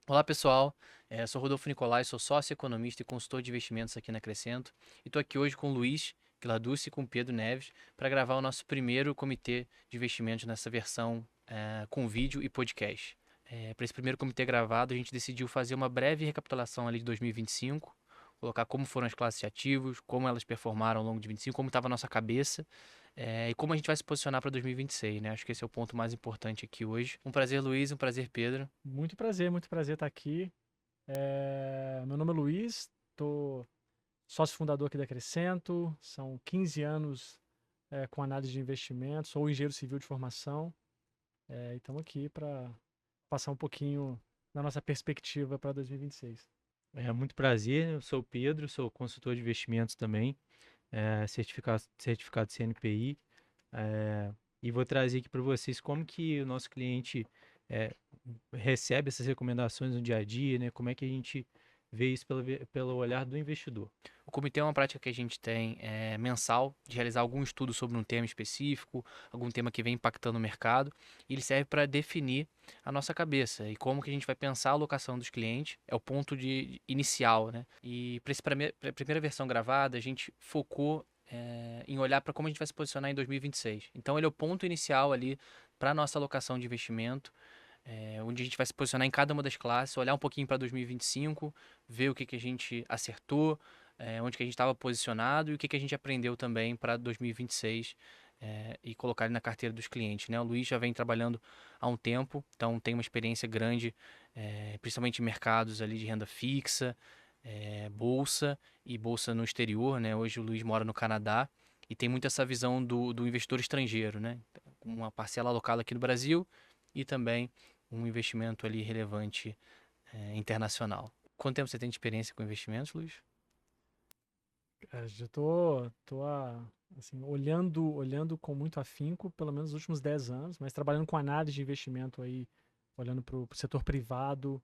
Olá pessoal, sou Rodolfo Nicolai, sou sócio economista e consultor de investimentos aqui na Crescento e estou aqui hoje com o Luiz Gladucci e com o Pedro Neves para gravar o nosso primeiro comitê de investimentos nessa versão com vídeo e podcast. Para esse primeiro comitê gravado, a gente decidiu fazer uma breve recapitulação ali de 2025, colocar como foram as classes de ativos, como elas performaram ao longo de 25, como estava a nossa cabeça e como a gente vai se posicionar para 2026, né? Acho que esse é o ponto mais importante aqui hoje. Um prazer, Luiz, um prazer, Pedro. Muito prazer estar aqui. Meu nome é Luiz, estou sócio fundador aqui da Crescento, são 15 anos com análise de investimentos, sou engenheiro civil de formação e estamos aqui para passar um pouquinho da nossa perspectiva para 2026. É muito prazer, eu sou o Pedro, sou consultor de investimentos também, certificado CNPI, e vou trazer aqui para vocês como que o nosso cliente é, recebe essas recomendações no dia a dia, né? Como é que a gente vê isso pelo olhar do investidor. O comitê é uma prática que a gente tem mensal, de realizar algum estudo sobre um tema específico, algum tema que vem impactando o mercado, e ele serve para definir a nossa cabeça e como que a gente vai pensar a alocação dos clientes, é o ponto inicial, né? E para a primeira versão gravada, a gente focou em olhar para como a gente vai se posicionar em 2026. Então ele é o ponto inicial ali para a nossa alocação de investimento, onde a gente vai se posicionar em cada uma das classes, olhar um pouquinho para 2025, ver o que a gente acertou, onde que a gente estava posicionado e o que a gente aprendeu também para 2026 e colocar ele na carteira dos clientes, né? O Luiz já vem trabalhando há um tempo, então tem uma experiência grande, principalmente em mercados ali de renda fixa, bolsa e bolsa no exterior, né? Hoje o Luiz mora no Canadá e tem muito essa visão do investidor estrangeiro, né? Uma parcela alocada aqui no Brasil e também um investimento ali relevante internacional. Quanto tempo você tem de experiência com investimentos, Luiz? Já assim, olhando com muito afinco, pelo menos os últimos 10 anos, mas trabalhando com análise de investimento aí, olhando para o setor privado,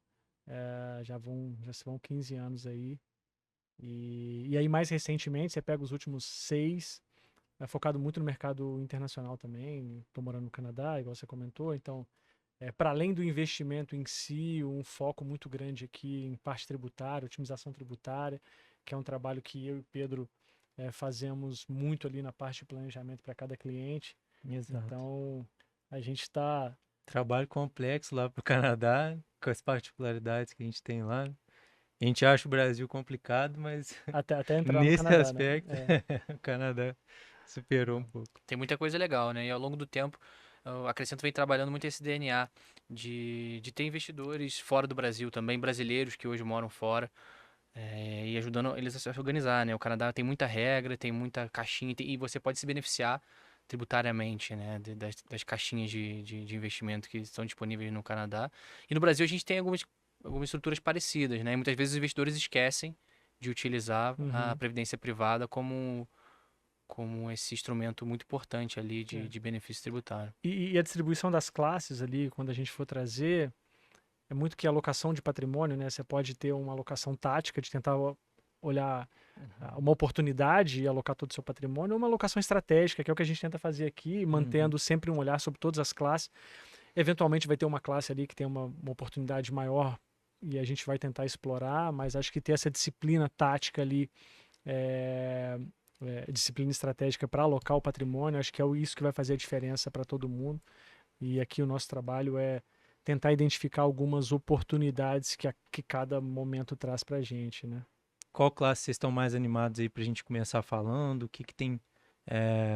já se vão 15 anos aí. E aí, mais recentemente, você pega os últimos 6, focado muito no mercado internacional também. Estou morando no Canadá, igual você comentou. Então, para além do investimento em si, um foco muito grande aqui em parte tributária, otimização tributária, que é um trabalho que eu e o Pedro fazemos muito ali na parte de planejamento para cada cliente. Exato. Então, a gente está. Trabalho complexo lá para o Canadá, com as particularidades que a gente tem lá. A gente acha o Brasil complicado, mas Até entrar no nesse Canadá, né? aspecto, o Canadá superou um pouco. Tem muita coisa legal, né? E ao longo do tempo, a Crescento vem trabalhando muito esse DNA de ter investidores fora do Brasil também, brasileiros que hoje moram fora, e ajudando eles a se organizar, né? O Canadá tem muita regra, tem muita caixinha, e você pode se beneficiar tributariamente, né? Das caixinhas de investimento que estão disponíveis no Canadá. E no Brasil a gente tem algumas estruturas parecidas, né? E muitas vezes os investidores esquecem de utilizar a Uhum. previdência privada como esse instrumento muito importante ali É. de benefício tributário. E a distribuição das classes ali, quando a gente for trazer, é muito que a alocação de patrimônio, né? Você pode ter uma alocação tática de tentar olhar uma oportunidade e alocar todo o seu patrimônio, ou uma alocação estratégica, que é o que a gente tenta fazer aqui, Uhum. mantendo sempre um olhar sobre todas as classes. Eventualmente vai ter uma classe ali que tem uma oportunidade maior e a gente vai tentar explorar, mas acho que ter essa disciplina tática ali, é, disciplina estratégica para alocar o patrimônio, acho que é isso que vai fazer a diferença para todo mundo. E aqui o nosso trabalho é tentar identificar algumas oportunidades que cada momento traz para a gente, né? Qual classe vocês estão mais animados aí para a gente começar falando? O que que tem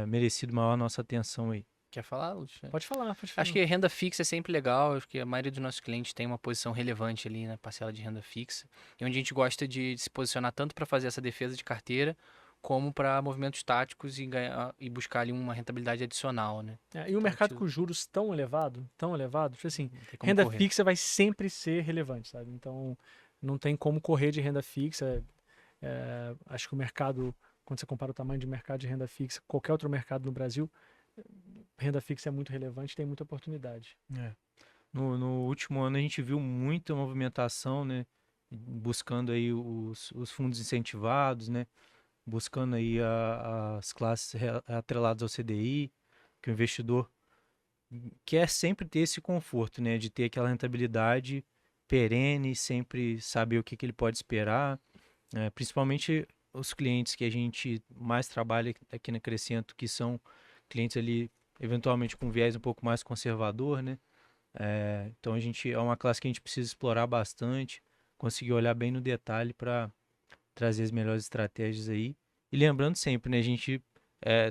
merecido maior nossa atenção aí? Quer falar, Lúcio? Pode falar, pode Acho falar. que renda fixa é sempre legal, acho que a maioria dos nossos clientes tem uma posição relevante ali na parcela de renda fixa, e onde a gente gosta de se posicionar tanto para fazer essa defesa de carteira, como para movimentos táticos e buscar ali uma rentabilidade adicional, né? E o Então, mercado com juros tão elevado, tipo assim, não tem como renda correr. fixa vai sempre ser relevante, sabe? Então, não tem como correr de renda fixa. Acho que o mercado, quando você compara o tamanho de mercado de renda fixa, qualquer outro mercado no Brasil, renda fixa é muito relevante, tem muita oportunidade. É. No último ano a gente viu muita movimentação, né? Buscando aí os fundos incentivados, né? Buscando aí as classes atreladas ao CDI, que o investidor quer sempre ter esse conforto, né? De ter aquela rentabilidade perene, sempre saber o que ele pode esperar, principalmente os clientes que a gente mais trabalha aqui na Crescento, que são clientes ali, eventualmente com viés um pouco mais conservador, né? Então é uma classe que a gente precisa explorar bastante, conseguir olhar bem no detalhe para trazer as melhores estratégias aí. E lembrando sempre, né, a gente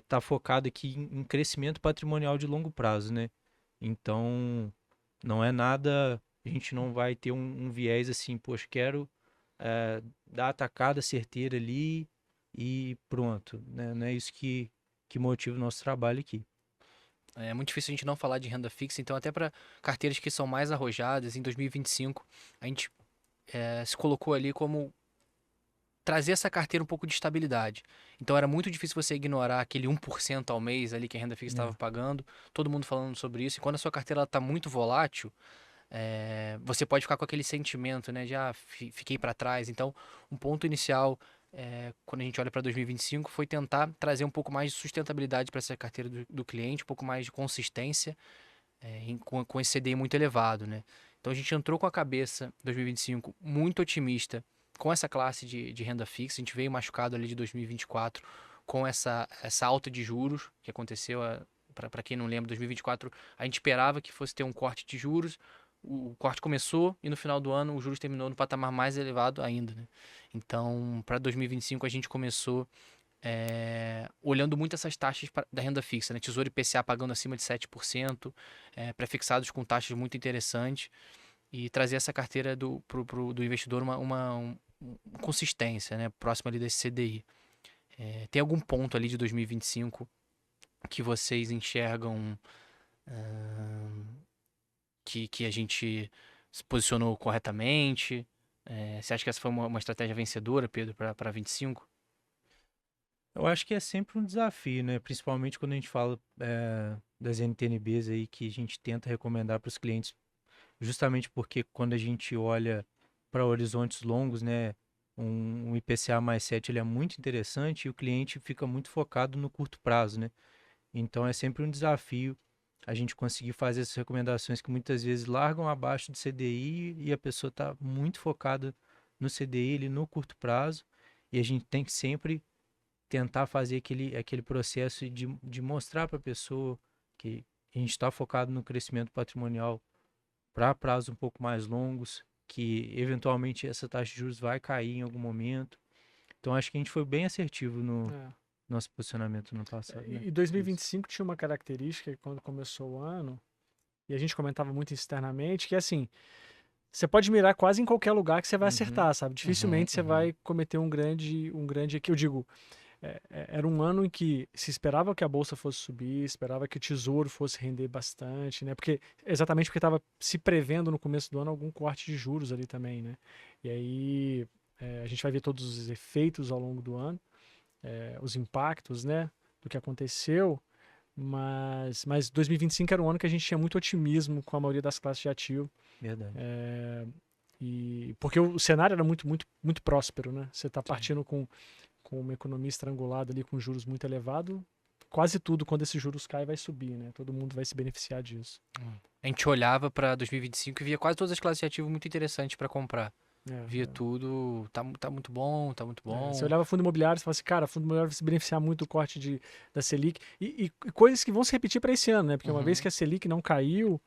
tá focado aqui em crescimento patrimonial de longo prazo, né? Então não é nada, a gente não vai ter um viés assim, poxa, quero dar a tacada certeira ali e pronto, né? Não é isso que motiva o nosso trabalho aqui. É muito difícil a gente não falar de renda fixa, então até para carteiras que são mais arrojadas, em 2025 a gente se colocou ali como trazer essa carteira um pouco de estabilidade. Então era muito difícil você ignorar aquele 1% ao mês ali que a renda fixa estava pagando, todo mundo falando sobre isso, e quando a sua carteira está muito volátil, você pode ficar com aquele sentimento, né, de fiquei para trás. Então, um ponto inicial, quando a gente olha para 2025, foi tentar trazer um pouco mais de sustentabilidade para essa carteira do cliente, um pouco mais de consistência com esse CDI muito elevado, né? Então a gente entrou com a cabeça 2025 muito otimista com essa classe de renda fixa. A gente veio machucado ali de 2024 com essa alta de juros que aconteceu. Para quem não lembra, 2024 a gente esperava que fosse ter um corte de juros. O corte começou e no final do ano os juros terminou no patamar mais elevado ainda, né? Então, para 2025 a gente começou olhando muito essas taxas da renda fixa, né? Tesouro IPCA pagando acima de 7%, prefixados com taxas muito interessantes, e trazer essa carteira do investidor uma consistência, né? Próxima ali desse CDI. Tem algum ponto ali de 2025 que vocês enxergam que a gente se posicionou corretamente? Você acha que essa foi uma estratégia vencedora, Pedro, para 25? Eu acho que é sempre um desafio, né? Principalmente quando a gente fala das NTNBs aí que a gente tenta recomendar para os clientes, justamente porque quando a gente olha para horizontes longos, né? Um IPCA mais 7 ele é muito interessante e o cliente fica muito focado no curto prazo, né? Então é sempre um desafio a gente conseguir fazer essas recomendações que muitas vezes largam abaixo do CDI e a pessoa está muito focada no CDI, ele no curto prazo, e a gente tem que sempre tentar fazer aquele processo de mostrar para a pessoa que a gente está focado no crescimento patrimonial para prazos um pouco mais longos, que eventualmente essa taxa de juros vai cair em algum momento. Então acho que a gente foi bem assertivo no nosso posicionamento no passado. Né? E 2025 tinha uma característica quando começou o ano, e a gente comentava muito externamente, que é assim, você pode mirar quase em qualquer lugar que você vai acertar, sabe? Dificilmente você vai cometer um grande, que eu digo, era um ano em que se esperava que a bolsa fosse subir, esperava que o tesouro fosse render bastante, né? Exatamente porque estava se prevendo no começo do ano algum corte de juros ali também, né? E aí a gente vai ver todos os efeitos ao longo do ano, os impactos, né? Do que aconteceu, mas 2025 era um ano que a gente tinha muito otimismo com a maioria das classes de ativo. Verdade. Porque o cenário era muito, muito, muito próspero, né? Você está partindo com uma economia estrangulada ali, com juros muito elevados, quase tudo, quando esses juros caem, vai subir, né? Todo mundo vai se beneficiar disso. A gente olhava para 2025 e via quase todas as classes de ativo muito interessantes para comprar. Via tudo, tá muito bom, tá muito bom. Você olhava fundo imobiliário e falava assim, cara, fundo imobiliário vai se beneficiar muito do corte da Selic. E coisas que vão se repetir para esse ano, né? Porque uma vez que a Selic não caiu,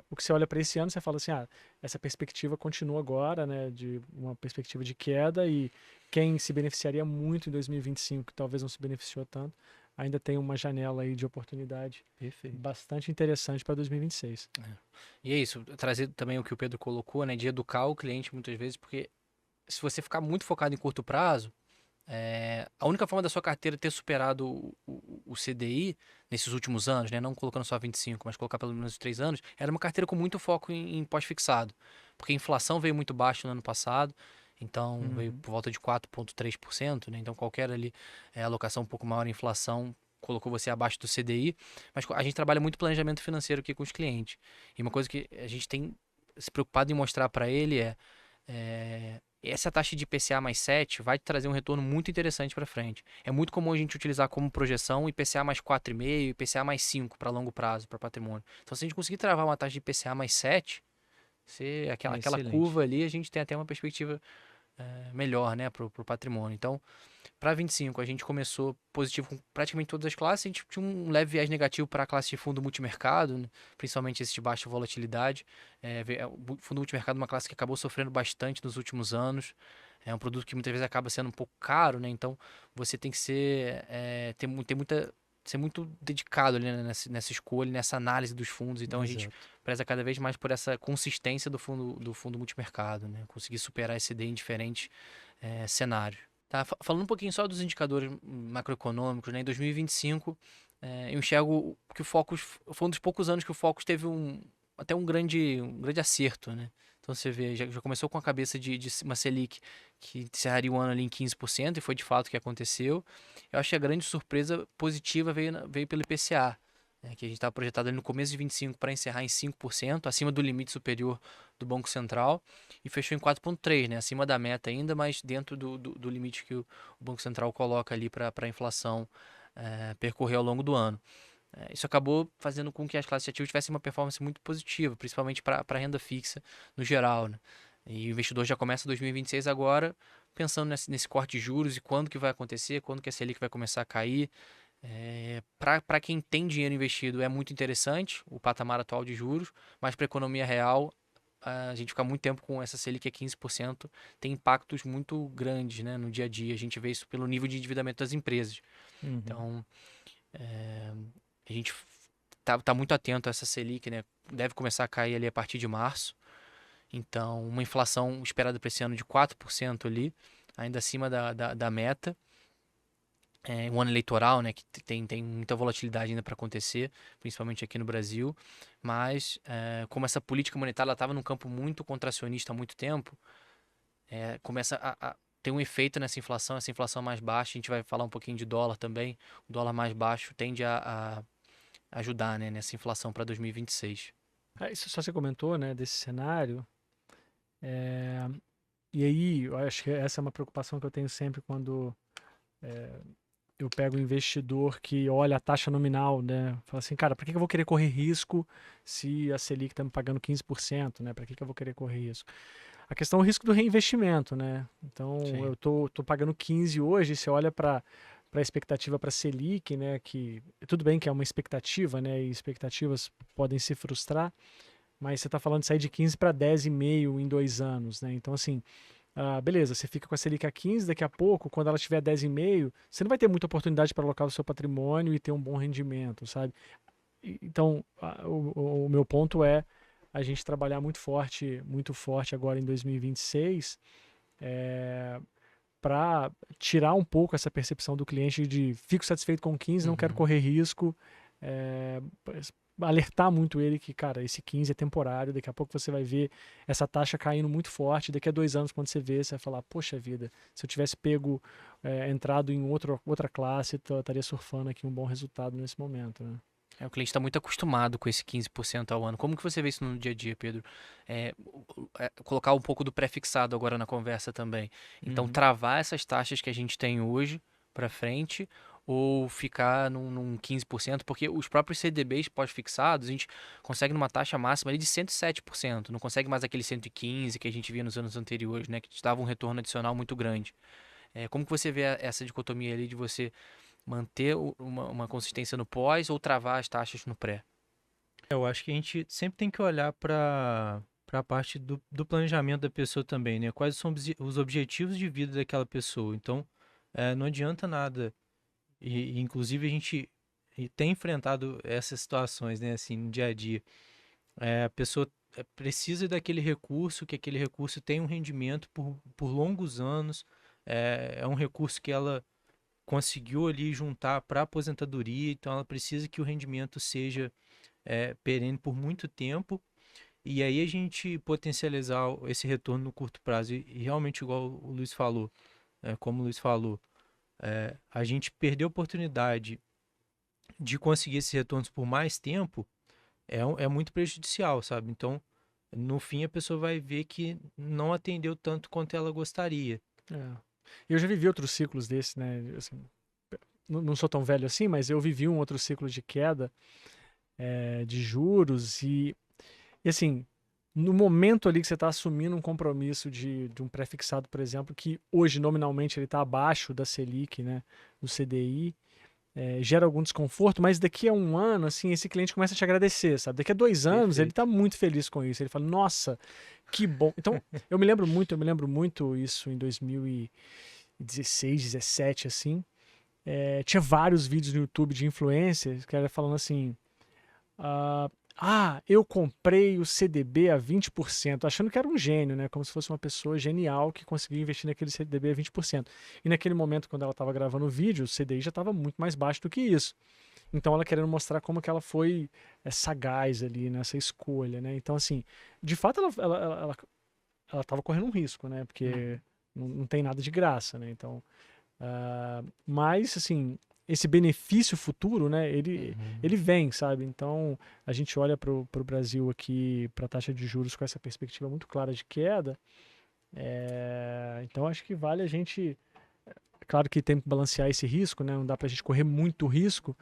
o que você olha para esse ano, você fala assim, essa perspectiva continua agora, né? De uma perspectiva de queda, e quem se beneficiaria muito em 2025, que talvez não se beneficiou tanto, ainda tem uma janela aí de oportunidade bastante interessante para 2026. E é isso, trazer também o que o Pedro colocou, né, de educar o cliente muitas vezes, porque se você ficar muito focado em curto prazo, a única forma da sua carteira ter superado o CDI nesses últimos anos, né, não colocando só 25, mas colocar pelo menos 3 anos, era uma carteira com muito foco em pós-fixado, porque a inflação veio muito baixa no ano passado, então veio por volta de 4,3%, né? Então qualquer ali alocação um pouco maior em inflação colocou você abaixo do CDI, mas a gente trabalha muito planejamento financeiro aqui com os clientes. E uma coisa que a gente tem se preocupado em mostrar para ele essa taxa de IPCA mais 7 vai te trazer um retorno muito interessante para frente. É muito comum a gente utilizar como projeção IPCA mais 4,5, IPCA mais 5 para longo prazo, para patrimônio. Então se a gente conseguir travar uma taxa de IPCA mais 7, ser aquela Excelente. curva ali, a gente tem até uma perspectiva melhor, né, pro patrimônio. Então, para 25, a gente começou positivo com praticamente todas as classes. A gente tinha um leve viés negativo para a classe de fundo multimercado, né, principalmente esse de baixa volatilidade. O fundo multimercado é uma classe que acabou sofrendo bastante nos últimos anos. É um produto que muitas vezes acaba sendo um pouco caro, né? Então você tem que ser muito dedicado ali, né, nessa escolha, nessa análise dos fundos. Então a gente Exato. preza cada vez mais por essa consistência do fundo multimercado, né? Conseguir superar esse D em diferentes cenários. Tá, falando um pouquinho só dos indicadores macroeconômicos, né? Em 2025, eu enxergo que o Focus foi um dos poucos anos que o Focus teve até um grande acerto, né? Então você vê, já começou com a cabeça de uma Selic que encerraria o ano ali em 15%, e foi de fato o que aconteceu. Eu acho que a grande surpresa positiva veio pelo IPCA, né, que a gente estava projetado ali no começo de 25 para encerrar em 5%, acima do limite superior do Banco Central, e fechou em 4,3%, né, acima da meta ainda, mas dentro do limite que o Banco Central coloca ali para a inflação percorrer ao longo do ano. Isso acabou fazendo com que as classes de ativos tivessem uma performance muito positiva, principalmente para a renda fixa no geral, né? E o investidor já começa 2026 agora pensando nesse corte de juros e quando que vai acontecer, quando que a Selic vai começar a cair. Para quem tem dinheiro investido é muito interessante o patamar atual de juros, mas para a economia real, a gente ficar muito tempo com essa Selic a 15% tem impactos muito grandes, né, no dia a dia. A gente vê isso pelo nível de endividamento das empresas. Uhum. Então, a gente tá muito atento a essa Selic, né? Deve começar a cair ali a partir de março. Então, uma inflação esperada para esse ano de 4% ali, ainda acima da meta. Um ano eleitoral, né, que tem muita volatilidade ainda para acontecer, principalmente aqui no Brasil. Mas, como essa política monetária estava num campo muito contracionista há muito tempo, começa a ter um efeito nessa inflação, essa inflação mais baixa. A gente vai falar um pouquinho de dólar também. O dólar mais baixo tende a ajudar, né, nessa inflação para 2026. Isso só você comentou, né, desse cenário. É, e aí, eu acho que essa é uma preocupação que eu tenho sempre quando eu pego um investidor que olha a taxa nominal, né? Fala assim, cara, para que eu vou querer correr risco se a Selic está me pagando 15%, né? Para que eu vou querer correr risco? A questão é o risco do reinvestimento, né? Então, Sim. eu tô pagando 15 hoje, você olha para a expectativa para a Selic, né? Que tudo bem que é uma expectativa, né? E expectativas podem se frustrar, mas você está falando de sair de 15 para 10,5 em 2 anos, né? Então, assim, beleza, você fica com a Selic a 15, daqui a pouco, quando ela estiver a 10,5, você não vai ter muita oportunidade para alocar o seu patrimônio e ter um bom rendimento, sabe? Então, o meu ponto é a gente trabalhar muito forte agora em 2026, para tirar um pouco essa percepção do cliente de fico satisfeito com 15, não quero Uhum. correr risco, é, alertar muito ele que, cara, esse 15 é temporário, daqui a pouco você vai ver essa taxa caindo muito forte, daqui a 2 anos, quando você vê, você vai falar, poxa vida, se eu tivesse pego, entrado em outra classe, eu estaria surfando aqui um bom resultado nesse momento, né? O cliente está muito acostumado com esse 15% ao ano. Como que você vê isso no dia a dia, Pedro? Colocar um pouco do pré-fixado agora na conversa também. Então, Uhum. travar essas taxas que a gente tem hoje para frente ou ficar num 15%, porque os próprios CDBs pós-fixados, a gente consegue numa taxa máxima ali de 107%. Não consegue mais aquele 115% que a gente via nos anos anteriores, né? Que te dava um retorno adicional muito grande. Como que você vê essa dicotomia ali de você manter uma consistência no pós ou travar as taxas no pré? Eu acho que a gente sempre tem que olhar para a parte do planejamento da pessoa também, né? Quais são os objetivos de vida daquela pessoa. Então, não adianta nada. E, inclusive, a gente tem enfrentado essas situações, né? Assim, no dia a dia. A pessoa precisa daquele recurso, que aquele recurso tenha um rendimento por longos anos. É um recurso que ela conseguiu ali juntar para a aposentadoria, então ela precisa que o rendimento seja perene por muito tempo, e aí a gente potencializar esse retorno no curto prazo. E realmente, igual o Luiz falou, como o Luiz falou, a gente perder a oportunidade de conseguir esses retornos por mais tempo é muito prejudicial, sabe? Então, no fim, a pessoa vai ver que não atendeu tanto quanto ela gostaria. Eu já vivi outros ciclos desses, né? Assim, não sou tão velho assim, mas eu vivi um outro ciclo de queda de juros e assim, no momento ali que você está assumindo um compromisso de um pré-fixado, por exemplo, que hoje nominalmente ele está abaixo da Selic, né, do CDI, gera algum desconforto, mas daqui a um ano, assim, esse cliente começa a te agradecer, sabe? Daqui a 2 anos ele Perfeito. está muito feliz com isso. Ele fala, nossa, que bom. Então, eu me lembro muito isso em 2016, 17, assim. Tinha vários vídeos no YouTube de influencers que era falando assim, eu comprei o CDB a 20%, achando que era um gênio, né? Como se fosse uma pessoa genial que conseguia investir naquele CDB a 20%. E naquele momento, quando ela estava gravando o vídeo, o CDI já estava muito mais baixo do que isso. Então ela querendo mostrar como que ela foi sagaz ali nessa escolha, né? Então, assim, de fato ela estava correndo um risco, né? Porque não tem nada de graça, né? Então, mas, assim, esse benefício futuro, né? Ele vem, sabe? Então, a gente olha para o Brasil aqui, para a taxa de juros com essa perspectiva muito clara de queda. Então, acho que vale a gente. Claro que tem que balancear esse risco, né? Não dá para a gente correr muito risco,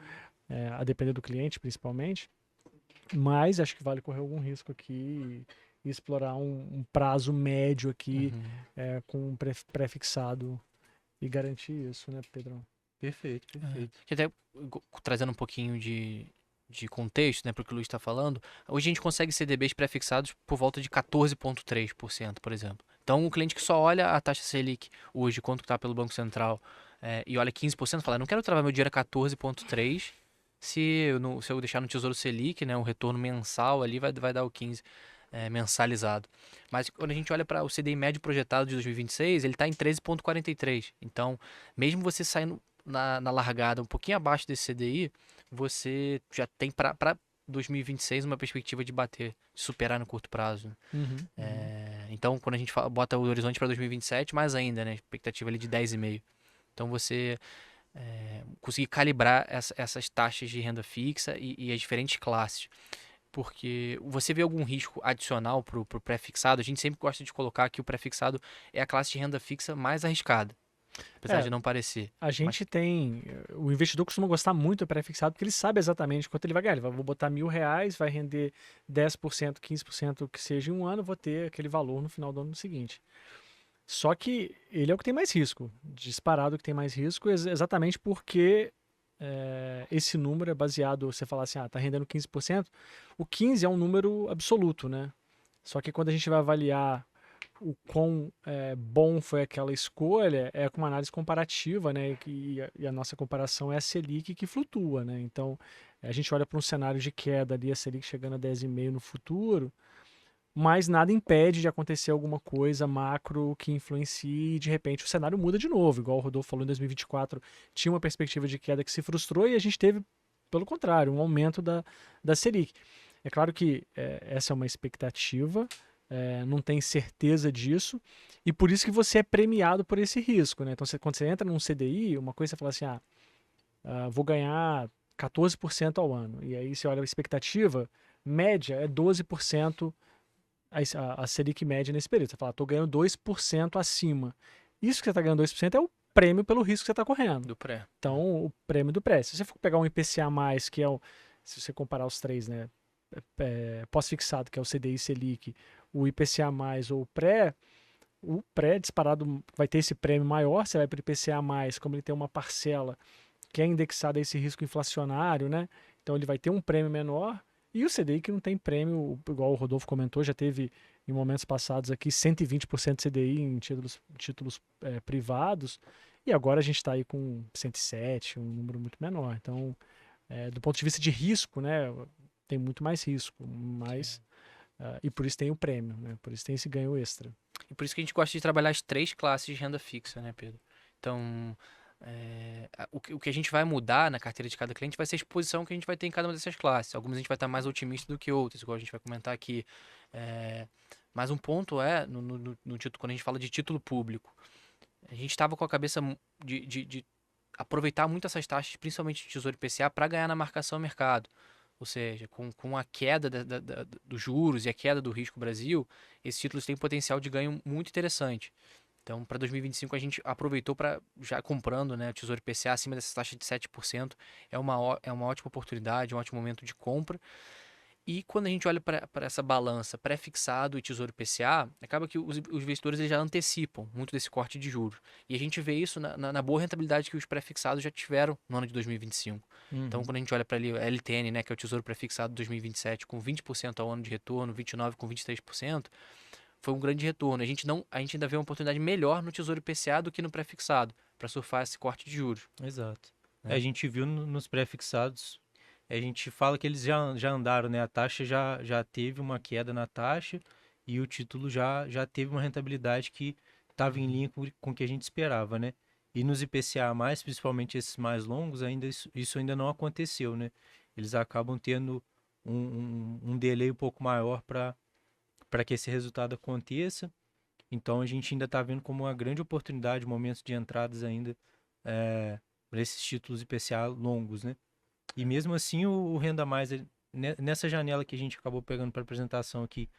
a depender do cliente, principalmente. Mas acho que vale correr algum risco aqui e explorar um prazo médio aqui com um pré-fixado e garantir isso, né, Pedrão? Perfeito, perfeito. Que até trazendo um pouquinho de contexto, né, para o que o Luiz está falando, hoje a gente consegue CDBs pré-fixados por volta de 14,3%, por exemplo. Então, o cliente que só olha a taxa Selic hoje, quanto está pelo Banco Central, e olha 15%, fala, não quero travar meu dinheiro a 14,3%, se eu deixar no Tesouro Selic, né, um retorno mensal ali vai dar o 15%. Mensalizado. Mas quando a gente olha para o CDI médio projetado de 2026, ele está em 13,43. Então, mesmo você saindo na largada um pouquinho abaixo desse CDI, você já tem para 2026 uma perspectiva de bater, de superar no curto prazo. Então, quando a gente bota o horizonte para 2027, mais ainda, né? Expectativa ali de 10,5. Então, você conseguir calibrar essas taxas de renda fixa e as diferentes classes. Porque você vê algum risco adicional para o pré-fixado? A gente sempre gosta de colocar que o pré-fixado é a classe de renda fixa mais arriscada, apesar de não parecer. A gente tem. O investidor costuma gostar muito do pré-fixado porque ele sabe exatamente quanto ele vai ganhar. Ele vai, vou botar R$ 1.000, vai render 10%, 15% que seja em um ano, vou ter aquele valor no final do ano seguinte. Só que ele é o que tem mais risco, disparado que tem mais risco, exatamente porque esse número é baseado, você falar assim, tá rendendo 15%, o 15 é um número absoluto, né? Só que quando a gente vai avaliar o quão bom foi aquela escolha, é com uma análise comparativa, né? E a nossa comparação é a Selic que flutua, né? Então, a gente olha para um cenário de queda ali, a Selic chegando a 10,5 no futuro, mas nada impede de acontecer alguma coisa macro que influencie e de repente o cenário muda de novo, igual o Rodolfo falou em 2024, tinha uma perspectiva de queda que se frustrou e a gente teve, pelo contrário, um aumento da Selic. É claro que essa é uma expectativa, não tem certeza disso, e por isso que você é premiado por esse risco, né? Então, quando você entra num CDI, uma coisa você fala assim, vou ganhar 14% ao ano, e aí você olha a expectativa, média é 12% a Selic média nesse período. Você fala, estou ganhando 2% acima. Isso que você está ganhando 2% é o prêmio pelo risco que você está correndo. Do pré. Então, o prêmio do pré. Se você for pegar um IPCA+, que é se você comparar os três, né? Pós-fixado, que é o CDI Selic, o IPCA+, ou o pré disparado vai ter esse prêmio maior, você vai para o IPCA+, como ele tem uma parcela que é indexada a esse risco inflacionário, né? Então ele vai ter um prêmio menor, e o CDI que não tem prêmio, igual o Rodolfo comentou, já teve em momentos passados aqui 120% de CDI em títulos privados, e agora a gente está aí com 107, um número muito menor. Então, do ponto de vista de risco, né, tem muito mais risco, mas e por isso tem o prêmio, né, por isso tem esse ganho extra. E por isso que a gente gosta de trabalhar as 3 classes de renda fixa, né, Pedro? Então, o que a gente vai mudar na carteira de cada cliente vai ser a exposição que a gente vai ter em cada uma dessas classes. Algumas a gente vai estar mais otimista do que outras, igual a gente vai comentar aqui. Mas um ponto no título, quando a gente fala de título público, a gente estava com a cabeça de aproveitar muito essas taxas, principalmente de Tesouro IPCA, para ganhar na marcação ao mercado. Ou seja, com a queda dos juros e a queda do risco Brasil, esses títulos têm um potencial de ganho muito interessante. Então, para 2025, a gente aproveitou para, já comprando, né, o Tesouro IPCA acima dessa taxa de 7%. É uma ótima oportunidade, um ótimo momento de compra. E quando a gente olha para essa balança pré-fixado e Tesouro IPCA, acaba que os investidores eles já antecipam muito desse corte de juros. E a gente vê isso na boa rentabilidade que os pré-fixados já tiveram no ano de 2025. Então, quando a gente olha para ali o LTN, né, que é o Tesouro Pré-fixado de 2027, com 20% ao ano de retorno, 29% com 23%, foi um grande retorno. A gente ainda vê uma oportunidade melhor no Tesouro IPCA do que no pré-fixado, para surfar esse corte de juros. Exato. Né? A gente viu nos pré-fixados, a gente fala que eles já andaram, né? A taxa já teve uma queda na taxa e o título já teve uma rentabilidade que estava em linha com o que a gente esperava, né? E nos IPCA+, principalmente esses mais longos, ainda isso ainda não aconteceu, né? Eles acabam tendo um delay um pouco maior para que esse resultado aconteça. Então a gente ainda está vendo como uma grande oportunidade, momentos de entradas ainda para esses títulos IPCA longos, né? E mesmo assim o Renda Mais, nessa janela que a gente acabou pegando para apresentação aqui,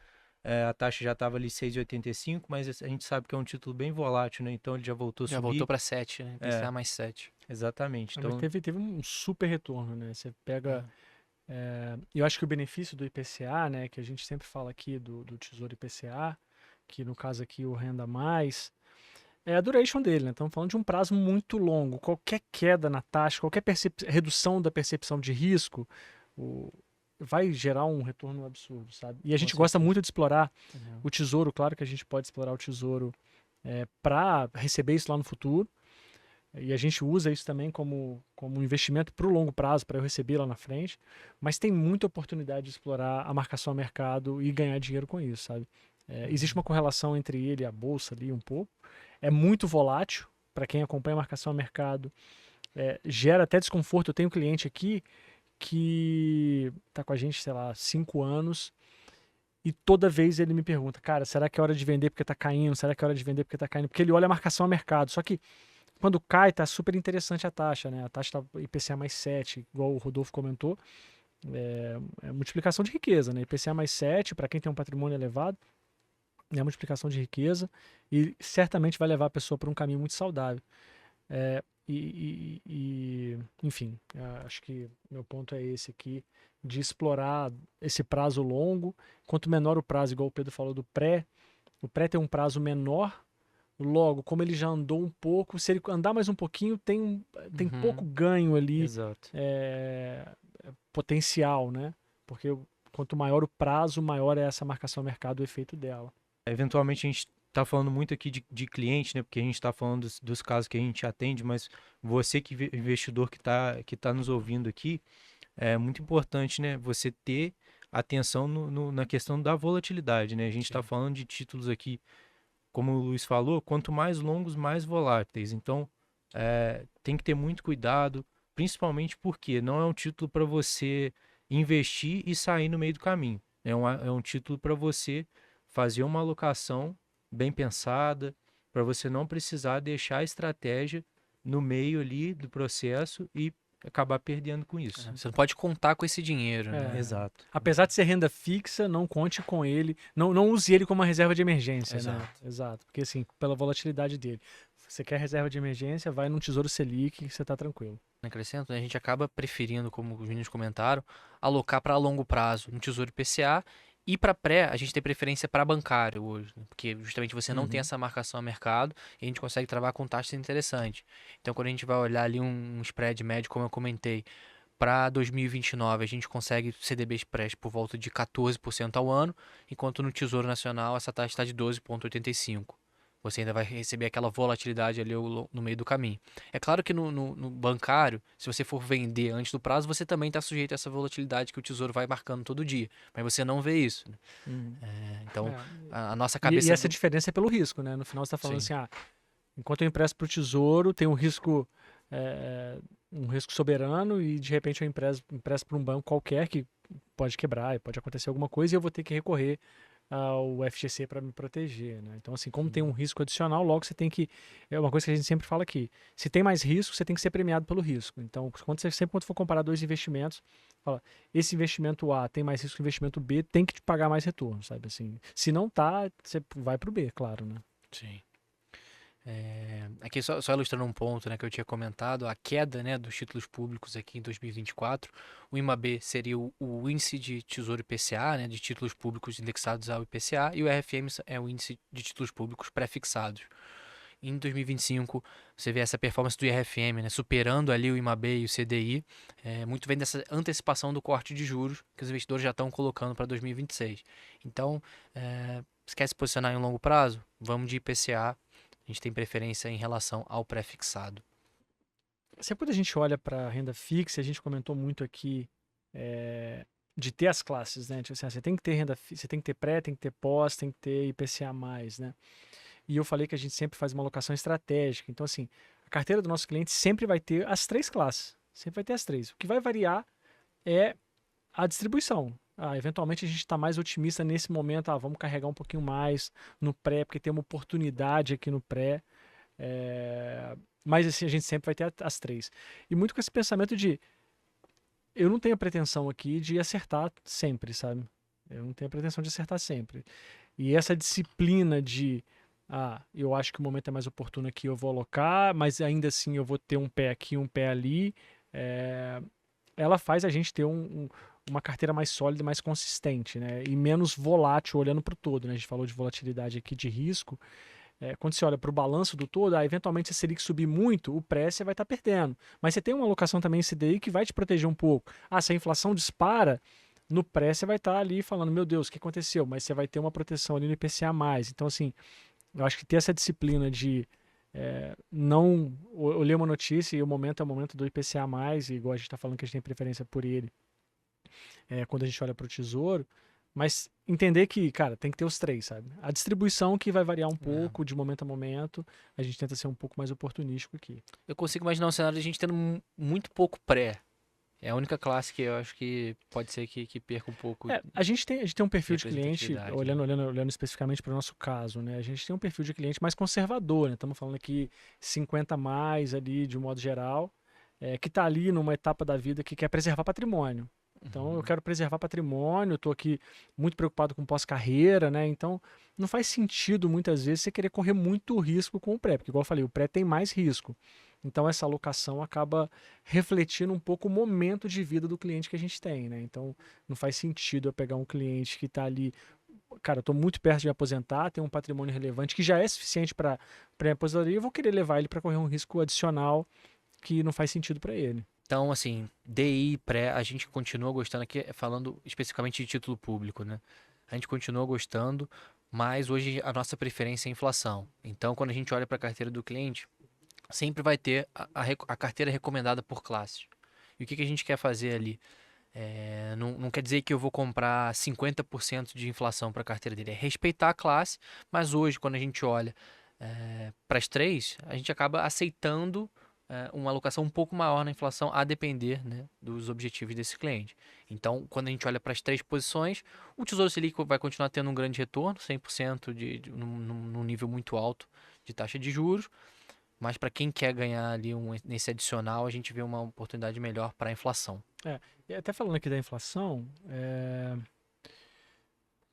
a taxa já estava ali 6,85, mas a gente sabe que é um título bem volátil, né? Então ele já voltou a Já subir. voltou para 7, né? IPCA mais 7. Exatamente. Mas Então, teve um super retorno, né? Você pega. Eu acho que o benefício do IPCA, né, que a gente sempre fala aqui do Tesouro IPCA, que no caso aqui o Renda Mais, é a duration dele, né? Estamos falando de um prazo muito longo. Qualquer queda na taxa, qualquer redução da percepção de risco, vai gerar um retorno absurdo, sabe? E a gente gosta muito de explorar o Tesouro. Claro que a gente pode explorar o Tesouro para receber isso lá no futuro. E a gente usa isso também como um investimento para o longo prazo, para eu receber lá na frente. Mas tem muita oportunidade de explorar a marcação a mercado e ganhar dinheiro com isso, sabe? Existe uma correlação entre ele e a bolsa ali um pouco. É muito volátil para quem acompanha a marcação a mercado. Gera até desconforto. Eu tenho um cliente aqui que está com a gente, sei lá, 5 anos. E toda vez ele me pergunta, cara, será que é hora de vender porque está caindo? Será que é hora de vender porque está caindo? Porque ele olha a marcação a mercado. Só que quando cai, tá super interessante a taxa, né? A taxa tá IPCA mais 7, igual o Rodolfo comentou. É multiplicação de riqueza, né? IPCA mais 7, para quem tem um patrimônio elevado, é multiplicação de riqueza e certamente vai levar a pessoa para um caminho muito saudável. Enfim, acho que meu ponto é esse aqui, de explorar esse prazo longo. Quanto menor o prazo, igual o Pedro falou do pré, o pré tem um prazo menor. Logo, como ele já andou um pouco, se ele andar mais um pouquinho, tem pouco ganho ali. exato. Potencial, né? Porque quanto maior o prazo, maior é essa marcação ao mercado, o efeito dela. Eventualmente a gente está falando muito aqui de cliente, né? Porque a gente está falando dos casos que a gente atende, mas você que investidor que tá nos ouvindo aqui, é muito importante, né? Você ter atenção na questão da volatilidade, né? A gente está falando de títulos aqui, como o Luiz falou, quanto mais longos, mais voláteis. Então, tem que ter muito cuidado, principalmente porque não é um título para você investir e sair no meio do caminho. É um título para você fazer uma alocação bem pensada, para você não precisar deixar a estratégia no meio ali do processo e acabar perdendo com isso. Você não pode contar com esse dinheiro, né? Exato. Apesar de ser renda fixa, não conte com ele, não use ele como uma reserva de emergência, Exato. né? Exato, porque assim, pela volatilidade dele. Você quer reserva de emergência, vai num Tesouro Selic que você tá tranquilo. Acrescento, né? A gente acaba preferindo, como os meninos comentaram, alocar para longo prazo no Tesouro IPCA e para pré, a gente tem preferência para bancário hoje, né? Porque justamente você não tem essa marcação a mercado e a gente consegue trabalhar com taxas interessantes. Então, quando a gente vai olhar ali um spread médio, como eu comentei, para 2029 a gente consegue CDB Express por volta de 14% ao ano, enquanto no Tesouro Nacional essa taxa está de 12,85%. Você ainda vai receber aquela volatilidade ali no meio do caminho. É claro que no bancário, se você for vender antes do prazo, você também está sujeito a essa volatilidade que o Tesouro vai marcando todo dia. Mas você não vê isso. Né? Então, a nossa cabeça... E essa diferença é pelo risco, né? No final você está falando assim, enquanto eu empresto para o Tesouro, tem um risco soberano e de repente eu empresto para um banco qualquer que pode quebrar e pode acontecer alguma coisa e eu vou ter que recorrer ao FGC para me proteger, né? Então, assim, como tem um risco adicional, logo você tem que... É uma coisa que a gente sempre fala aqui. Se tem mais risco, você tem que ser premiado pelo risco. Então, sempre quando for comparar dois investimentos, fala, esse investimento A tem mais risco que o investimento B, tem que te pagar mais retorno, sabe? Assim, se não tá, você vai pro B, claro, né? Sim. Aqui só ilustrando um ponto, né, que eu tinha comentado, a queda, né, dos títulos públicos aqui em 2024. O IMAB seria o índice de Tesouro IPCA, né, de títulos públicos indexados ao IPCA, e o RFM é o índice de títulos públicos pré-fixados. Em 2025, você vê essa performance do IRFM, né, superando ali o IMAB e o CDI, muito vem dessa antecipação do corte de juros que os investidores já estão colocando para 2026. Então, você quer se posicionar em um longo prazo? Vamos de IPCA. A gente tem preferência em relação ao pré-fixado. Sempre quando a gente olha para renda fixa, a gente comentou muito aqui de ter as classes, né? Tipo assim, você tem que ter você tem que ter pré, tem que ter pós, tem que ter IPCA+, né? E eu falei que a gente sempre faz uma alocação estratégica. Então, assim, a carteira do nosso cliente sempre vai ter as 3 classes. Sempre vai ter as 3. O que vai variar é a distribuição. Eventualmente a gente está mais otimista nesse momento. Vamos carregar um pouquinho mais no pré, porque tem uma oportunidade aqui no pré. Mas assim, a gente sempre vai ter as 3. E muito com esse pensamento de eu não tenho a pretensão aqui de acertar sempre, sabe? Eu não tenho a pretensão de acertar sempre. E essa disciplina de eu acho que o momento é mais oportuno aqui, eu vou alocar, mas ainda assim eu vou ter um pé aqui, um pé ali. Ela faz a gente ter uma carteira mais sólida, mais consistente, né? E menos volátil olhando para o todo, né? A gente falou de volatilidade aqui, de risco. Quando você olha para o balanço do todo, eventualmente se a Selic subir muito, o pré você vai estar perdendo. Mas você tem uma alocação também em CDI que vai te proteger um pouco. Se a inflação dispara, no pré você vai estar ali falando, meu Deus, o que aconteceu? Mas você vai ter uma proteção ali no IPCA+. Então, assim, eu acho que ter essa disciplina de não ler uma notícia e o momento é o momento do IPCA+, e igual a gente está falando que a gente tem preferência por ele, quando a gente olha para o Tesouro, mas entender que, cara, tem que ter os 3, sabe? A distribuição que vai variar um pouco de momento a momento, a gente tenta ser um pouco mais oportunístico aqui. Eu consigo imaginar um cenário de a gente tendo muito pouco pré. É a única classe que eu acho que pode ser que perca um pouco. A gente tem um perfil de cliente, representatividade, né? olhando especificamente para o nosso caso, né? A gente tem um perfil de cliente mais conservador, né? Estamos falando aqui 50 mais ali, de um modo geral, que está ali numa etapa da vida que quer preservar patrimônio. Então, eu quero preservar patrimônio, estou aqui muito preocupado com pós-carreira, né? Então, não faz sentido, muitas vezes, você querer correr muito risco com o pré, porque, igual eu falei, o pré tem mais risco. Então, essa alocação acaba refletindo um pouco o momento de vida do cliente que a gente tem, né? Então, não faz sentido eu pegar um cliente que está ali, cara, eu estou muito perto de me aposentar, tem um patrimônio relevante que já é suficiente para a aposentadoria, eu vou querer levar ele para correr um risco adicional que não faz sentido para ele. Então, assim, DI, pré, a gente continua gostando aqui, falando especificamente de título público, né? A gente continua gostando, mas hoje a nossa preferência é a inflação. Então, quando a gente olha para a carteira do cliente, sempre vai ter a carteira recomendada por classe. E o que a gente quer fazer ali? Não quer dizer que eu vou comprar 50% de inflação para a carteira dele. É respeitar a classe, mas hoje, quando a gente olha para as 3, a gente acaba aceitando uma alocação um pouco maior na inflação, a depender, né, dos objetivos desse cliente. Então, quando a gente olha para as 3 posições, o Tesouro Selic vai continuar tendo um grande retorno, 100% num nível muito alto de taxa de juros. Mas para quem quer ganhar ali nesse adicional, a gente vê uma oportunidade melhor para a inflação. E até falando aqui da inflação,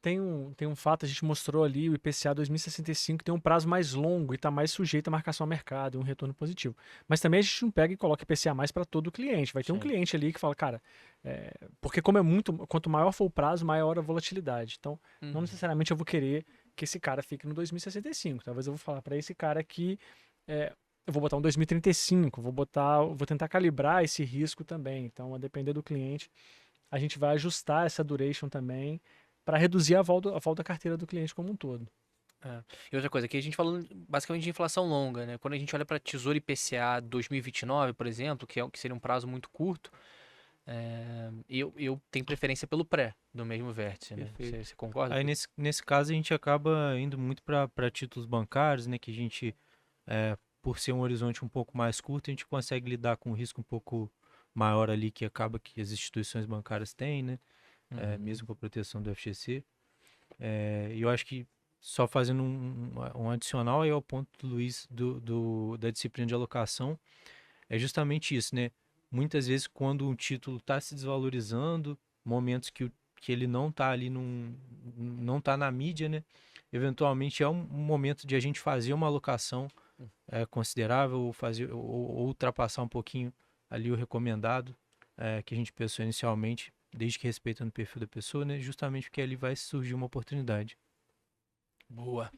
tem um fato, a gente mostrou ali o IPCA 2065, que tem um prazo mais longo e está mais sujeito à marcação ao mercado, um retorno positivo. Mas também a gente não pega e coloca IPCA mais para todo o cliente. Vai ter um cliente ali que fala, cara, porque como quanto maior for o prazo, maior a volatilidade. Então, não necessariamente eu vou querer que esse cara fique no 2065. Talvez eu vou falar para esse cara que eu vou botar um 2035, vou tentar calibrar esse risco também. Então, a depender do cliente, a gente vai ajustar essa duration também para reduzir a volta da carteira do cliente como um todo. E outra coisa, aqui a gente falando basicamente de inflação longa, né? Quando a gente olha para Tesouro IPCA 2029, por exemplo, que seria um prazo muito curto, eu tenho preferência pelo pré do mesmo vértice, né? Você concorda? Aí nesse caso a gente acaba indo muito para títulos bancários, né? Que a gente, por ser um horizonte um pouco mais curto, a gente consegue lidar com um risco um pouco maior ali que acaba que as instituições bancárias têm, né? Mesmo com a proteção do FGC. E eu acho que só fazendo um adicional aí ao ponto do Luiz da disciplina de alocação, é justamente isso, né? Muitas vezes quando um título está se desvalorizando, momentos que ele não está ali, não está na mídia, né? Eventualmente é um momento de a gente fazer uma alocação considerável ou, fazer, ou ultrapassar um pouquinho ali o recomendado que a gente pensou inicialmente, desde que respeitando o perfil da pessoa, né? Justamente porque ali vai surgir uma oportunidade. Boa.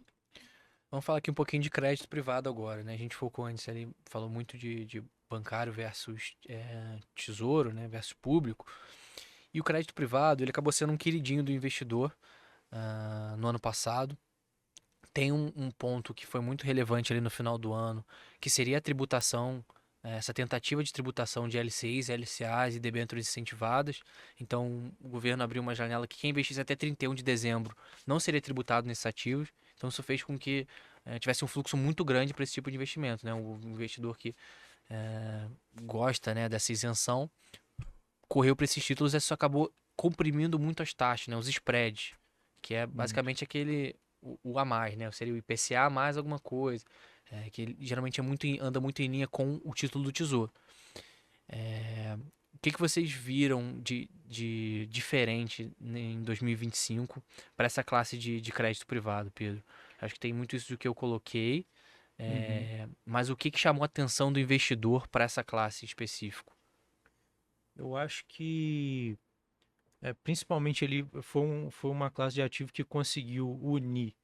Vamos falar aqui um pouquinho de crédito privado agora, né? A gente focou antes ali, falou muito de bancário versus tesouro, né? Versus público. E o crédito privado, ele acabou sendo um queridinho do investidor no ano passado. Tem um ponto que foi muito relevante ali no final do ano, que seria a tributação, essa tentativa de tributação de LCIs, LCAs e debêntures incentivadas. Então, o governo abriu uma janela que quem investisse até 31 de dezembro não seria tributado nesses ativos. Então, isso fez com que tivesse um fluxo muito grande para esse tipo de investimento, né? O investidor que gosta, né, dessa isenção correu para esses títulos, e isso acabou comprimindo muito as taxas, né? Os spreads, que é basicamente aquele o a mais, né? Seria o IPCA mais alguma coisa, que geralmente anda muito em linha com o título do Tesouro. O que vocês viram de diferente em 2025 para essa classe de crédito privado, Pedro? Acho que tem muito isso do que eu coloquei, mas o que chamou a atenção do investidor para essa classe em específico? Eu acho que principalmente ele foi uma classe de ativo que conseguiu unir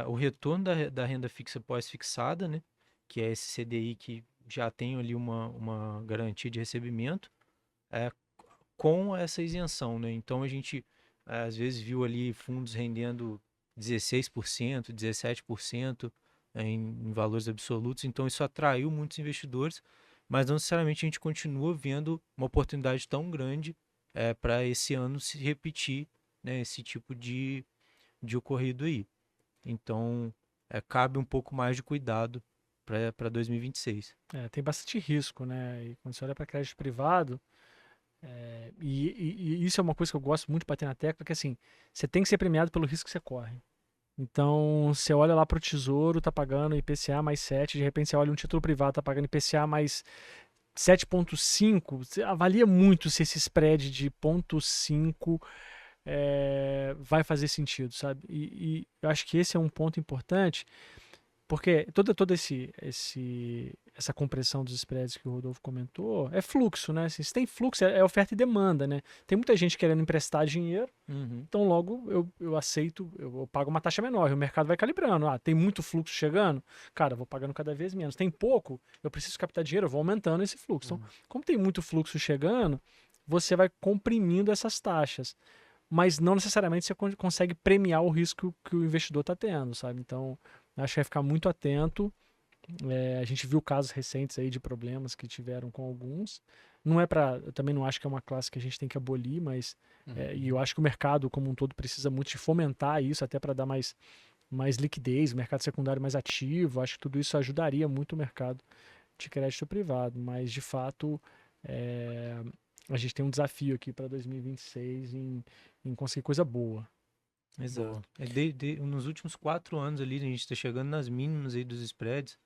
o retorno da renda fixa pós-fixada, né? Que é esse CDI que já tem ali uma garantia de recebimento, com essa isenção, né? Então a gente às vezes viu ali fundos rendendo 16%, 17% em valores absolutos, então isso atraiu muitos investidores, mas não necessariamente a gente continua vendo uma oportunidade tão grande para esse ano se repetir, né, esse tipo de ocorrido aí. Então cabe um pouco mais de cuidado para 2026. Tem bastante risco, né? E quando você olha para crédito privado, e isso é uma coisa que eu gosto muito de bater na tecla, que assim, você tem que ser premiado pelo risco que você corre. Então, você olha lá para o Tesouro, tá pagando IPCA mais 7, de repente você olha um título privado, tá pagando IPCA mais 7,5, você avalia muito se esse spread de 0,5 vai fazer sentido, sabe? E eu acho que esse é um ponto importante, porque toda essa compressão dos spreads que o Rodolfo comentou é fluxo, né? Assim, se tem fluxo, é oferta e demanda, né? Tem muita gente querendo emprestar dinheiro, então logo eu aceito, eu pago uma taxa menor, e o mercado vai calibrando. Tem muito fluxo chegando, cara, eu vou pagando cada vez menos. Tem pouco, eu preciso captar dinheiro, eu vou aumentando esse fluxo. Então, como tem muito fluxo chegando, você vai comprimindo essas taxas, mas não necessariamente você consegue premiar o risco que o investidor está tendo, sabe? Então, acho que vai ficar muito atento. A gente viu casos recentes aí de problemas que tiveram com alguns. Não é para, eu também não acho que é uma classe que a gente tem que abolir, mas e eu acho que o mercado como um todo precisa muito de fomentar isso, até para dar mais liquidez, o mercado secundário mais ativo. Acho que tudo isso ajudaria muito o mercado de crédito privado, mas de fato a gente tem um desafio aqui para 2026 em conseguir coisa boa. Exato. Nos últimos 4 anos ali, a gente está chegando nas mínimas aí dos spreads,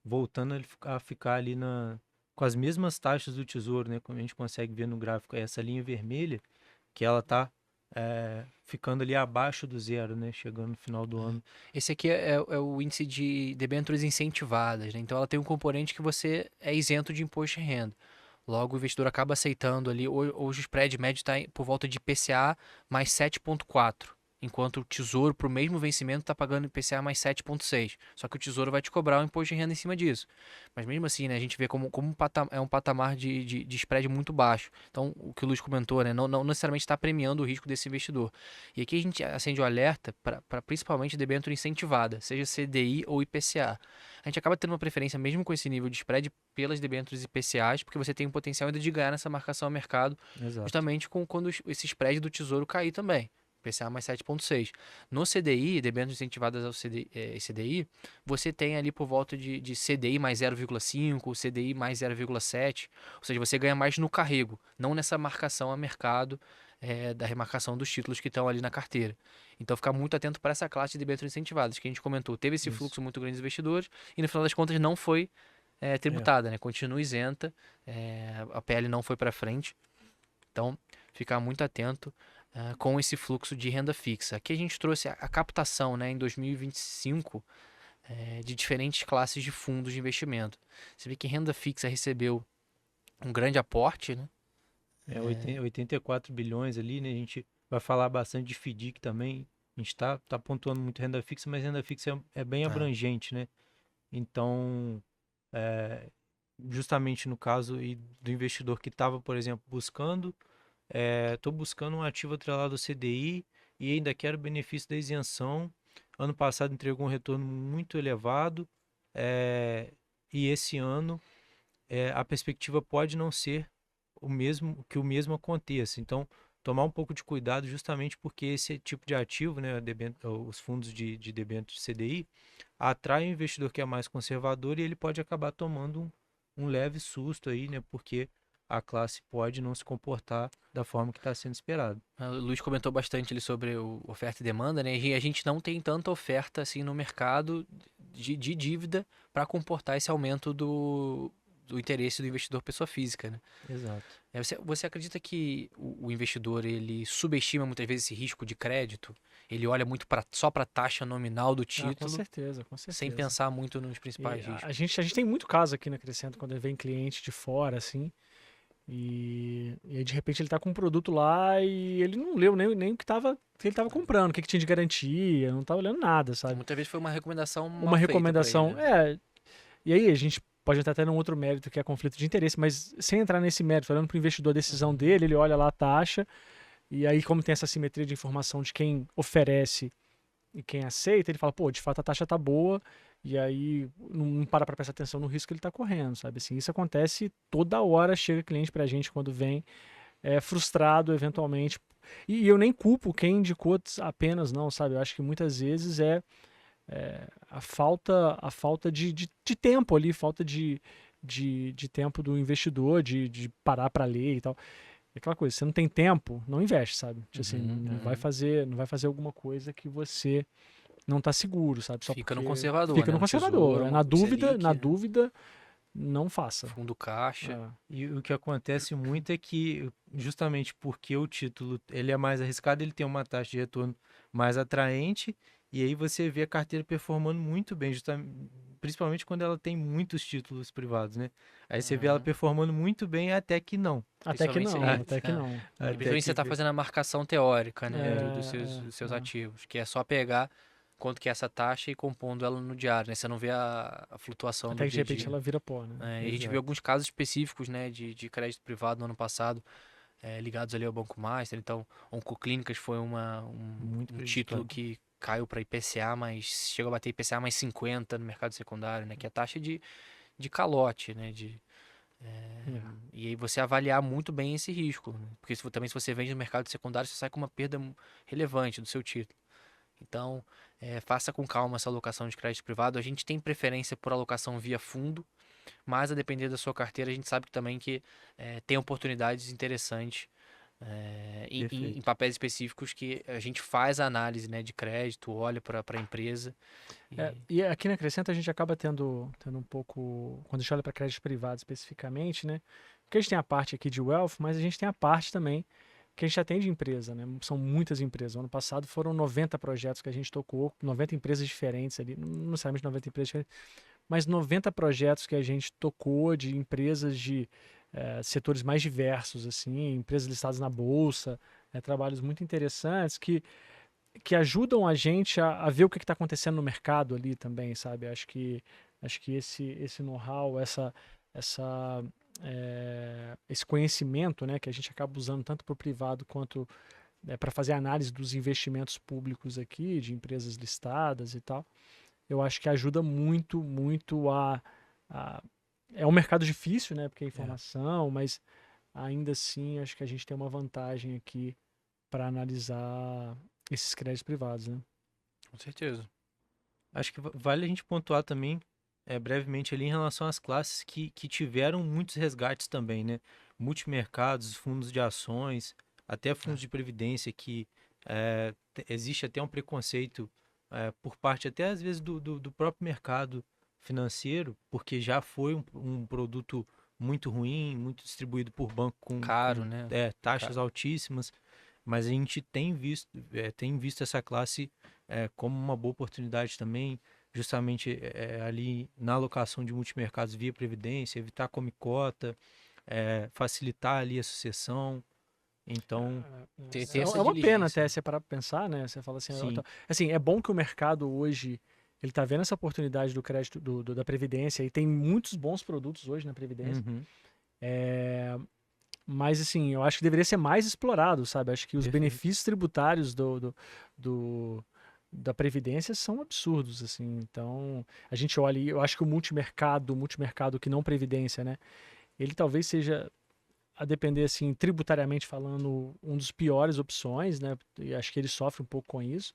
voltando a ficar ali com as mesmas taxas do Tesouro, né? Como a gente consegue ver no gráfico, essa linha vermelha, que ela tá ficando ali abaixo do zero, né? Chegando no final do ano. Esse aqui é o índice de debêntures incentivadas, né? Então ela tem um componente que você é isento de imposto de renda. Logo, o investidor acaba aceitando ali. Hoje o spread médio está por volta de IPCA mais 7,4. Enquanto o Tesouro, para o mesmo vencimento, está pagando IPCA mais 7,6. Só que o Tesouro vai te cobrar um imposto de renda em cima disso. Mas mesmo assim, né, a gente vê como é um patamar de spread muito baixo. Então, o que o Luiz comentou, né, não necessariamente está premiando o risco desse investidor. E aqui a gente acende o alerta para principalmente debênture incentivada, seja CDI ou IPCA. A gente acaba tendo uma preferência, mesmo com esse nível de spread, pelas debêntures IPCAs, porque você tem um potencial ainda de ganhar nessa marcação ao mercado, justamente quando esse spread do Tesouro cair também. IPCA mais 7,6. No CDI, debêntures incentivadas ao CDI, você tem ali por volta de CDI mais 0,5, CDI mais 0,7, ou seja, você ganha mais no carrego, não nessa marcação a mercado da remarcação dos títulos que estão ali na carteira. Então, ficar muito atento para essa classe de debêntures incentivadas, que a gente comentou, teve esse fluxo muito grande de investidores e no final das contas não foi tributada, né? Continua isenta, a PL não foi para frente. Então, ficar muito atento com esse fluxo de renda fixa. Aqui a gente trouxe a captação, né, em 2025, de diferentes classes de fundos de investimento. Você vê que renda fixa recebeu um grande aporte, né? 84 bilhões ali, né? A gente vai falar bastante de FDIC também. A gente tá pontuando muito renda fixa, mas renda fixa é bem abrangente, né? Então, é, justamente no caso do investidor que estava, por exemplo, estou buscando um ativo atrelado ao CDI e ainda quero benefício da isenção. Ano passado entregou um retorno muito elevado, e esse ano a perspectiva pode não ser que o mesmo aconteça. Então, tomar um pouco de cuidado justamente porque esse tipo de ativo, né, os fundos de debêntures CDI, atrai um investidor que é mais conservador e ele pode acabar tomando um leve susto aí, né, porque a classe pode não se comportar da forma que está sendo esperado. O Luiz comentou bastante ali sobre oferta e demanda, né? E a gente não tem tanta oferta assim no mercado de dívida para comportar esse aumento do interesse do investidor pessoa física, né? Exato. Você acredita que o investidor ele subestima muitas vezes esse risco de crédito? Ele olha muito só para a taxa nominal do Com título, certeza, com sem certeza. pensar muito nos E principais riscos? a gente tem muito caso aqui na Crescento quando vem cliente de fora, assim, e aí de repente ele tá com um produto lá e ele não leu nem o que ele tava comprando, o que tinha de garantia, não tá olhando nada, E sabe? muitas vezes foi uma recomendação mal Uma feita pra recomendação, ele, né? e aí a gente pode entrar até num outro mérito que é conflito de interesse, mas sem entrar nesse mérito, olhando para o investidor a decisão dele, ele olha lá a taxa, e aí como tem essa simetria de informação de quem oferece e quem aceita, ele fala, pô, de fato a taxa tá boa, e aí não para pra prestar atenção no risco que ele tá correndo, sabe? Assim, isso acontece toda hora, chega cliente pra gente quando vem, frustrado eventualmente. E eu nem culpo quem indicou apenas, não, sabe? Eu acho que muitas vezes a falta de tempo ali, falta de tempo do investidor, de parar para ler e tal. É aquela coisa, você não tem tempo, não investe, sabe? Tipo assim, não vai fazer alguma coisa que você não tá seguro, sabe? Só Fica no porque conservador, fica né? no Um conservador. tesouro, Na um dúvida, Selic, na né? dúvida, não faça. Fundo caixa. E o que acontece muito é que, justamente porque o título ele é mais arriscado, ele tem uma taxa de retorno mais atraente, e aí você vê a carteira performando muito bem, principalmente quando ela tem muitos títulos privados, né? Aí você vê ela performando muito bem até que não. Até que Principalmente não, aí, até que não. e Até principalmente que você tá fazendo a marcação teórica, né, dos seus É. ativos, que é só pegar quanto que é essa taxa e compondo ela no diário, né? Você não vê a flutuação do Até que de dia a repente dia. ela vira pó, né? E a gente viu Exato. alguns casos específicos, né, de crédito privado no ano passado, ligados ali ao Banco Master. Então, Oncoclínicas foi Muito um título prejudicado. que caiu para IPCA, mas chegou a bater IPCA mais 50 no mercado secundário, né, que é a taxa de calote, né, É. e aí você avaliar muito bem esse risco, né? Porque também se você vende no mercado secundário, você sai com uma perda relevante do seu título. Então, faça com calma essa alocação de crédito privado. A gente tem preferência por alocação via fundo, mas a depender da sua carteira, a gente sabe também que tem oportunidades interessantes em Perfeito. papéis específicos que a gente faz a análise, né, de crédito, olha para a empresa. E aqui na Crescenta a gente acaba tendo um pouco, quando a gente olha para crédito privado especificamente, né? Porque a gente tem a parte aqui de wealth, mas a gente tem a parte também que a gente atende empresa, né? São muitas empresas. Ano passado foram 90 projetos que a gente tocou, 90 empresas diferentes ali, não necessariamente 90 empresas diferentes, mas 90 projetos que a gente tocou de empresas de setores mais diversos, assim, empresas listadas na bolsa, trabalhos muito interessantes que ajudam a gente a ver o que está acontecendo no mercado ali também, sabe? Acho que esse know-how, esse conhecimento, né, que a gente acaba usando tanto para o privado quanto para fazer análise dos investimentos públicos aqui, de empresas listadas e tal, eu acho que ajuda muito, muito a... É um mercado difícil, né, porque é informação, mas ainda assim acho que a gente tem uma vantagem aqui para analisar esses créditos privados, né? Com certeza. Acho que vale a gente pontuar também, brevemente ali, em relação às classes que tiveram muitos resgates também, né? Multimercados, fundos de ações, até fundos de previdência, que existe até um preconceito por parte, até às vezes, do próprio mercado financeiro, porque já foi um produto muito ruim, muito distribuído por banco Caro, com né? taxas altíssimas, mas a gente tem visto essa classe como uma boa oportunidade também. justamente ali na alocação de multimercados via previdência, evitar comicota, facilitar ali a sucessão. Então, Tem É essa uma pena diligência. até você parar pra pensar, né? Você fala assim, sim. assim, é bom que o mercado hoje ele tá vendo essa oportunidade do crédito da Previdência e tem muitos bons produtos hoje na Previdência. Uhum, Mas, assim, eu acho que deveria ser mais explorado, sabe? Acho que os perfeito. benefícios tributários da Previdência são absurdos, assim. Então, a gente olha, e eu acho que o multimercado que não Previdência, né? Ele talvez seja, a depender, assim, tributariamente falando, um dos piores opções, né? E acho que ele sofre um pouco com isso.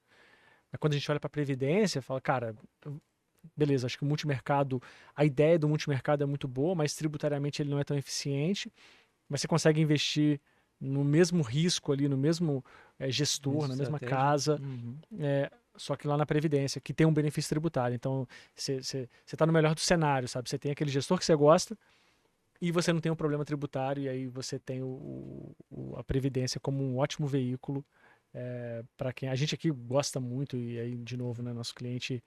Mas quando a gente olha para a Previdência, fala, cara, beleza, acho que o multimercado, a ideia do multimercado é muito boa, mas tributariamente ele não é tão eficiente. Mas você consegue investir no mesmo risco ali, no mesmo gestor, Mesma na mesma estratégia. casa, Uhum, só que lá na Previdência, que tem um benefício tributário. Então, você está no melhor do cenário, sabe? Você tem aquele gestor que você gosta e você não tem um problema tributário, e aí você tem a Previdência como um ótimo veículo para quem. A gente aqui gosta muito, e aí, de novo, né, nosso cliente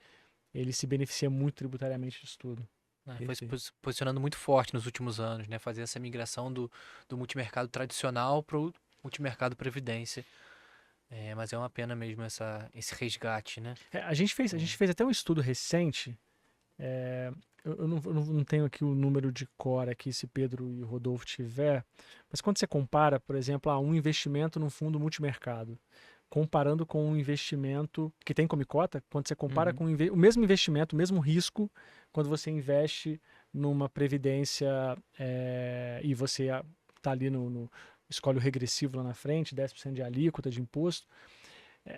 ele se beneficia muito tributariamente disso tudo. Foi se perfeito. posicionando muito forte nos últimos anos, né? Fazer essa migração do multimercado tradicional para o multimercado previdência. Mas é uma pena mesmo esse resgate, né? A gente fez até um estudo recente. Eu não tenho aqui o número de cor aqui, se Pedro e o Rodolfo tiver, mas quando você compara, por exemplo, um investimento num fundo multimercado, comparando com um investimento que tem como cota, quando você compara Uhum, com o mesmo investimento, o mesmo risco, quando você investe numa previdência e você está ali escolhe o regressivo lá na frente, 10% de alíquota de imposto,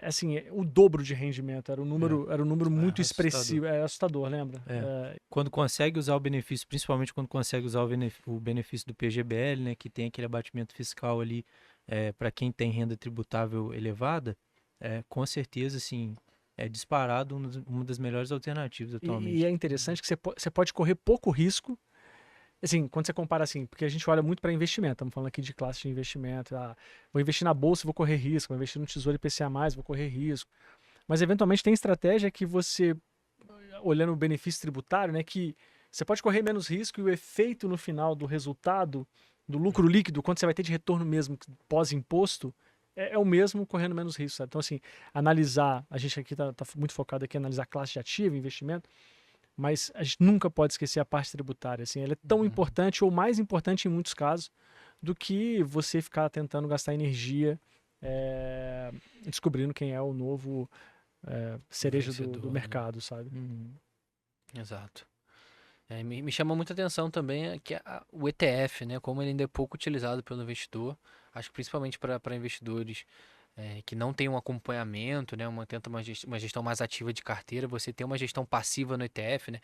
assim, o dobro de rendimento, era um número muito assustador. expressivo, é assustador, lembra? Quando consegue usar o benefício, principalmente quando consegue usar o benefício do PGBL, né, que tem aquele abatimento fiscal ali para quem tem renda tributável elevada, com certeza, assim, é disparado uma das melhores alternativas E é atualmente. interessante que você pode correr pouco risco, assim, quando você compara assim, porque a gente olha muito para investimento, estamos falando aqui de classe de investimento, vou investir na bolsa, vou correr risco, vou investir no Tesouro IPCA+, vou correr risco. Mas eventualmente tem estratégia que você, olhando o benefício tributário, né, que você pode correr menos risco e o efeito no final do resultado, do lucro líquido, quanto você vai ter de retorno mesmo pós-imposto, é o mesmo correndo menos risco, sabe? Então, assim, analisar, a gente aqui tá muito focado aqui em analisar classe de ativo, investimento, mas a gente nunca pode esquecer a parte tributária, assim, ela é tão Uhum. importante ou mais importante em muitos casos do que você ficar tentando gastar energia descobrindo quem é o novo cereja do Vencedor, né? mercado, sabe? Uhum. Exato. Me chama muita atenção também que o ETF, né? Como ele ainda é pouco utilizado pelo investidor. Acho que principalmente para investidores que não tem um acompanhamento, né? Tenta uma gestão mais ativa de carteira. Você tem uma gestão passiva no ETF, né?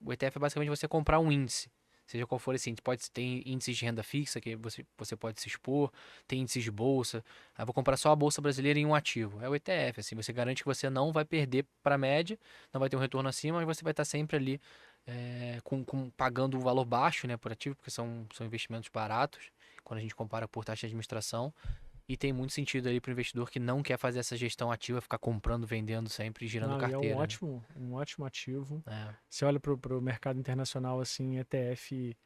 O ETF é basicamente você comprar um índice. Seja qual for esse índice, ter índices de renda fixa que você pode se expor, tem índices de bolsa. Vou comprar só a bolsa brasileira em um ativo. É o ETF, assim, você garante que você não vai perder para a média, não vai ter um retorno acima, mas você vai estar sempre ali pagando um valor baixo, né, por ativo, porque são investimentos baratos, quando a gente compara por taxa de administração. E tem muito sentido aí para o investidor que não quer fazer essa gestão ativa, ficar comprando, vendendo sempre, girando Não, e é carteira, né? um ótimo ativo. É. Você olha para o mercado internacional, assim, ETF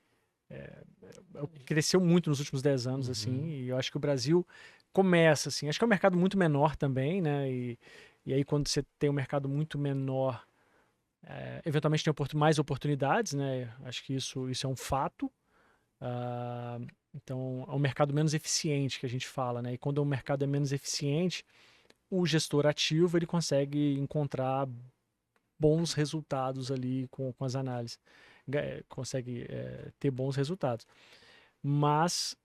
cresceu muito nos últimos 10 anos, assim, Uhum. e eu acho que o Brasil começa, assim, acho que é um mercado muito menor também, né, e aí quando você tem um mercado muito menor, eventualmente tem mais oportunidades, né, acho que isso é um fato. Então é um mercado menos eficiente que a gente fala, né, e quando o mercado é menos eficiente, o gestor ativo ele consegue encontrar bons resultados ali com as análises, consegue ter bons resultados. Mas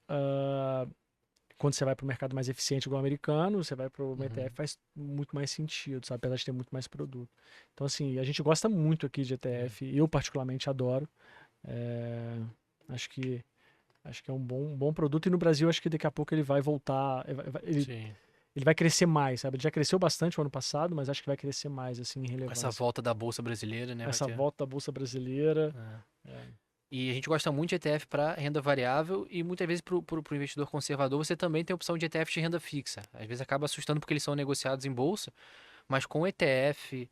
quando você vai para o mercado mais eficiente igual o americano, você vai para o ETF, faz muito mais sentido, sabe? Apesar de ter muito mais produto. Então, assim, a gente gosta muito aqui de ETF, eu particularmente adoro. É, acho que é um bom produto, e no Brasil acho que daqui a pouco ele vai voltar, Sim. ele vai crescer mais, sabe? Ele já cresceu bastante o ano passado, mas acho que vai crescer mais, assim, em Com essa relevância. volta da Bolsa Brasileira, né? Vai Essa ter. volta da Bolsa Brasileira. É. E a gente gosta muito de ETF para renda variável e muitas vezes para o investidor conservador você também tem a opção de ETF de renda fixa. Às vezes acaba assustando porque eles são negociados em bolsa, mas com ETF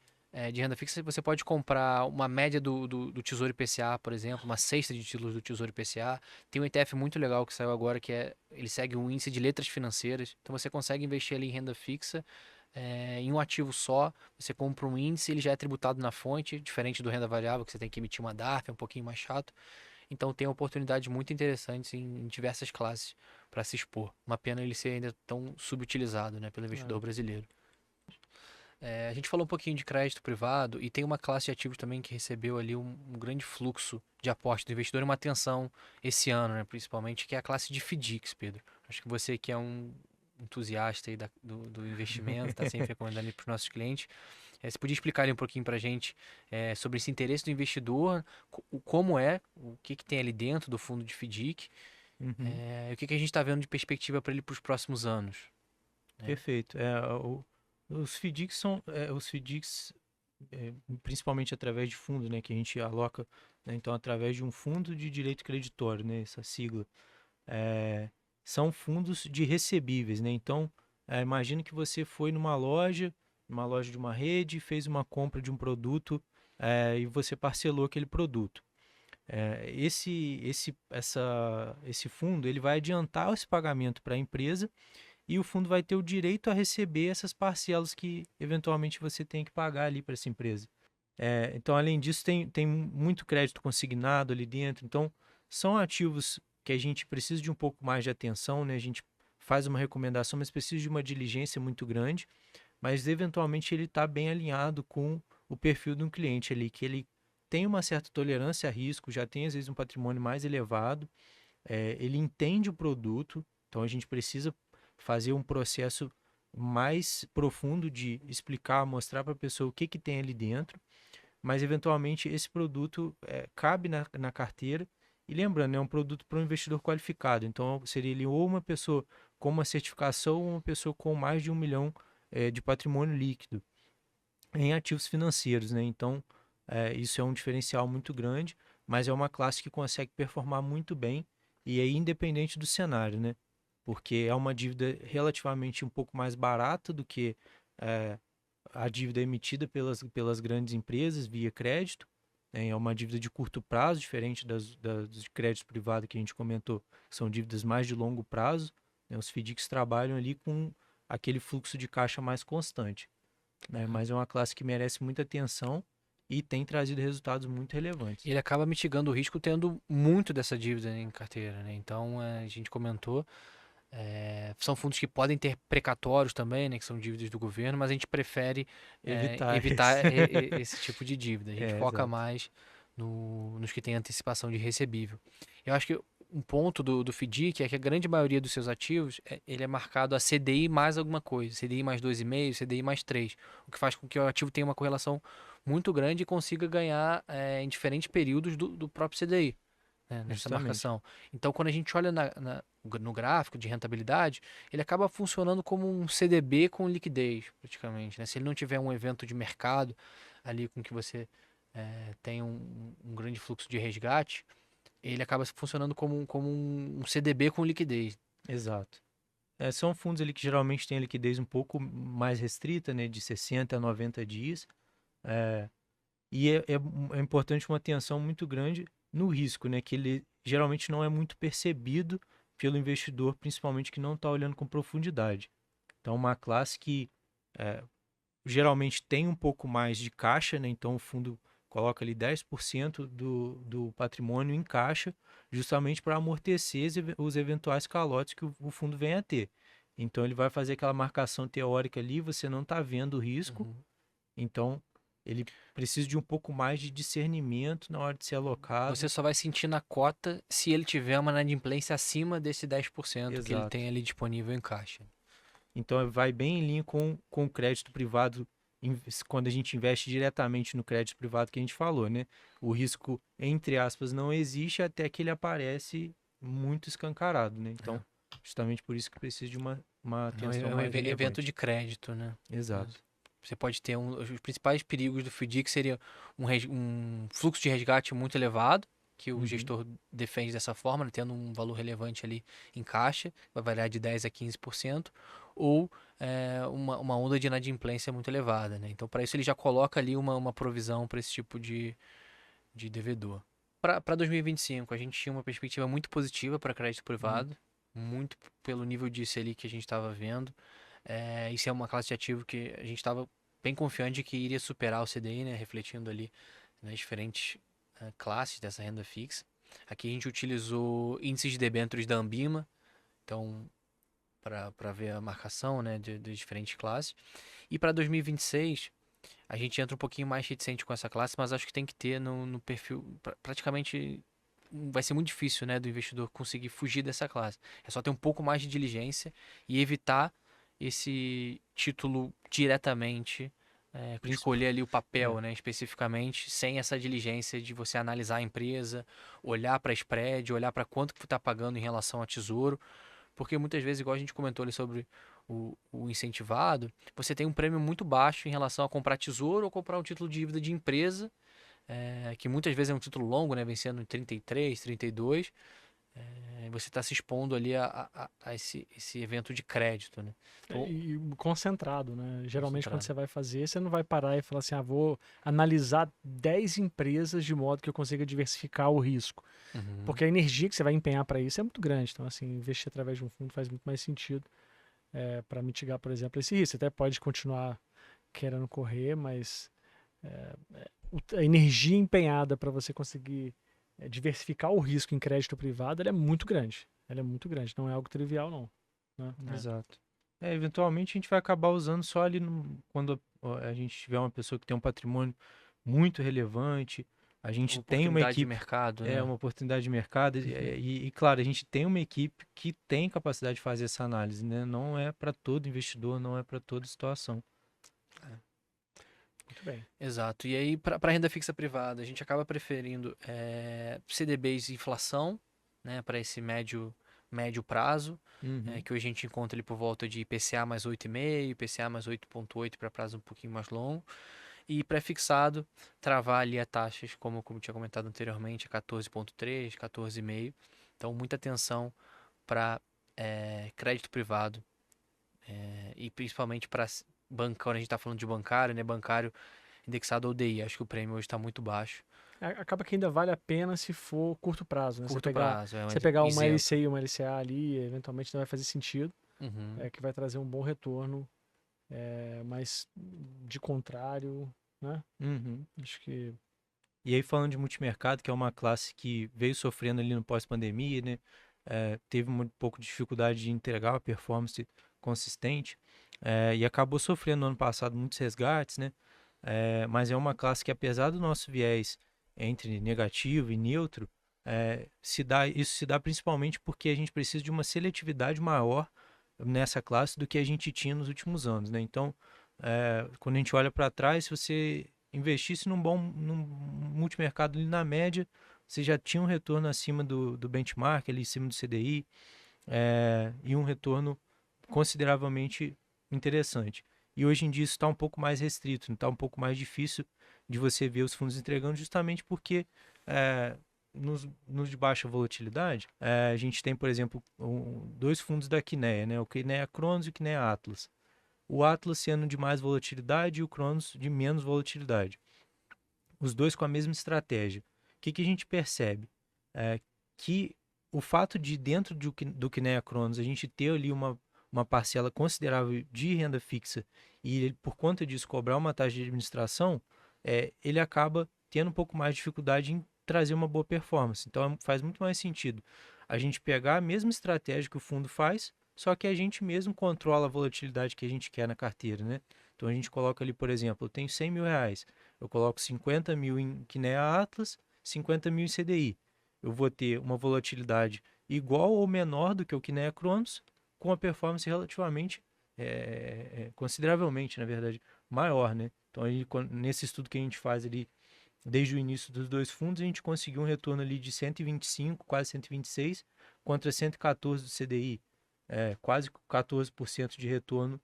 de renda fixa, você pode comprar uma média do Tesouro IPCA, por exemplo, uma cesta de títulos do Tesouro IPCA. Tem um ETF muito legal que saiu agora, ele segue um índice de letras financeiras. Então você consegue investir ali em renda fixa, em um ativo só. Você compra um índice, ele já é tributado na fonte, diferente do renda variável, que você tem que emitir uma DARF, é um pouquinho mais chato. Então tem oportunidades muito interessantes em diversas classes para se expor. Uma pena ele ser ainda tão subutilizado, né, pelo investidor brasileiro. A gente falou um pouquinho de crédito privado e tem uma classe de ativos também que recebeu ali um grande fluxo de aporte do investidor e uma atenção esse ano, né, principalmente, que é a classe de FDICs, Pedro. Acho que você que é um entusiasta aí do investimento, está sempre recomendando para os nossos clientes. Você podia explicar ali um pouquinho para a gente sobre esse interesse do investidor, como o que tem ali dentro do fundo de FDIC, e o que a gente está vendo de perspectiva para ele para os próximos anos. Perfeito. Os FDICs principalmente através de fundos, né, que a gente aloca, né, então através de um fundo de direito creditório, né, essa sigla, são fundos de recebíveis, né? Então, imagina que você foi numa loja de uma rede, fez uma compra de um produto e você parcelou aquele produto. Esse fundo ele vai adiantar esse pagamento para a empresa e o fundo vai ter o direito a receber essas parcelas que eventualmente você tem que pagar ali para essa empresa. Então, além disso, tem muito crédito consignado ali dentro. Então, são ativos que a gente precisa de um pouco mais de atenção, né? A gente faz uma recomendação, mas precisa de uma diligência muito grande. Mas, eventualmente, ele está bem alinhado com o perfil de um cliente ali, que ele tem uma certa tolerância a risco, já tem, às vezes, um patrimônio mais elevado, ele entende o produto, então a gente precisa fazer um processo mais profundo de explicar, mostrar para a pessoa o que tem ali dentro, mas eventualmente esse produto cabe na carteira. E lembrando, é um produto para um investidor qualificado, então seria ele ou uma pessoa com uma certificação ou uma pessoa com mais de 1 milhão de patrimônio líquido em ativos financeiros, né? Então isso é um diferencial muito grande, mas é uma classe que consegue performar muito bem e é independente do cenário, né? Porque é uma dívida relativamente um pouco mais barata do que a dívida emitida pelas grandes empresas via crédito, né? É uma dívida de curto prazo, diferente dos créditos privados que a gente comentou, que são dívidas mais de longo prazo, né? Os FDICs trabalham ali com aquele fluxo de caixa mais constante, né? Mas é uma classe que merece muita atenção e tem trazido resultados muito relevantes. Ele acaba mitigando o risco tendo muito dessa dívida em carteira, né? Então, a gente comentou, são fundos que podem ter precatórios também, né? Que são dívidas do governo, mas a gente prefere evitar esse tipo de dívida. A gente foca exato. mais nos que têm antecipação de recebível. Eu acho que um ponto do FDIC é que a grande maioria dos seus ativos, ele é marcado a CDI mais alguma coisa, CDI mais 2,5, CDI mais 3, o que faz com que o ativo tenha uma correlação muito grande e consiga ganhar em diferentes períodos do próprio CDI, né, nessa Justamente. marcação. Então, quando a gente olha no gráfico de rentabilidade, ele acaba funcionando como um CDB com liquidez, praticamente, né? Se ele não tiver um evento de mercado ali com que você tem um grande fluxo de resgate, ele acaba funcionando como um CDB com liquidez. Exato. São fundos ali que geralmente têm a liquidez um pouco mais restrita, né, de 60 a 90 dias. E é importante uma atenção muito grande no risco, né, que ele geralmente não é muito percebido pelo investidor, principalmente que não está olhando com profundidade. Então, uma classe que geralmente tem um pouco mais de caixa, né, então o fundo coloca ali 10% do patrimônio em caixa, justamente para amortecer os eventuais calotes que o fundo venha a ter. Então ele vai fazer aquela marcação teórica ali, você não está vendo o risco, então ele precisa de um pouco mais de discernimento na hora de ser alocado. Você só vai sentir na cota se ele tiver uma inadimplência acima desse 10% que ele Exato. tem ali disponível em caixa. Então vai bem em linha com o crédito privado, quando a gente investe diretamente no crédito privado que a gente falou, né? O risco, entre aspas, não existe até que ele aparece muito escancarado, né? Então, justamente por isso que precisa de uma atenção mais relevante. Evento de crédito, né? Exato. Você pode ter os principais perigos do FDIC seria um fluxo de resgate muito elevado, que o gestor defende dessa forma, né, tendo um valor relevante ali em caixa, vai variar de 10% a 15%, ou uma onda de inadimplência muito elevada, né? Então, para isso, ele já coloca ali uma provisão para esse tipo de devedor. Para 2025, a gente tinha uma perspectiva muito positiva para crédito privado, muito pelo nível de Selic que a gente estava vendo. Isso é uma classe de ativo que a gente estava bem confiante de que iria superar o CDI, né? Refletindo ali nas diferentes classes dessa renda fixa. Aqui a gente utilizou índices de debêntures da Ambima, então para ver a marcação, né, de diferentes classes. E para 2026, a gente entra um pouquinho mais reticente com essa classe, mas acho que tem que ter no perfil. Praticamente vai ser muito difícil, né, do investidor conseguir fugir dessa classe. É só ter um pouco mais de diligência e evitar esse título diretamente, escolher ali o papel, né, especificamente, sem essa diligência de você analisar a empresa, olhar para spread, olhar para quanto que está pagando em relação a tesouro. Porque muitas vezes, igual a gente comentou ali sobre o incentivado, você tem um prêmio muito baixo em relação a comprar tesouro ou comprar um título de dívida de empresa, que muitas vezes é um título longo, né, vencendo em 33, 32. Você está se expondo ali a esse evento de crédito, né? Então, E concentrado, né? Geralmente, quando concentrado. você vai fazer, você não vai parar e falar assim, vou analisar 10 empresas de modo que eu consiga diversificar o risco. Uhum. Porque a energia que você vai empenhar para isso é muito grande. Então, assim, investir através de um fundo faz muito mais sentido para mitigar, por exemplo, esse risco. Você até pode continuar querendo correr, mas a energia empenhada para você conseguir diversificar o risco em crédito privado, ela é muito grande. Ela é muito grande, não é algo trivial, não. Né? Exato. Eventualmente a gente vai acabar usando só ali quando a gente tiver uma pessoa que tem um patrimônio muito relevante, a gente tem uma Oportunidade de equipe, mercado, né? uma oportunidade de mercado, claro, a gente tem uma equipe que tem capacidade de fazer essa análise, né? Não é para todo investidor, não é para toda situação. Muito bem. Exato. E aí, para renda fixa privada, a gente acaba preferindo CDBs inflação, né, para esse médio prazo, que hoje a gente encontra ali por volta de IPCA mais 8,5, IPCA mais 8,8 para prazo um pouquinho mais longo. E pré-fixado, travar ali a taxas, como tinha comentado anteriormente, a 14,3, 14,5. Então, muita atenção para crédito privado e principalmente para bancário, a gente está falando de bancário, né? Bancário indexado ao DI. Acho que o prêmio hoje está muito baixo. Acaba que ainda vale a pena se for curto prazo, né? Curto prazo, Você pegar uma isento. LCI e uma LCA ali, eventualmente não vai fazer sentido, Uhum. que vai trazer um bom retorno, mas de contrário, né? Acho que E aí falando de multimercado, que é uma classe que veio sofrendo ali no pós-pandemia, né? Teve um pouco de dificuldade de entregar uma performance consistente e acabou sofrendo no ano passado muitos resgates, né? Mas é uma classe que, apesar do nosso viés entre negativo e neutro, isso se dá principalmente porque a gente precisa de uma seletividade maior nessa classe do que a gente tinha nos últimos anos, né? Então, quando a gente olha para trás, se você investisse num multimercado ali na média, você já tinha um retorno acima do benchmark, ali em cima do CDI, e um retorno consideravelmente interessante. E hoje em dia isso está um pouco mais restrito, está um pouco mais difícil de você ver os fundos entregando, justamente porque nos de baixa volatilidade, a gente tem, por exemplo, dois fundos da Kinea, né? O Kinea Cronos e o Kinea Atlas. O Atlas sendo de mais volatilidade e o Cronos de menos volatilidade. Os dois com a mesma estratégia. O que a gente percebe? Que o fato de dentro do Kinea Cronos a gente ter ali uma parcela considerável de renda fixa e ele, por conta disso cobrar uma taxa de administração, ele acaba tendo um pouco mais de dificuldade em trazer uma boa performance. Então faz muito mais sentido a gente pegar a mesma estratégia que o fundo faz, só que a gente mesmo controla a volatilidade que a gente quer na carteira, né? Então a gente coloca ali, por exemplo, eu tenho 100 mil reais, eu coloco 50 mil em Kinea Atlas, 50 mil em CDI. Eu vou ter uma volatilidade igual ou menor do que o Kinea Cronos, com a performance relativamente, consideravelmente, na verdade, maior, né? Então, aí, nesse estudo que a gente faz ali, desde o início dos dois fundos, a gente conseguiu um retorno ali de 125, quase 126, contra 114 do CDI. Quase 14% de retorno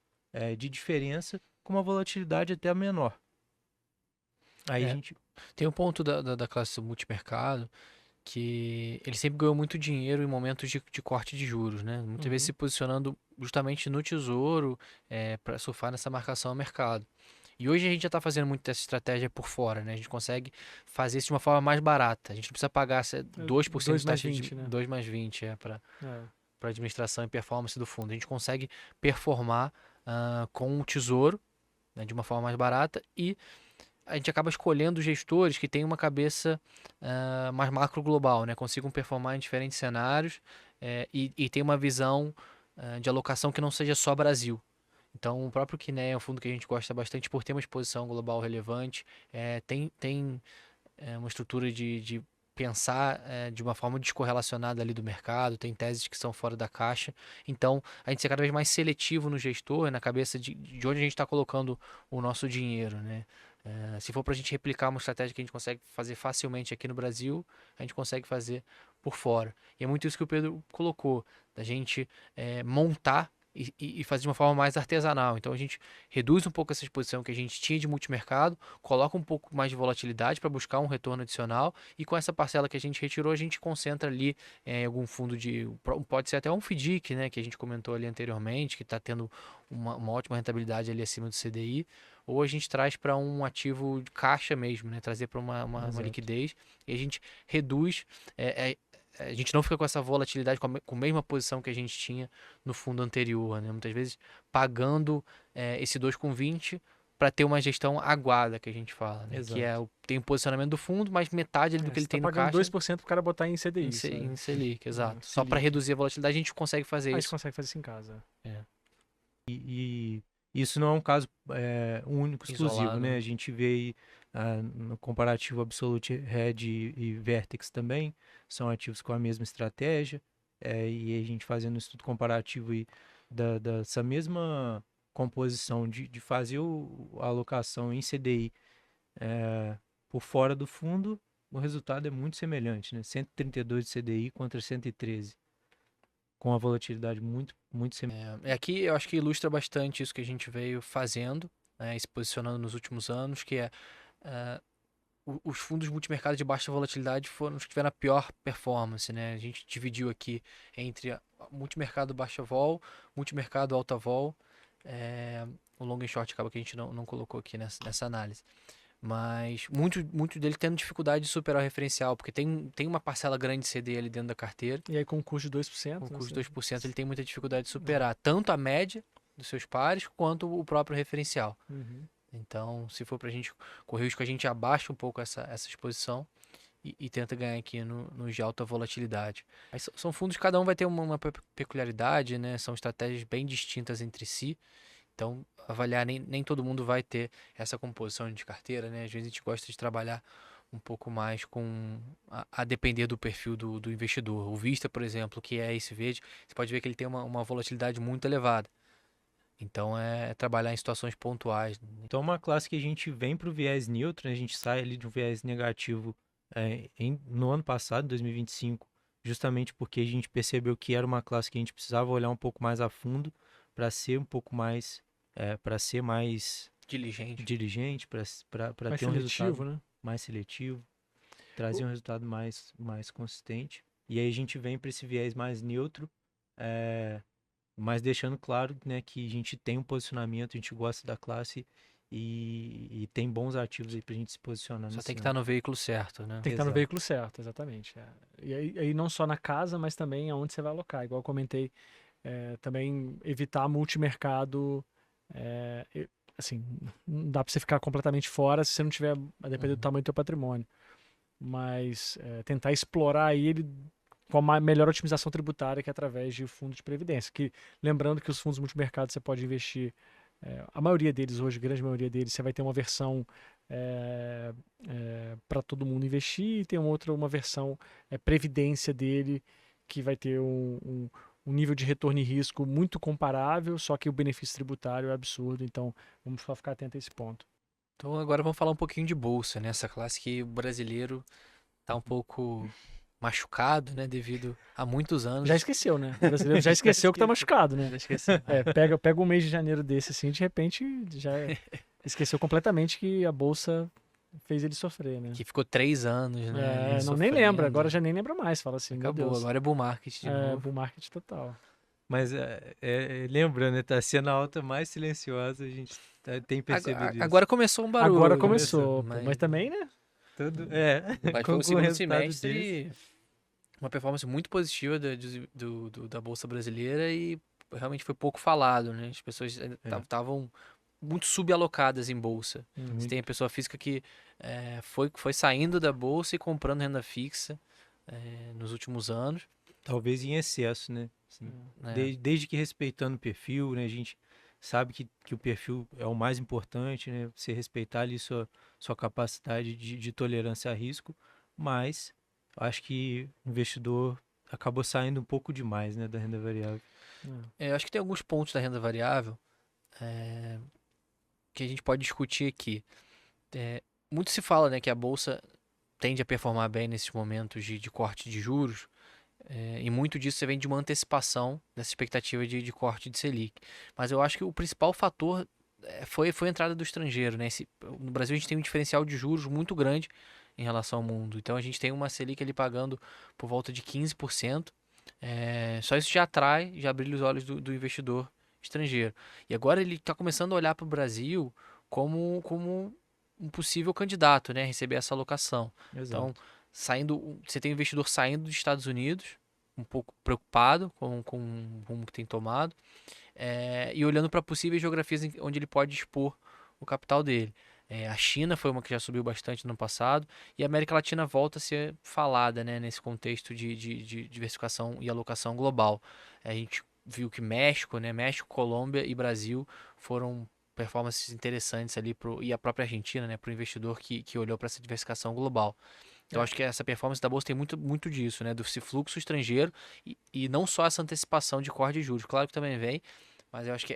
de diferença, com uma volatilidade até menor. Aí a gente... Tem um ponto da classe multimercado que ele sempre ganhou muito dinheiro em momentos de corte de juros, né? Muitas vezes se posicionando justamente no tesouro para surfar nessa marcação ao mercado. E hoje a gente já está fazendo muito dessa estratégia por fora, né? A gente consegue fazer isso de uma forma mais barata. A gente não precisa pagar 2% 2 de mais taxa 20, de né? 2 mais 20 para É. administração e performance do fundo. A gente consegue performar com o tesouro, né, de uma forma mais barata e a gente acaba escolhendo gestores que têm uma cabeça mais macro global, né? Consigam performar em diferentes cenários e tem uma visão de alocação que não seja só Brasil. Então, o próprio Kinea é um fundo que a gente gosta bastante por ter uma exposição global relevante, tem uma estrutura de pensar de uma forma descorrelacionada ali do mercado, tem teses que são fora da caixa. Então, a gente ser cada vez mais seletivo no gestor, na cabeça de onde a gente está colocando o nosso dinheiro, né? Se for para a gente replicar uma estratégia que a gente consegue fazer facilmente aqui no Brasil, a gente consegue fazer por fora. E é muito isso que o Pedro colocou, da gente montar e fazer de uma forma mais artesanal. Então a gente reduz um pouco essa exposição que a gente tinha de multimercado, coloca um pouco mais de volatilidade para buscar um retorno adicional e com essa parcela que a gente retirou, a gente concentra ali em algum fundo pode ser até um FDIC, né, que a gente comentou ali anteriormente, que está tendo uma ótima rentabilidade ali acima do CDI, ou a gente traz para um ativo de caixa mesmo, né, trazer para uma liquidez e a gente reduz a gente não fica com essa volatilidade, com a mesma posição que a gente tinha no fundo anterior, né? Muitas vezes pagando esse 2,20 para ter uma gestão aguada, que a gente fala, né? Que tem o posicionamento do fundo, mas metade do que ele tem no caixa... Você tá pagando 2% pro cara botar em CDI, em Selic, exato. Só Selic. para reduzir a volatilidade, a gente consegue fazer isso. A gente consegue fazer isso em casa. E isso não é um caso único, exclusivo, Isolado, né? né? A gente vê aí no comparativo Absolute Hedge e Vertex também, são ativos com a mesma estratégia, e a gente fazendo um estudo comparativo aí dessa mesma composição de fazer a alocação em CDI por fora do fundo, o resultado é muito semelhante, né? 132 de CDI contra 113, com a volatilidade muito, muito semelhante. Aqui eu acho que ilustra bastante isso que a gente veio fazendo, né, e se posicionando nos últimos anos, que os fundos multimercado de baixa volatilidade foram os que tiveram a pior performance, né? A gente dividiu aqui entre multimercado baixa vol, multimercado alta vol, o long and short acaba que a gente não colocou aqui nessa análise. Mas muito dele tendo dificuldade de superar o referencial, porque tem uma parcela grande de CD ali dentro da carteira. E aí com o custo de 2%? Com o custo de 2% ele tem muita dificuldade de superar tanto a média dos seus pares quanto o próprio referencial. Uhum. Então, se for para a gente correr o risco, a gente abaixa um pouco essa exposição e tenta ganhar aqui nos de alta volatilidade. Aí são fundos, cada um vai ter uma peculiaridade, né? São estratégias bem distintas entre si. Então, avaliar, nem todo mundo vai ter essa composição de carteira, né? Às vezes a gente gosta de trabalhar um pouco mais a depender do perfil do investidor. O Vista, por exemplo, que é esse verde, você pode ver que ele tem uma volatilidade muito elevada. Então, é trabalhar em situações pontuais. Então, uma classe que a gente vem para o viés neutro, né? A gente sai ali de um viés negativo no ano passado, 2025, justamente porque a gente percebeu que era uma classe que a gente precisava olhar um pouco mais a fundo para ser um pouco mais, para ser mais diligente, para ter um resultado, né? mais seletivo, trazer um resultado mais consistente. E aí a gente vem para esse viés mais neutro, mas deixando claro, né, que a gente tem um posicionamento, a gente gosta da classe e tem bons ativos aí pra gente se posicionar. Só tem que estar no veículo certo, né? Tem que estar no veículo certo, exatamente. E aí não só na casa, mas também aonde você vai alocar. Igual eu comentei, também evitar multimercado. Assim, não dá para você ficar completamente fora se você não tiver, a depender do tamanho do teu patrimônio. Mas tentar explorar ele com a melhor otimização tributária, que é através de fundo de previdência. Lembrando que os fundos multimercado você pode investir, a maioria deles hoje, a grande maioria deles, você vai ter uma versão para todo mundo investir e tem uma versão previdência dele, que vai ter um nível de retorno e risco muito comparável, só que o benefício tributário é absurdo, então vamos só ficar atento a esse ponto. Então agora vamos falar um pouquinho de bolsa, né? Essa classe que o brasileiro está um pouco machucado, né? Devido a muitos anos. Já esqueceu, né? O brasileiro já esqueceu que tá machucado, né? Já esqueceu. Pega um mês de janeiro desse, assim, de repente já esqueceu completamente que a bolsa fez ele sofrer, né? Que ficou 3 anos, né? Não, nem lembra, agora sofrendo. já nem lembra mais. Fala assim, meu Acabou, Deus. agora é bull market de novo. Bull market total. Mas lembrando, né? Tá sendo a alta mais silenciosa, a gente tem percebido isso. Agora começou um barulho. Agora né? começou, pô, mas também, né? Mas foi com um o segundo resultado semestre, uma performance muito positiva da Bolsa Brasileira e realmente foi pouco falado, né? As pessoas estavam muito subalocadas em Bolsa. Você tem a pessoa física que foi saindo da Bolsa e comprando renda fixa nos últimos anos. Talvez em excesso, né? Assim, desde que respeitando o perfil, né? A gente sabe que o perfil é o mais importante, né? Você respeitar ali sua capacidade de tolerância a risco, mas acho que o investidor acabou saindo um pouco demais, né, da renda variável. Eu acho que tem alguns pontos da renda variável que a gente pode discutir aqui. Muito se fala, né, que a Bolsa tende a performar bem nesses momentos de corte de juros, e muito disso vem de uma antecipação dessa expectativa de corte de Selic. Mas eu acho que o principal fator foi a entrada do estrangeiro, né? No Brasil a gente tem um diferencial de juros muito grande em relação ao mundo. Então a gente tem uma Selic ali pagando por volta de 15%. Só isso já atrai, já brilha os olhos do investidor estrangeiro. E agora ele está começando a olhar para o Brasil como um possível candidato, né, a receber essa alocação. Exato. Então, você tem um investidor saindo dos Estados Unidos, um pouco preocupado com o rumo que tem tomado, e olhando para possíveis geografias onde ele pode expor o capital dele. A China foi uma que já subiu bastante no ano passado, e a América Latina volta a ser falada, né, nesse contexto de diversificação e alocação global. A gente viu que México, Colômbia e Brasil foram performances interessantes ali e a própria Argentina, né, para o investidor que olhou para essa diversificação global. Eu acho que essa performance da Bolsa tem muito disso, né, desse fluxo estrangeiro e não só essa antecipação de corte de juros. Claro que também vem, mas eu acho que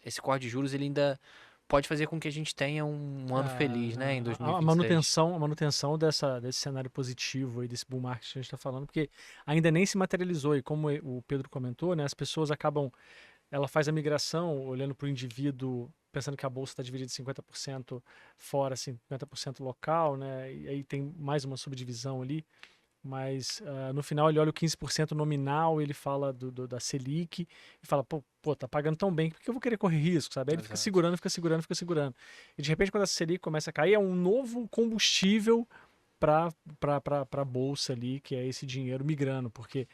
esse corte de juros ele ainda pode fazer com que a gente tenha um ano feliz, né, em 2026. A manutenção desse cenário positivo aí, desse bull market que a gente está falando, porque ainda nem se materializou, e como o Pedro comentou, né, as pessoas ela faz a migração olhando para o indivíduo, pensando que a bolsa está dividida em 50% fora, 50% local, né, e aí tem mais uma subdivisão ali, mas no final ele olha o 15% nominal, ele fala da Selic e fala, pô, tá pagando tão bem, por que eu vou querer correr risco, sabe? Aí ele fica segurando. E de repente quando a Selic começa a cair, é um novo combustível para a bolsa ali, que é esse dinheiro migrando, porque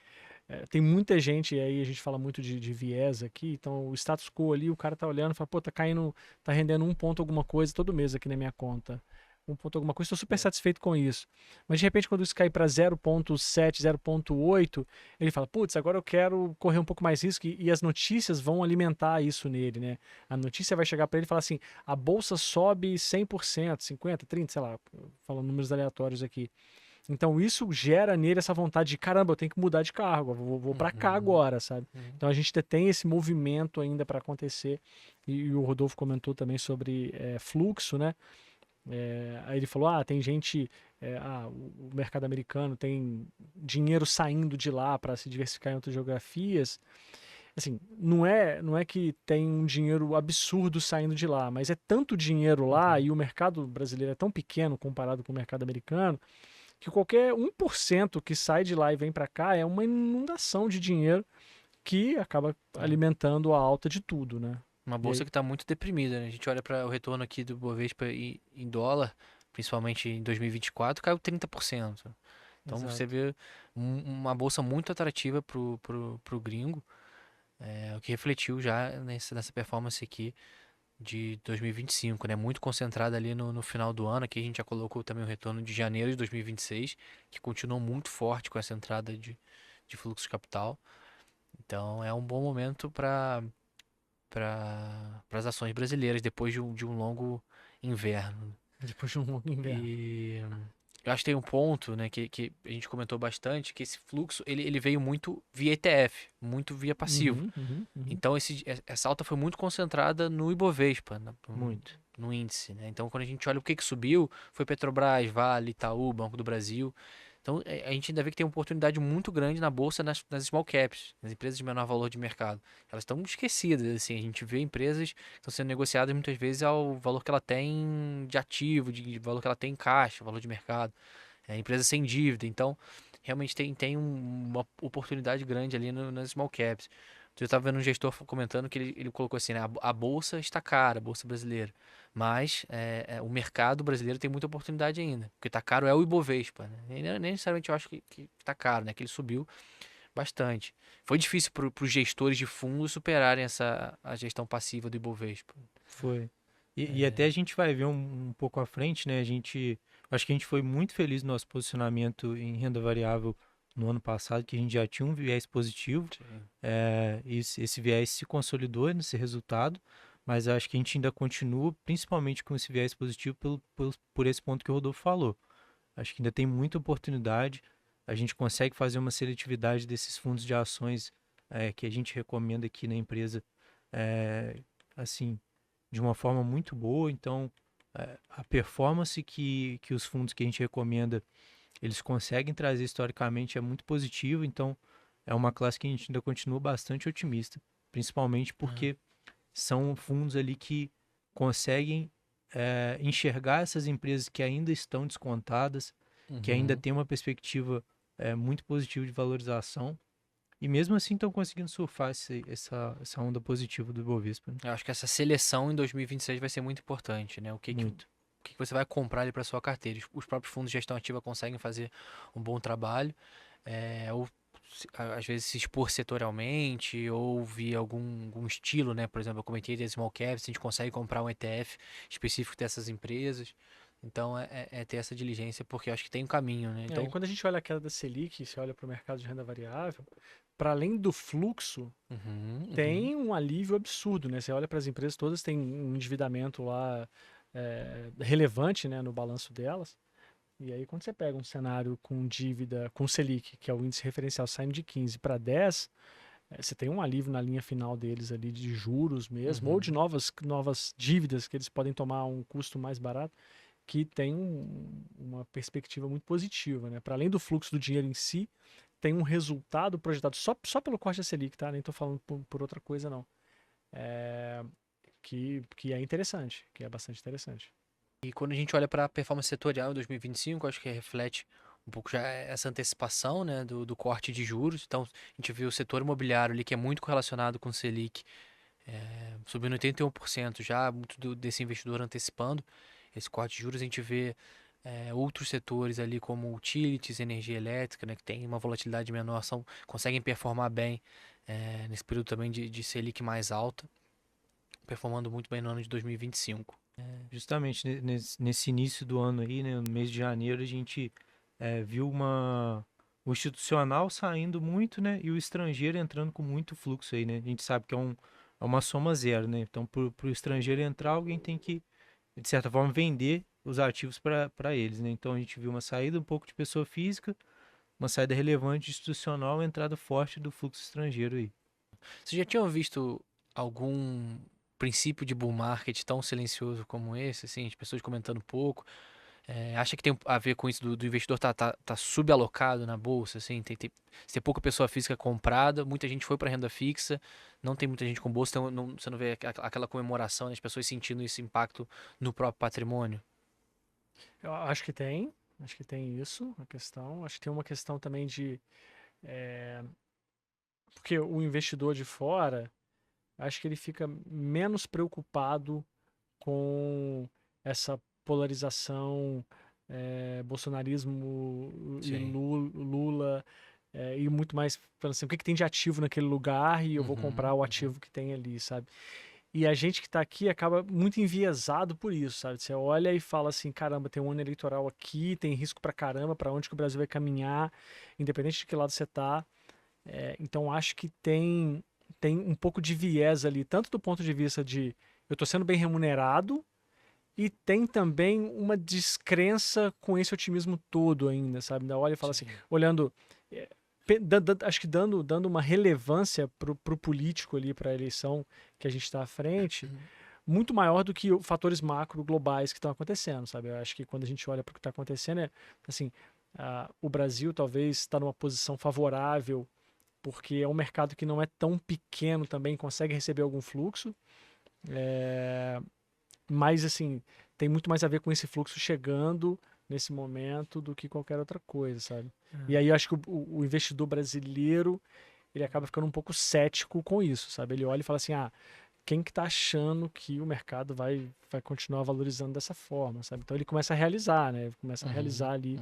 tem muita gente, e aí a gente fala muito de viés aqui, então o status quo ali, o cara tá olhando e fala, pô, tá caindo, tá rendendo 1 ponto alguma coisa todo mês aqui na minha conta. 1 ponto alguma coisa, estou super satisfeito com isso. Mas de repente, quando isso cair para 0,7, 0,8, ele fala, putz, agora eu quero correr um pouco mais risco, e as notícias vão alimentar isso nele, né? A notícia vai chegar para ele e falar assim, a bolsa sobe 100%, 50%, 30%, sei lá, falando números aleatórios aqui. Então isso gera nele essa vontade de, caramba, eu tenho que mudar de cargo, vou para cá agora, sabe? Então a gente tem esse movimento ainda para acontecer, e o Rodolfo comentou também sobre fluxo, né? Aí ele falou, tem gente, o mercado americano tem dinheiro saindo de lá para se diversificar em outras geografias. Assim, não é que tem um dinheiro absurdo saindo de lá, mas é tanto dinheiro lá, e o mercado brasileiro é tão pequeno comparado com o mercado americano, que qualquer 1% que sai de lá e vem para cá é uma inundação de dinheiro que acaba alimentando a alta de tudo, né? Uma bolsa que está muito deprimida, né? A gente olha para o retorno aqui do Bovespa em dólar, principalmente em 2024, caiu 30%. Então você vê uma bolsa muito atrativa pro gringo, o que refletiu já nessa performance aqui de 2025, né? Muito concentrada ali no final do ano. Aqui a gente já colocou também o retorno de janeiro de 2026, que continuou muito forte com essa entrada de fluxo de capital. Então é um bom momento para as ações brasileiras depois de um longo inverno. Depois de um longo inverno. E eu acho que tem um ponto, né, que a gente comentou bastante, que esse fluxo ele veio muito via ETF, muito via passivo. Então essa alta foi muito concentrada no Ibovespa, no índice, né? Então quando a gente olha o que subiu, foi Petrobras, Vale, Itaú, Banco do Brasil. Então, a gente ainda vê que tem uma oportunidade muito grande na bolsa nas small caps, nas empresas de menor valor de mercado. Elas estão esquecidas, assim, a gente vê empresas que estão sendo negociadas muitas vezes ao valor que ela tem de ativo, de valor que ela tem em caixa, valor de mercado. É empresa sem dívida, então realmente tem uma oportunidade grande ali nas small caps. Eu estava vendo um gestor comentando que ele colocou assim, né, a bolsa está cara, a bolsa brasileira, mas o mercado brasileiro tem muita oportunidade ainda, porque está caro é o Ibovespa, né? E nem necessariamente eu acho que está caro, né? Que ele subiu bastante. Foi difícil para os gestores de fundos superarem a gestão passiva do Ibovespa. Foi. E até a gente vai ver um pouco à frente, né? Acho que a gente foi muito feliz no nosso posicionamento em renda variável no ano passado, que a gente já tinha um viés positivo. Sim. Esse viés se consolidou nesse resultado, mas acho que a gente ainda continua, principalmente com esse viés positivo, por esse ponto que o Rodolfo falou. Acho que ainda tem muita oportunidade. A gente consegue fazer uma seletividade desses fundos de ações que a gente recomenda aqui na empresa, assim, de uma forma muito boa. Então, a performance que os fundos que a gente recomenda, eles conseguem trazer historicamente é muito positiva. Então, é uma classe que a gente ainda continua bastante otimista, principalmente porque são fundos ali que conseguem enxergar essas empresas que ainda estão descontadas, que ainda Uhum. tem uma perspectiva muito positiva de valorização, e mesmo assim estão conseguindo surfar essa onda positiva do Ibovespa, né? Eu acho que essa seleção em 2026 vai ser muito importante, né? Muito. O que você vai comprar ali para sua carteira. Os próprios fundos de gestão ativa conseguem fazer um bom trabalho, ou às vezes se expor setorialmente, ou vir algum estilo, né? Por exemplo, eu comentei de small caps, a gente consegue comprar um ETF específico dessas empresas. Então é ter essa diligência, porque eu acho que tem um caminho, né? E Então, quando a gente olha a queda da Selic, você olha para o mercado de renda variável, para além do fluxo, uhum. tem um alívio absurdo, né? Você olha para as empresas todas, tem um endividamento lá relevante, né, no balanço delas. E aí, quando você pega um cenário com dívida, com Selic, que é o índice referencial, saindo de 15 para 10, você tem um alívio na linha final deles ali de juros mesmo, ou de Uhum. novas dívidas que eles podem tomar um custo mais barato, que tem uma perspectiva muito positiva, né? Para além do fluxo do dinheiro em si, tem um resultado projetado só pelo corte da Selic, tá? Nem estou falando por outra coisa, não. É, que é interessante, que é bastante interessante. E quando a gente olha para a performance setorial em 2025, acho que reflete um pouco já essa antecipação, né, do corte de juros. Então, a gente viu o setor imobiliário ali, que é muito correlacionado com o Selic, subindo 81% já, muito desse investidor antecipando esse corte de juros. A gente vê outros setores ali, como utilities, energia elétrica, né, que tem uma volatilidade menor, conseguem performar bem nesse período também de Selic mais alta, performando muito bem no ano de 2025. Justamente nesse início do ano aí, né, no mês de janeiro, a gente viu o institucional saindo muito, né, e o estrangeiro entrando com muito fluxo aí, né? A gente sabe que é uma soma zero, né? Então, para o estrangeiro entrar, alguém tem que, de certa forma, vender os ativos para eles, né? Então, a gente viu uma saída um pouco de pessoa física, uma saída relevante de institucional, entrada forte do fluxo estrangeiro aí. Você já tinha visto algum princípio de bull market tão silencioso como esse, assim, as pessoas comentando pouco? Acha que tem a ver com isso do investidor tá subalocado na bolsa, assim, se tem pouca pessoa física comprada, muita gente foi para renda fixa, não tem muita gente com bolsa, então você não vê aquela comemoração, né, as pessoas sentindo esse impacto no próprio patrimônio? Eu acho que tem isso, a questão. Acho que tem uma questão também de. é, Porque o investidor de fora, acho que ele fica menos preocupado com essa polarização, bolsonarismo e Sim. Lula, e muito mais falando assim, o que que tem de ativo naquele lugar e eu vou Uhum, comprar o uhum. ativo que tem ali, sabe? E a gente que está aqui acaba muito enviesado por isso, sabe? Você olha e fala assim, caramba, tem um ano eleitoral aqui, tem risco pra caramba, pra onde que o Brasil vai caminhar, independente de que lado você tá. Então acho que tem um pouco de viés ali, tanto do ponto de vista de eu tô sendo bem remunerado, e tem também uma descrença com esse otimismo todo ainda, sabe? Da olha e fala assim, Sim. olhando, acho que dando uma relevância pro político ali, para a eleição que a gente está à frente, muito maior do que fatores macro globais que estão acontecendo, sabe? Eu acho que quando a gente olha para o que está acontecendo, assim, o Brasil talvez está numa posição favorável, porque é um mercado que não é tão pequeno também, consegue receber algum fluxo. Mas, assim, tem muito mais a ver com esse fluxo chegando nesse momento do que qualquer outra coisa, sabe? E aí eu acho que o investidor brasileiro, ele acaba ficando um pouco cético com isso, sabe? Ele olha e fala assim, quem que tá achando que o mercado vai continuar valorizando dessa forma, sabe? Então ele começa a realizar, né? Ele começa a realizar ali.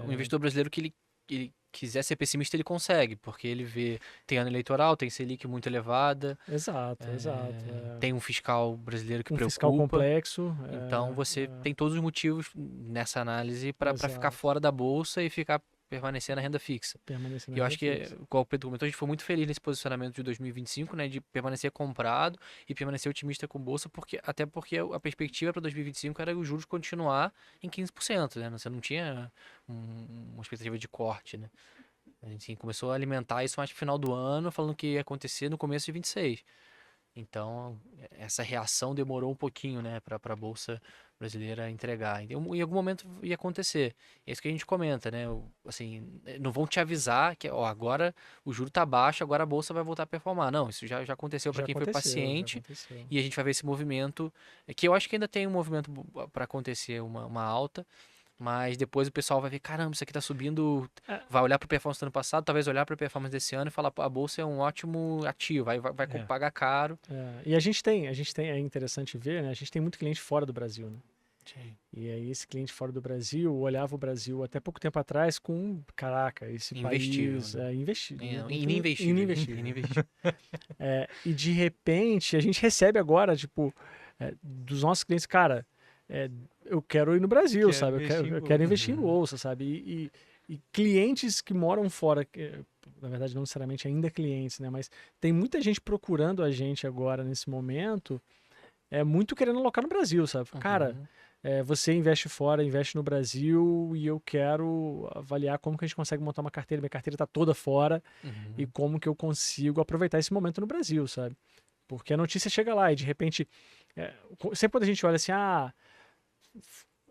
O investidor brasileiro que ele quiser ser pessimista, ele consegue, porque ele vê, tem ano eleitoral, tem Selic muito elevada, Exato. tem um fiscal brasileiro que Um preocupa. fiscal complexo. Então você tem todos os motivos nessa análise para ficar Exato. fora da bolsa e permanecer na renda fixa. Permanecer na E eu renda acho que, fixa. igual o Pedro comentou, a gente foi muito feliz nesse posicionamento de 2025, né, de permanecer comprado e permanecer otimista com bolsa, até porque a perspectiva para 2025 era os juros continuar em 15%, né? Você não tinha uma expectativa de corte, né? A gente começou a alimentar isso mais no final do ano, falando que ia acontecer no começo de 26. Então, essa reação demorou um pouquinho, né, para a Bolsa Brasileira entregar. Então, em algum momento ia acontecer. É isso que a gente comenta, né? Assim, não vão te avisar que, ó, agora o juro tá baixo, agora a Bolsa vai voltar a performar. Não, isso já aconteceu para quem foi paciente. E a gente vai ver esse movimento, que eu acho que ainda tem um movimento para acontecer, uma alta. Mas depois o pessoal vai ver, caramba, isso aqui tá subindo. Vai olhar para a performance do ano passado, talvez olhar para a performance desse ano e falar, a bolsa é um ótimo ativo, vai pagar caro. E a gente tem, é interessante ver, né? A gente tem muito cliente fora do Brasil, né? Sim. E aí esse cliente fora do Brasil olhava o Brasil até pouco tempo atrás com, caraca, esse Investível, país né? é investível. Ininvestível. E de repente a gente recebe agora, tipo, dos nossos clientes, cara, eu quero ir no Brasil, sabe? Eu quero investir em bolsa, sabe? E clientes que moram fora, na verdade não necessariamente ainda clientes, né? Mas tem muita gente procurando a gente agora nesse momento, muito querendo alocar no Brasil, sabe? Cara, você investe fora, investe no Brasil e eu quero avaliar como que a gente consegue montar uma carteira. Minha carteira está toda fora e como que eu consigo aproveitar esse momento no Brasil, sabe? Porque a notícia chega lá e de repente, sempre quando a gente olha assim,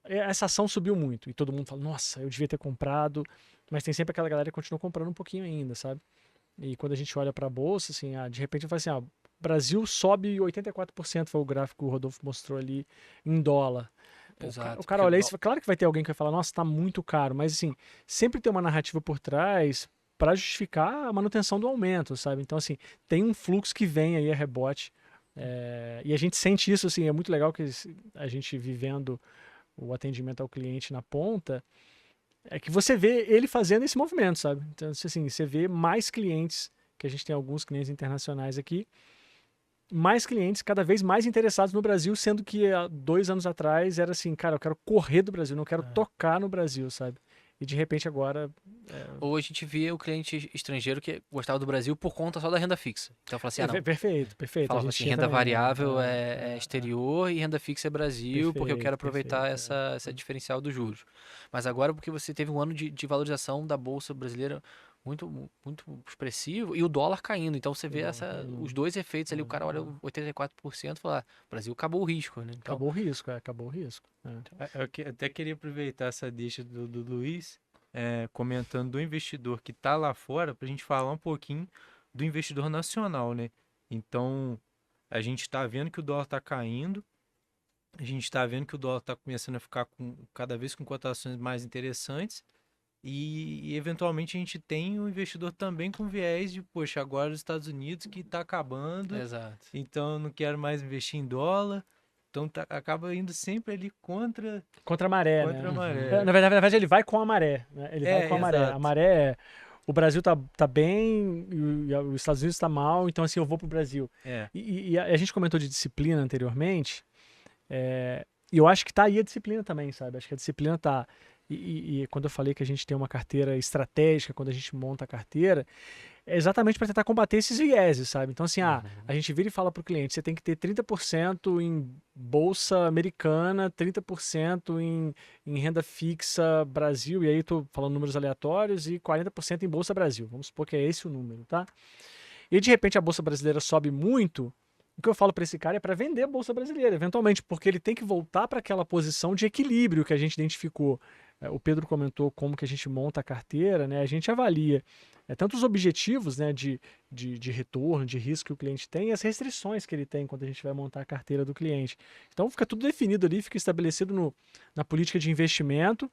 essa ação subiu muito e todo mundo fala, nossa, eu devia ter comprado, mas tem sempre aquela galera que continua comprando um pouquinho ainda, sabe? E quando a gente olha para a bolsa, assim, de repente eu falo assim, Brasil sobe 84%, foi o gráfico que o Rodolfo mostrou ali, em dólar. Exato, o cara olha isso, claro que vai ter alguém que vai falar, nossa, tá muito caro, mas assim, sempre tem uma narrativa por trás para justificar a manutenção do aumento, sabe? Então, assim, tem um fluxo que vem aí a rebote, e a gente sente isso, assim, é muito legal que a gente vivendo o atendimento ao cliente na ponta, é que você vê ele fazendo esse movimento, sabe? Então, assim, você vê mais clientes, que a gente tem alguns clientes internacionais aqui, mais clientes cada vez mais interessados no Brasil, sendo que há 2 anos atrás era assim, cara, eu quero correr do Brasil, não quero tocar no Brasil, sabe? E de repente agora... Ou a gente via o cliente estrangeiro que gostava do Brasil por conta só da renda fixa. Então fala assim, não. Perfeito. Falava assim, renda variável é exterior e renda fixa é Brasil, porque eu quero aproveitar essa diferencial dos juros. Mas agora, porque você teve um ano de valorização da Bolsa Brasileira muito, muito expressivo e o dólar caindo. Então você vê os dois efeitos ali, o cara olha 84% e fala, Brasil acabou o risco, né? Então, acabou o risco. Eu até queria aproveitar essa deixa do Luiz, comentando do investidor que está lá fora, para a gente falar um pouquinho do investidor nacional, né? Então, a gente está vendo que o dólar está caindo, a gente está vendo que o dólar está começando a ficar cada vez com cotações mais interessantes, e eventualmente a gente tem um investidor também com viés de, poxa, agora os Estados Unidos que está acabando, exato. Então eu não quero mais investir em dólar. Então acaba indo sempre ali contra a maré, né? A maré. Na verdade, ele vai com a maré, né? Ele vai com a maré. A maré o Brasil tá bem e os Estados Unidos tá mal, então assim, eu vou pro Brasil. E a gente comentou de disciplina anteriormente, e eu acho que tá aí a disciplina também, sabe? Acho que a disciplina tá... E quando eu falei que a gente tem uma carteira estratégica, quando a gente monta a carteira, é exatamente para tentar combater esses vieses, sabe? Então, assim, a gente vira e fala para o cliente, você tem que ter 30% em bolsa americana, 30% em renda fixa Brasil, e aí estou falando números aleatórios, e 40% em bolsa Brasil. Vamos supor que é esse o número, tá? E de repente a bolsa brasileira sobe muito, o que eu falo para esse cara é para vender a bolsa brasileira, eventualmente, porque ele tem que voltar para aquela posição de equilíbrio que a gente identificou. o Pedro comentou como que a gente monta a carteira, né? A gente avalia tanto os objetivos, né, de retorno, de risco que o cliente tem e as restrições que ele tem quando a gente vai montar a carteira do cliente. Então fica tudo definido ali, fica estabelecido na política de investimento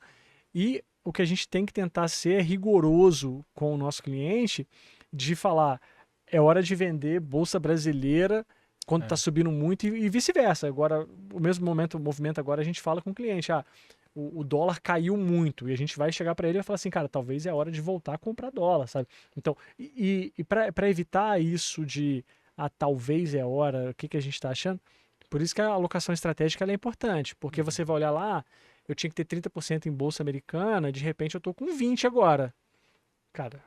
e o que a gente tem que tentar ser é rigoroso com o nosso cliente de falar, é hora de vender bolsa brasileira quando está subindo muito e vice-versa. Agora, o mesmo movimento agora a gente fala com o cliente, o dólar caiu muito e a gente vai chegar para ele e vai falar assim, cara, talvez é hora de voltar a comprar dólar, sabe? Então, e para evitar isso de, talvez é hora, o que, que a gente está achando? Por isso que a alocação estratégica ela é importante, porque você vai olhar lá, eu tinha que ter 30% em bolsa americana, de repente eu estou com 20% agora. Cara,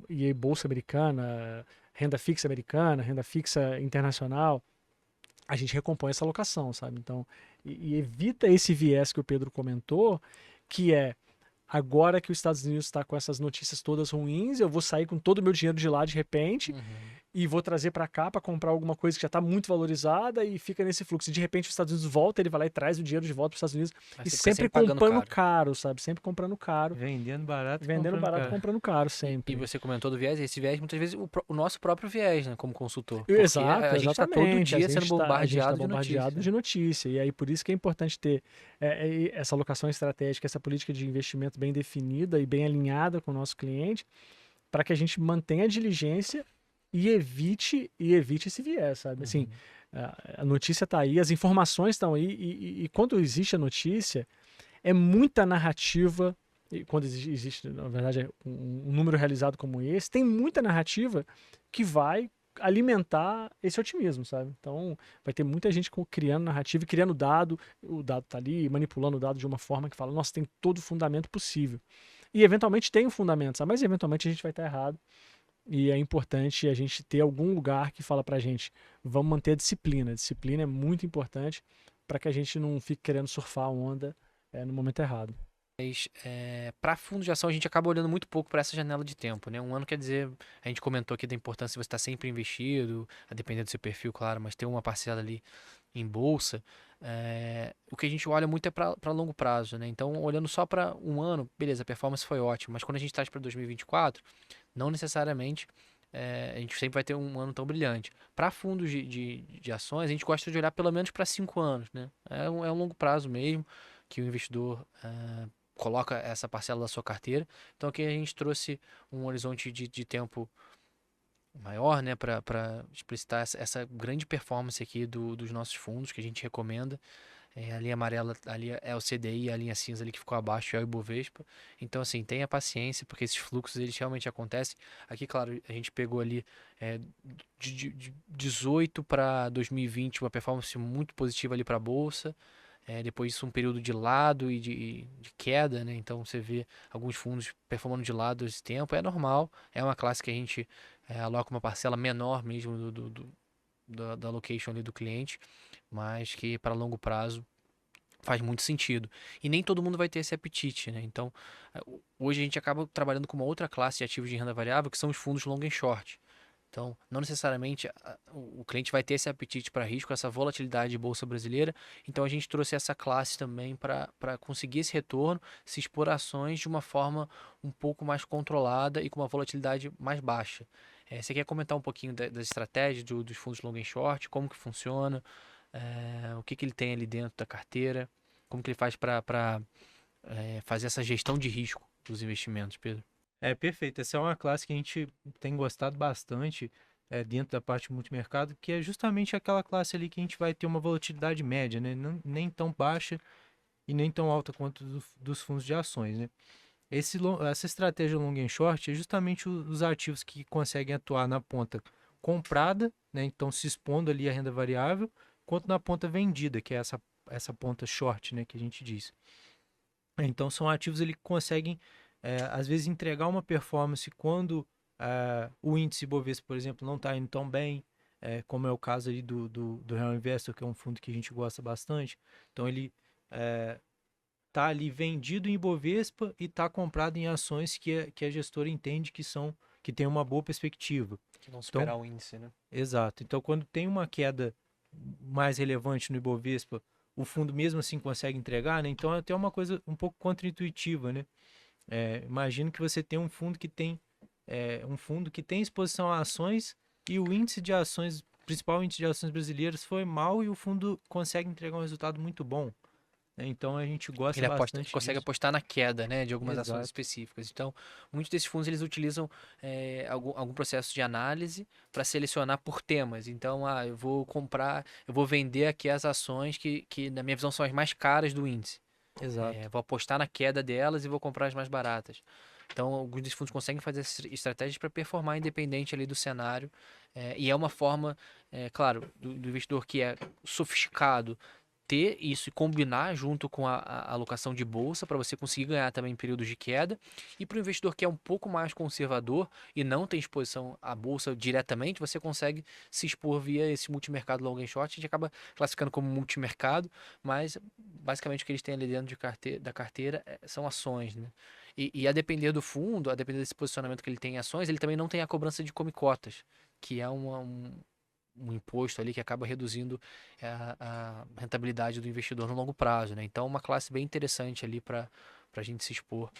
e aí bolsa americana, renda fixa americana, renda fixa internacional, a gente recompõe essa alocação, sabe? Então, e evita esse viés que o Pedro comentou, que é agora que os Estados Unidos está com essas notícias todas ruins, eu vou sair com todo o meu dinheiro de lá de repente e vou trazer para cá para comprar alguma coisa que já está muito valorizada e fica nesse fluxo. E de repente os Estados Unidos volta, ele vai lá e traz o dinheiro de volta para os Estados Unidos Aí e você fica sempre pagando comprando caro, sabe? Sempre comprando caro. Vendendo barato, Vendendo barato, caro. comprando caro E sempre. você comentou do viés, esse viés muitas vezes o nosso próprio viés, né, como consultor. Porque Exato, a gente está todo exatamente. dia A sendo gente tá bombardeado de bombardeado notícias. de notícia. E aí por isso que é importante ter essa alocação estratégica, essa política de investimento bem definida e bem alinhada com o nosso cliente, para que a gente mantenha a diligência e evite esse viés, sabe? Assim, a notícia está aí, as informações estão aí, e quando existe a notícia, é muita narrativa. E quando existe, na verdade, um número realizado como esse, tem muita narrativa que vai alimentar esse otimismo, sabe? Então, vai ter muita gente criando narrativa e criando dado, o dado tá ali, manipulando o dado de uma forma que fala, nossa, tem todo o fundamento possível. E eventualmente tem um fundamento, sabe? Mas eventualmente a gente vai estar errado. E é importante a gente ter algum lugar que fala pra gente, vamos manter a disciplina. A disciplina é muito importante para que a gente não fique querendo surfar a onda no momento errado. Mas para fundo de ação a gente acaba olhando muito pouco para essa janela de tempo, né? Um ano quer dizer, a gente comentou aqui da importância de você estar sempre investido, a depender do seu perfil, claro, mas ter uma parcela ali em bolsa. O que a gente olha muito é para longo prazo, né? Então, olhando só para um ano, beleza, a performance foi ótima, mas quando a gente traz para 2024, não necessariamente a gente sempre vai ter um ano tão brilhante. Para fundos de ações, a gente gosta de olhar pelo menos para 5 anos, né? É um longo prazo mesmo que o investidor coloca essa parcela da sua carteira. Então aqui a gente trouxe um horizonte de tempo maior, né, para explicitar essa grande performance aqui dos nossos fundos que a gente recomenda. A linha amarela ali é o CDI, a linha cinza ali que ficou abaixo é o Ibovespa. Então, assim, tenha paciência, porque esses fluxos eles realmente acontecem. Aqui, claro, a gente pegou ali de 18 para 2020 uma performance muito positiva ali para a Bolsa. Depois disso, um período de lado e de queda, né? Então você vê alguns fundos performando de lado esse tempo. É normal, é uma classe que a gente aloca uma parcela menor mesmo da allocation ali do cliente, mas que para longo prazo faz muito sentido. E nem todo mundo vai ter esse apetite, né? Então, hoje a gente acaba trabalhando com uma outra classe de ativos de renda variável, que são os fundos long and short. Então, não necessariamente o cliente vai ter esse apetite para risco, essa volatilidade de bolsa brasileira. Então, a gente trouxe essa classe também para conseguir esse retorno, se expor a ações de uma forma um pouco mais controlada e com uma volatilidade mais baixa. Você quer comentar um pouquinho das estratégias dos fundos long and short, como que funciona, o que ele tem ali dentro da carteira, como que ele faz para fazer essa gestão de risco dos investimentos, Pedro? Perfeito. Essa é uma classe que a gente tem gostado bastante dentro da parte multimercado, que é justamente aquela classe ali que a gente vai ter uma volatilidade média, né? Nem tão baixa e nem tão alta quanto dos fundos de ações, né? Essa estratégia long and short é justamente os ativos que conseguem atuar na ponta comprada, né? Então se expondo ali a renda variável, quanto na ponta vendida, que é essa ponta short, né? Que a gente diz. Então são ativos ali que conseguem às vezes entregar uma performance quando o índice Bovespa, por exemplo, não está indo tão bem, como é o caso ali do Real Investor, que é um fundo que a gente gosta bastante. Então ele está ali vendido em Bovespa e está comprado em ações que a gestora entende que tem uma boa perspectiva. Que vão superar o índice, né? Exato. Então quando tem uma queda mais relevante no Ibovespa, o fundo mesmo assim consegue entregar, né? Então é até uma coisa um pouco contraintuitiva, né? Imagino que você tem um fundo que tem exposição a ações e o índice de ações, principal índice de ações brasileiras foi mal e o fundo consegue entregar um resultado muito bom, né? Então a gente gosta Ele bastante consegue disso. apostar na queda, né, de algumas ações Exato. específicas. Então, muitos desses fundos eles utilizam algum processo de análise para selecionar por temas. Então, eu vou vender aqui as ações que, na minha visão, são as mais caras do índice. Exato. Vou apostar na queda delas e vou comprar as mais baratas. Então, alguns desses fundos conseguem fazer essas estratégias para performar independente ali do cenário. E é uma forma, claro, do investidor que é sofisticado ter isso e combinar junto com a alocação de bolsa para você conseguir ganhar também em períodos de queda. E para o investidor que é um pouco mais conservador e não tem exposição à bolsa diretamente, você consegue se expor via esse multimercado long and short. A gente acaba classificando como multimercado, mas basicamente o que eles têm ali dentro da carteira são ações, né? E a depender do fundo, a depender desse posicionamento que ele tem em ações, ele também não tem a cobrança de come-cotas, que é um imposto ali que acaba reduzindo a rentabilidade do investidor no longo prazo, né? Então, uma classe bem interessante ali para a gente se expor,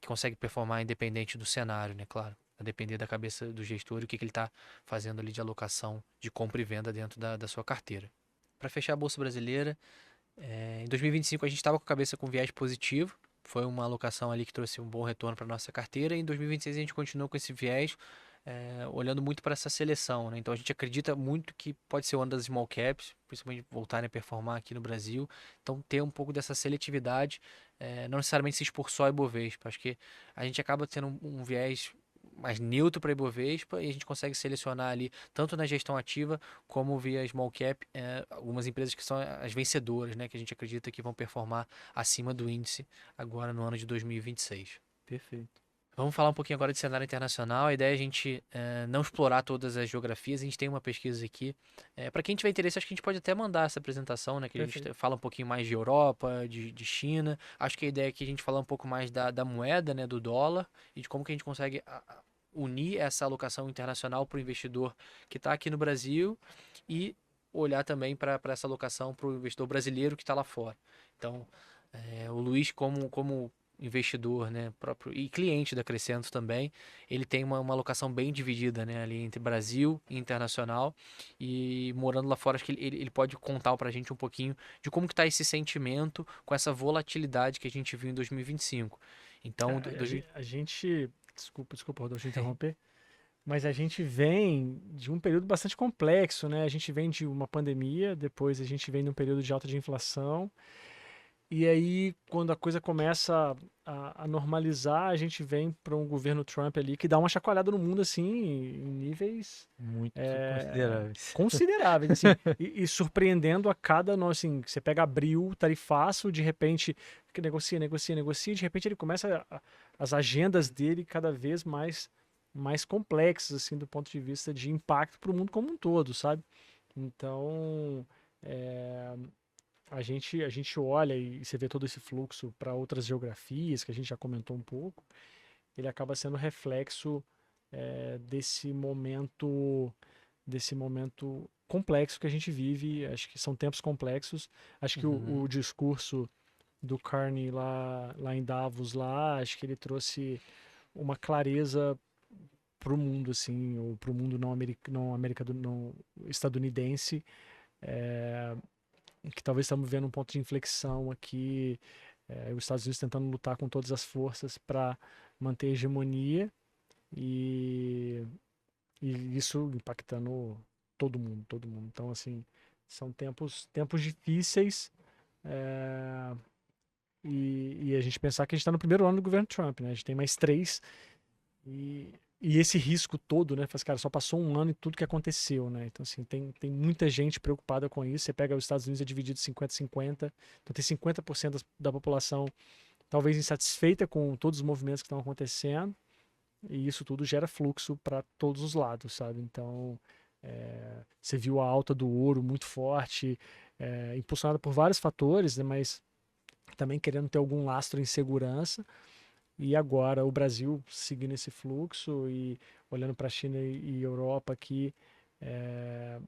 que consegue performar independente do cenário, né? Claro, a depender da cabeça do gestor e o que ele está fazendo ali de alocação de compra e venda dentro da sua carteira. Para fechar a Bolsa Brasileira, em 2025 a gente estava com a cabeça com viés positivo, foi uma alocação ali que trouxe um bom retorno para nossa carteira. E em 2026 a gente continuou com esse viés, olhando muito para essa seleção, né? Então a gente acredita muito que pode ser uma das small caps, principalmente voltarem a performar aqui no Brasil. Então ter um pouco dessa seletividade, não necessariamente se expor só a Ibovespa. Acho que a gente acaba tendo um viés mais neutro para Ibovespa e a gente consegue selecionar ali, tanto na gestão ativa como via small cap, algumas empresas que são as vencedoras, né? Que a gente acredita que vão performar acima do índice agora no ano de 2026. Perfeito. Vamos falar um pouquinho agora de cenário internacional. A ideia é a gente não explorar todas as geografias. A gente tem uma pesquisa aqui. Para quem tiver interesse, acho que a gente pode até mandar essa apresentação, né? Que a gente Perfeito. fala um pouquinho mais de Europa, de China. Acho que a ideia é que a gente falar um pouco mais da moeda, né? Do dólar e de como que a gente consegue unir essa alocação internacional para o investidor que está aqui no Brasil e olhar também para essa alocação para o investidor brasileiro que está lá fora. Então, o Luiz, como investidor, né, próprio e cliente da Crescento também, ele tem uma alocação bem dividida, né, ali entre Brasil e internacional, e morando lá fora, acho que ele pode contar para a gente um pouquinho de como que está esse sentimento com essa volatilidade que a gente viu em 2025. Então, A gente. Desculpa, Rodolfo, te interromper. Mas a gente vem de um período bastante complexo, né? A gente vem de uma pandemia, depois a gente vem de um período de alta de inflação. E aí, quando a coisa começa a normalizar, a gente vem para um governo Trump ali que dá uma chacoalhada no mundo, assim, em níveis Muito consideráveis. consideráveis, assim, e surpreendendo a cada, assim, você pega abril, tarifaço, de repente, que negocia, de repente ele começa, as agendas dele cada vez mais complexas, assim, do ponto de vista de impacto para o mundo como um todo, sabe? Então, é, a gente olha e você vê todo esse fluxo para outras geografias, que a gente já comentou um pouco, ele acaba sendo reflexo desse momento complexo que a gente vive. Acho que são tempos complexos. Acho que Uhum. o discurso do Carney lá em Davos, lá, acho que ele trouxe uma clareza para o mundo, assim, ou para o mundo não estadunidense, é, que talvez estamos vendo um ponto de inflexão aqui, os Estados Unidos tentando lutar com todas as forças para manter a hegemonia e, e isso impactando todo mundo, todo mundo. Então, assim, são tempos difíceis, é, e a gente pensar que a gente está no primeiro ano do governo Trump, né? A gente tem mais três. E esse risco todo, né? Faz, cara, só passou um ano e tudo que aconteceu, né? Então, assim, tem muita gente preocupada com isso. Você pega os Estados Unidos, é dividido 50-50. Então, tem 50% da população talvez insatisfeita com todos os movimentos que estão acontecendo. E isso tudo gera fluxo para todos os lados, sabe? Então, você viu a alta do ouro muito forte, impulsionada por vários fatores, né? Mas também querendo ter algum lastro em segurança. E agora o Brasil seguindo esse fluxo e olhando para a China e Europa aqui, é,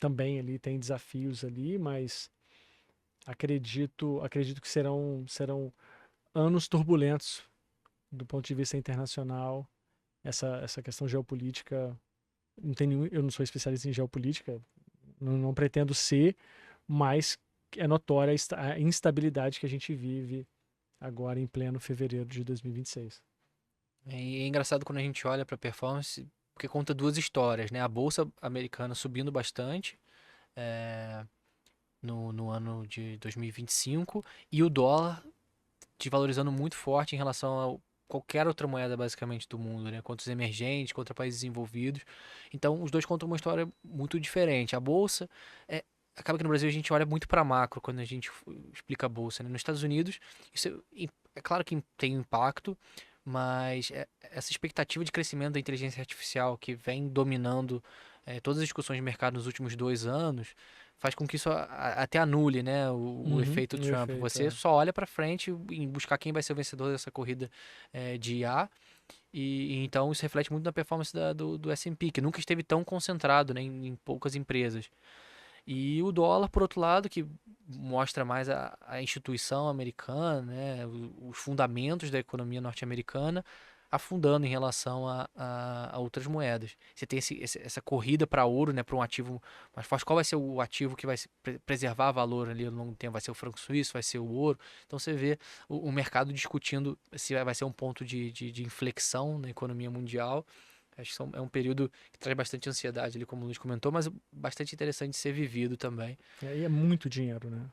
também ali tem desafios ali, mas acredito que serão anos turbulentos do ponto de vista internacional. Essa questão geopolítica, eu não sou especialista em geopolítica, não pretendo ser, mas é notória a instabilidade que a gente vive agora em pleno fevereiro de 2026. E é engraçado quando a gente olha para a performance, porque conta duas histórias, né? A bolsa americana subindo bastante no ano de 2025 e o dólar desvalorizando muito forte em relação a qualquer outra moeda basicamente do mundo, né? Contra os emergentes, contra países desenvolvidos. Então, os dois contam uma história muito diferente. A bolsa acaba que no Brasil a gente olha muito para macro quando a gente explica a bolsa, né? Nos Estados Unidos, isso é claro que tem impacto, mas essa expectativa de crescimento da inteligência artificial que vem dominando todas as discussões de mercado nos últimos 2 anos faz com que isso até anule, né, o efeito O Trump. efeito, Você só olha para frente em buscar quem vai ser o vencedor dessa corrida de IA. E então isso reflete muito na performance do S&P, que nunca esteve tão concentrado, né, em poucas empresas. E o dólar, por outro lado, que mostra mais a instituição americana, né, os fundamentos da economia norte-americana, afundando em relação a outras moedas. Você tem essa corrida para ouro, né, para um ativo mais forte. Qual vai ser o ativo que vai preservar valor ali ao longo do tempo? Vai ser o franco suíço? Vai ser o ouro? Então você vê o mercado discutindo se vai ser um ponto de inflexão na economia mundial. Acho que é um período que traz bastante ansiedade ali, como o Luiz comentou, mas bastante interessante de ser vivido também. E é muito dinheiro, né?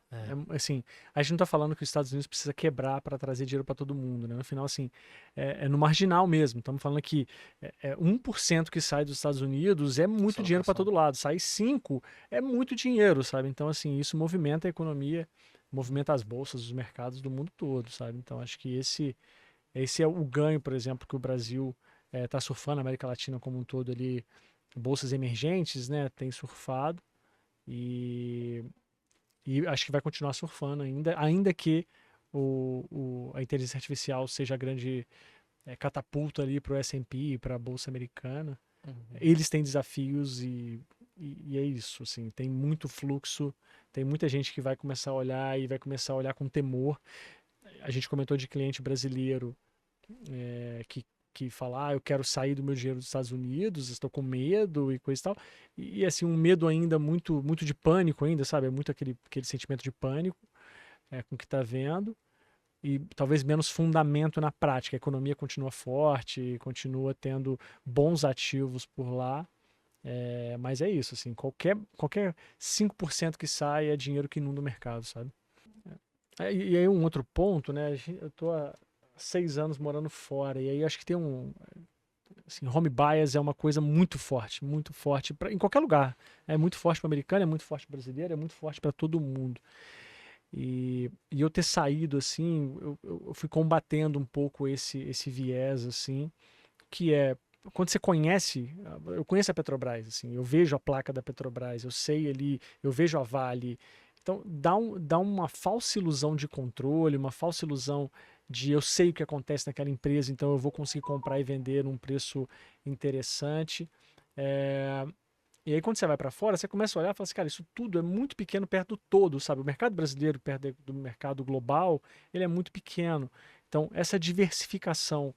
Assim, a gente não tá falando que os Estados Unidos precisa quebrar para trazer dinheiro para todo mundo, né? No final, assim, é no marginal mesmo. Estamos falando que 1% que sai dos Estados Unidos é muito dinheiro para todo lado. Sai 5% é muito dinheiro, sabe? Então, assim, isso movimenta a economia, movimenta as bolsas, os mercados do mundo todo, sabe? Então, acho que esse é o ganho, por exemplo, que o Brasil está surfando, a América Latina como um todo ali, bolsas emergentes, né? Tem surfado. E, e acho que vai continuar surfando ainda que a inteligência artificial seja a grande catapulta ali para o S&P, para a Bolsa Americana. Uhum. Eles têm desafios e é isso, assim, tem muito fluxo, tem muita gente que vai começar a olhar e vai começar a olhar com temor. A gente comentou de cliente brasileiro que fala, eu quero sair do meu dinheiro dos Estados Unidos, estou com medo e coisa e tal. E assim, um medo ainda muito de pânico ainda, sabe? É muito aquele sentimento de pânico com o que está vendo. E talvez menos fundamento na prática. A economia continua forte, continua tendo bons ativos por lá. Mas é isso, assim, qualquer 5% que sai é dinheiro que inunda o mercado, sabe? E aí um outro ponto, né? Eu tô há 6 anos morando fora, e aí acho que tem assim, home bias é uma coisa muito forte em qualquer lugar. É muito forte para americano, é muito forte para brasileiro, é muito forte para todo mundo. E eu ter saído assim, eu fui combatendo um pouco esse viés assim, que é quando você conhece, eu conheço a Petrobras, assim, eu vejo a placa da Petrobras, eu sei ali, eu vejo a Vale. Então dá uma falsa ilusão de controle, uma falsa ilusão de eu sei o que acontece naquela empresa, então eu vou conseguir comprar e vender num preço interessante. É, e aí quando você vai para fora, você começa a olhar e fala assim, cara, isso tudo é muito pequeno perto do todo, sabe? O mercado brasileiro perto do mercado global, ele é muito pequeno. Então essa diversificação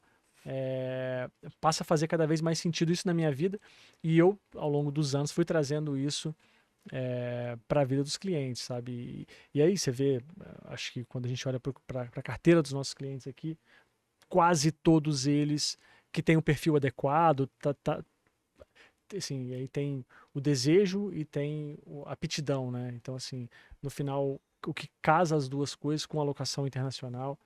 passa a fazer cada vez mais sentido isso na minha vida e eu, ao longo dos anos, fui trazendo isso para a vida dos clientes, sabe? E aí você vê, acho que quando a gente olha para a carteira dos nossos clientes aqui, quase todos eles que têm um perfil adequado, assim, aí tem o desejo e tem a aptidão, né? Então, assim, no final, o que casa as duas coisas com alocação internacional,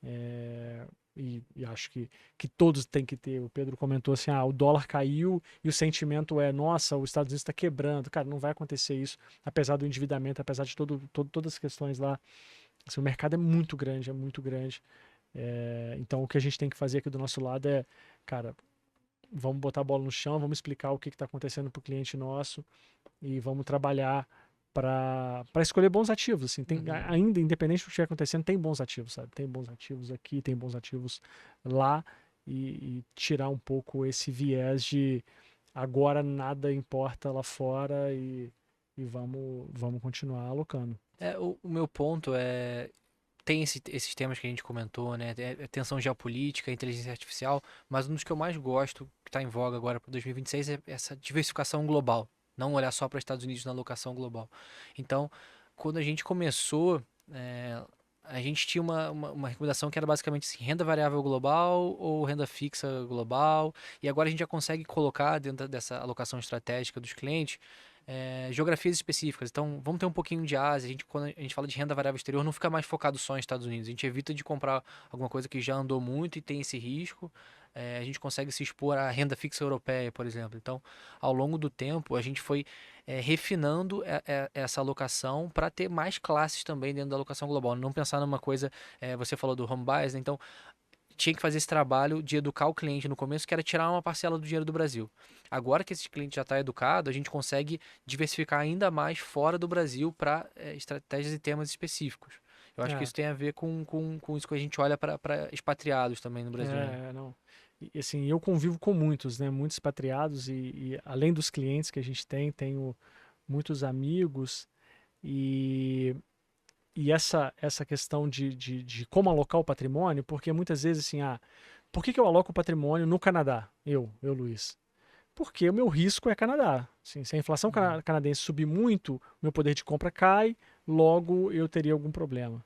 é, e acho que todos têm que ter. O Pedro comentou assim: o dólar caiu e o sentimento é, nossa, os Estados Unidos está quebrando. Cara, não vai acontecer isso, apesar do endividamento, apesar de todas as questões lá. Assim, o mercado é muito grande, é muito grande. Então, o que a gente tem que fazer aqui do nosso lado é, cara, vamos botar a bola no chão, vamos explicar o que está acontecendo para o cliente nosso e vamos trabalhar para escolher bons ativos. Assim, ainda, independente do que estiver acontecendo, tem bons ativos, sabe? Tem bons ativos aqui, tem bons ativos lá e tirar um pouco esse viés de agora nada importa lá fora e vamos continuar alocando. O meu ponto é. Tem esses temas que a gente comentou, né? Tensão geopolítica, inteligência artificial, mas um dos que eu mais gosto, que está em voga agora para 2026, é essa diversificação global. Não olhar só para os Estados Unidos na alocação global. Então, quando a gente começou, é, a gente tinha uma recomendação que era basicamente assim, renda variável global ou renda fixa global, e agora a gente já consegue colocar dentro dessa alocação estratégica dos clientes geografias específicas. Então, vamos ter um pouquinho de Ásia. Quando a gente fala de renda variável exterior, não fica mais focado só nos Estados Unidos. A gente evita de comprar alguma coisa que já andou muito e tem esse risco. A gente consegue se expor à renda fixa europeia, por exemplo. Então, ao longo do tempo, a gente foi refinando essa alocação para ter mais classes também dentro da alocação global. Não pensar numa coisa, você falou do home bias, né? Então tinha que fazer esse trabalho de educar o cliente no começo, que era tirar uma parcela do dinheiro do Brasil. Agora que esse cliente já está educado, a gente consegue diversificar ainda mais fora do Brasil para estratégias e temas específicos. Eu acho que É, isso tem a ver com isso que a gente olha para expatriados também no Brasil, né? não. E assim, eu convivo com muitos, né? Muitos expatriados e além dos clientes que a gente tem, tenho muitos amigos e, e essa questão de como alocar o patrimônio, porque muitas vezes assim, por que eu aloco o patrimônio no Canadá? Luiz. Porque o meu risco é Canadá. Assim, se a inflação Uhum. canadense subir muito, meu poder de compra cai, logo eu teria algum problema.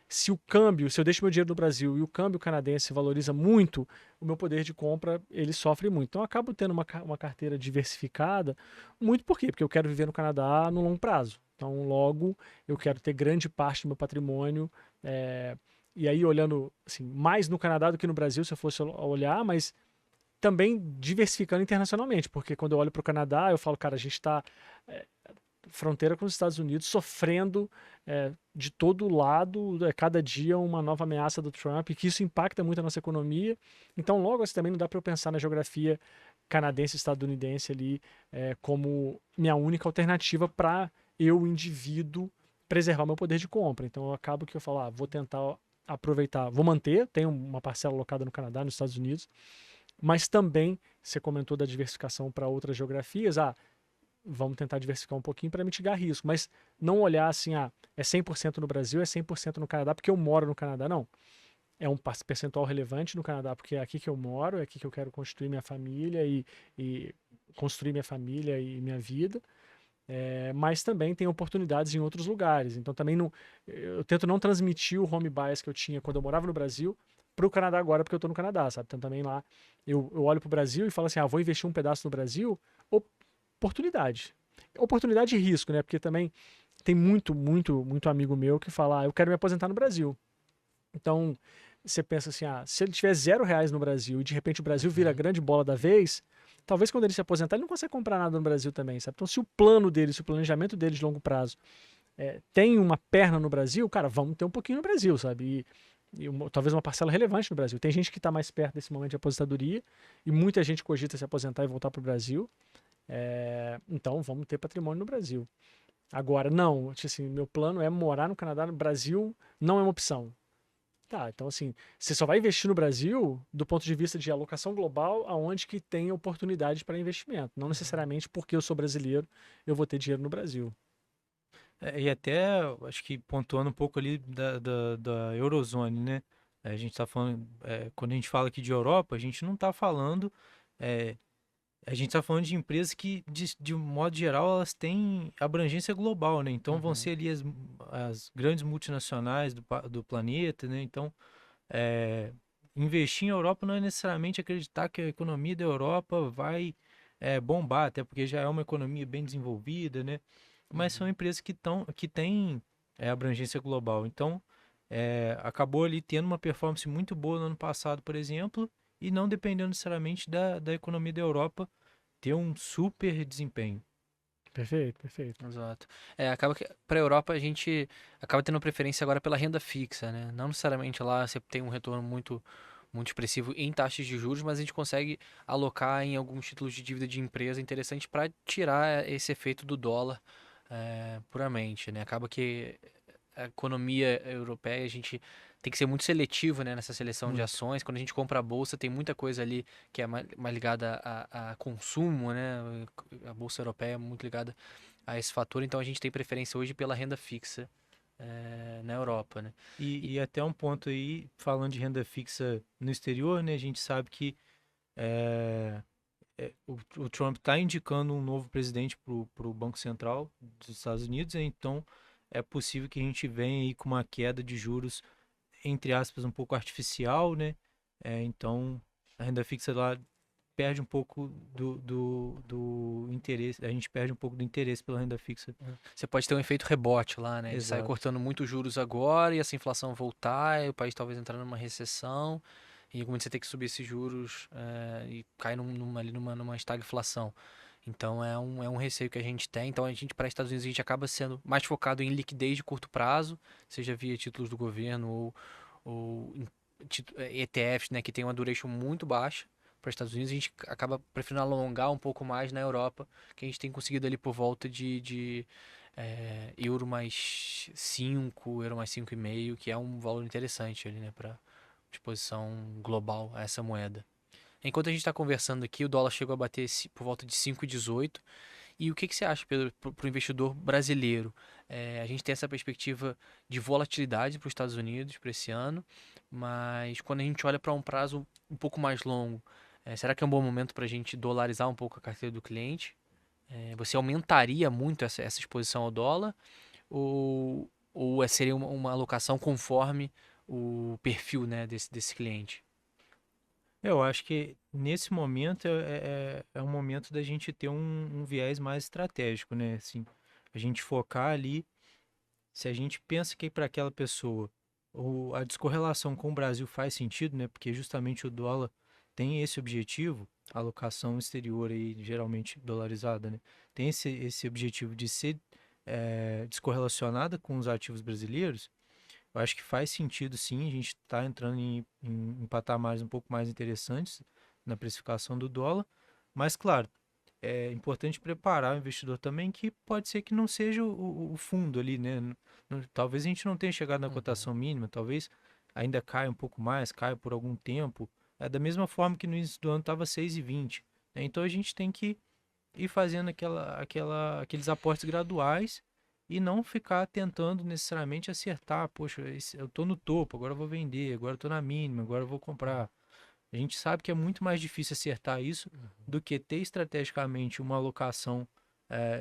Se eu deixo meu dinheiro no Brasil e o câmbio canadense valoriza muito, o meu poder de compra ele sofre muito. Então eu acabo tendo uma carteira diversificada, muito por quê? Porque eu quero viver no Canadá no longo prazo. Então logo eu quero ter grande parte do meu patrimônio. é, e aí olhando assim, mais no Canadá do que no Brasil, se eu fosse olhar, mas também diversificando internacionalmente, porque quando eu olho para o Canadá, eu falo, cara, a gente está fronteira com os Estados Unidos sofrendo de todo lado, cada dia uma nova ameaça do Trump, e que isso impacta muito a nossa economia. Então, logo assim, também não dá para eu pensar na geografia canadense-estadunidense ali como minha única alternativa para eu, indivíduo, preservar meu poder de compra. Então, eu acabo que eu falo, vou tentar aproveitar, vou manter, tenho uma parcela alocada no Canadá, nos Estados Unidos, mas também, você comentou da diversificação para outras geografias, vamos tentar diversificar um pouquinho para mitigar risco, mas não olhar assim, é 100% no Brasil, é 100% no Canadá, porque eu moro no Canadá, não. É um percentual relevante no Canadá, porque é aqui que eu moro, é aqui que eu quero construir minha família e construir minha família e minha vida. Mas também tem oportunidades em outros lugares. Então também não, eu tento não transmitir o home bias que eu tinha quando eu morava no Brasil para o Canadá agora, porque eu estou no Canadá, sabe? Então também lá eu olho para o Brasil e falo assim, vou investir um pedaço no Brasil, oportunidade. Oportunidade e risco, né? Porque também tem muito amigo meu que fala, eu quero me aposentar no Brasil. Então, você pensa assim, se ele tiver R$ 0 no Brasil e de repente o Brasil vira a Uhum. grande bola da vez, talvez quando ele se aposentar ele não consegue comprar nada no Brasil também, sabe? Então, se o plano dele, se o planejamento dele de longo prazo tem uma perna no Brasil, cara, vamos ter um pouquinho no Brasil, sabe? Talvez uma parcela relevante no Brasil. Tem gente que está mais perto desse momento de aposentadoria e muita gente cogita se aposentar e voltar para o Brasil. Então, vamos ter patrimônio no Brasil. Agora, não, tipo assim, meu plano é morar no Canadá, no Brasil não é uma opção. Tá, então assim, você só vai investir no Brasil do ponto de vista de alocação global, aonde que tem oportunidade para investimento. Não Uhum. necessariamente porque eu sou brasileiro, eu vou ter dinheiro no Brasil. E até, acho que pontuando um pouco ali da Eurozone, né? A gente tá falando, quando a gente fala aqui de Europa, a gente não tá falando, é, a gente tá falando de empresas que, de um modo geral, elas têm abrangência global, né? Então vão Uhum. ser ali as grandes multinacionais do planeta, né? Então, é, investir em Europa não é necessariamente acreditar que a economia da Europa vai bombar, até porque já é uma economia bem desenvolvida, né? Mas são Uhum. empresas que têm abrangência global. Então, acabou ali tendo uma performance muito boa no ano passado, por exemplo, e não dependendo necessariamente da economia da Europa ter um super desempenho. Perfeito, perfeito. Exato. Acaba que para a Europa a gente acaba tendo preferência agora pela renda fixa, né? Não necessariamente lá você tem um retorno muito expressivo em taxas de juros, mas a gente consegue alocar em alguns títulos de dívida de empresa interessante para tirar esse efeito do dólar puramente, né? Acaba que a economia europeia, a gente tem que ser muito seletivo, né, nessa seleção de Muito. ações. Quando a gente compra a bolsa, tem muita coisa ali que é mais ligada a consumo, né? A bolsa europeia é muito ligada a esse fator, então a gente tem preferência hoje pela renda fixa na Europa, né? E até um ponto aí, falando de renda fixa no exterior, né? A gente sabe que é, o Trump está indicando um novo presidente para o Banco Central dos Estados Unidos, né? Então é possível que a gente venha aí com uma queda de juros, entre aspas, um pouco artificial, né? Então a renda fixa lá perde um pouco do interesse, a gente perde um pouco do interesse pela renda fixa. Você pode ter um efeito rebote lá, né? Ele sai Exato. cortando muito juros agora e essa inflação voltar, e o país talvez entrar numa recessão, e como você ter que subir esses juros e cair ali numa estagflação. Então é um receio que a gente tem. Então a gente, para Estados Unidos, a gente acaba sendo mais focado em liquidez de curto prazo, seja via títulos do governo ou ETFs, né, que tem uma duration muito baixa. Para os Estados Unidos, a gente acaba preferindo alongar um pouco mais na Europa, que a gente tem conseguido ali por volta de euro mais 5, euro mais 5,5, que é um valor interessante ali, né, para exposição global a essa moeda. Enquanto a gente está conversando aqui, o dólar chegou a bater por volta de 5,18. E o que você acha, Pedro, para o investidor brasileiro? A gente tem essa perspectiva de volatilidade para os Estados Unidos para esse ano, mas quando a gente olha para um prazo um pouco mais longo, será que é um bom momento para a gente dolarizar um pouco a carteira do cliente? Você aumentaria muito essa exposição ao dólar? Ou seria uma alocação conforme o perfil, né, desse cliente? Eu acho que nesse momento é um momento da gente ter um viés mais estratégico, né? Assim, a gente focar ali, se a gente pensa que para aquela pessoa a descorrelação com o Brasil faz sentido, né? Porque justamente o dólar tem esse objetivo, a alocação exterior aí, geralmente dolarizada, né? Tem esse objetivo de ser descorrelacionada com os ativos brasileiros. Eu acho que faz sentido sim, a gente está entrando em patamares um pouco mais interessantes na precificação do dólar, mas claro, é importante preparar o investidor também que pode ser que não seja o fundo ali, né? Talvez a gente não tenha chegado na Uhum. cotação mínima, talvez ainda caia um pouco mais, caia por algum tempo, da mesma forma que no início do ano estava 6,20, né? Então a gente tem que ir fazendo aqueles aportes graduais e não ficar tentando necessariamente acertar. Poxa, eu tô no topo, agora eu vou vender, agora eu tô na mínima, agora eu vou comprar. A gente sabe que é muito mais difícil acertar isso do que ter estrategicamente uma alocação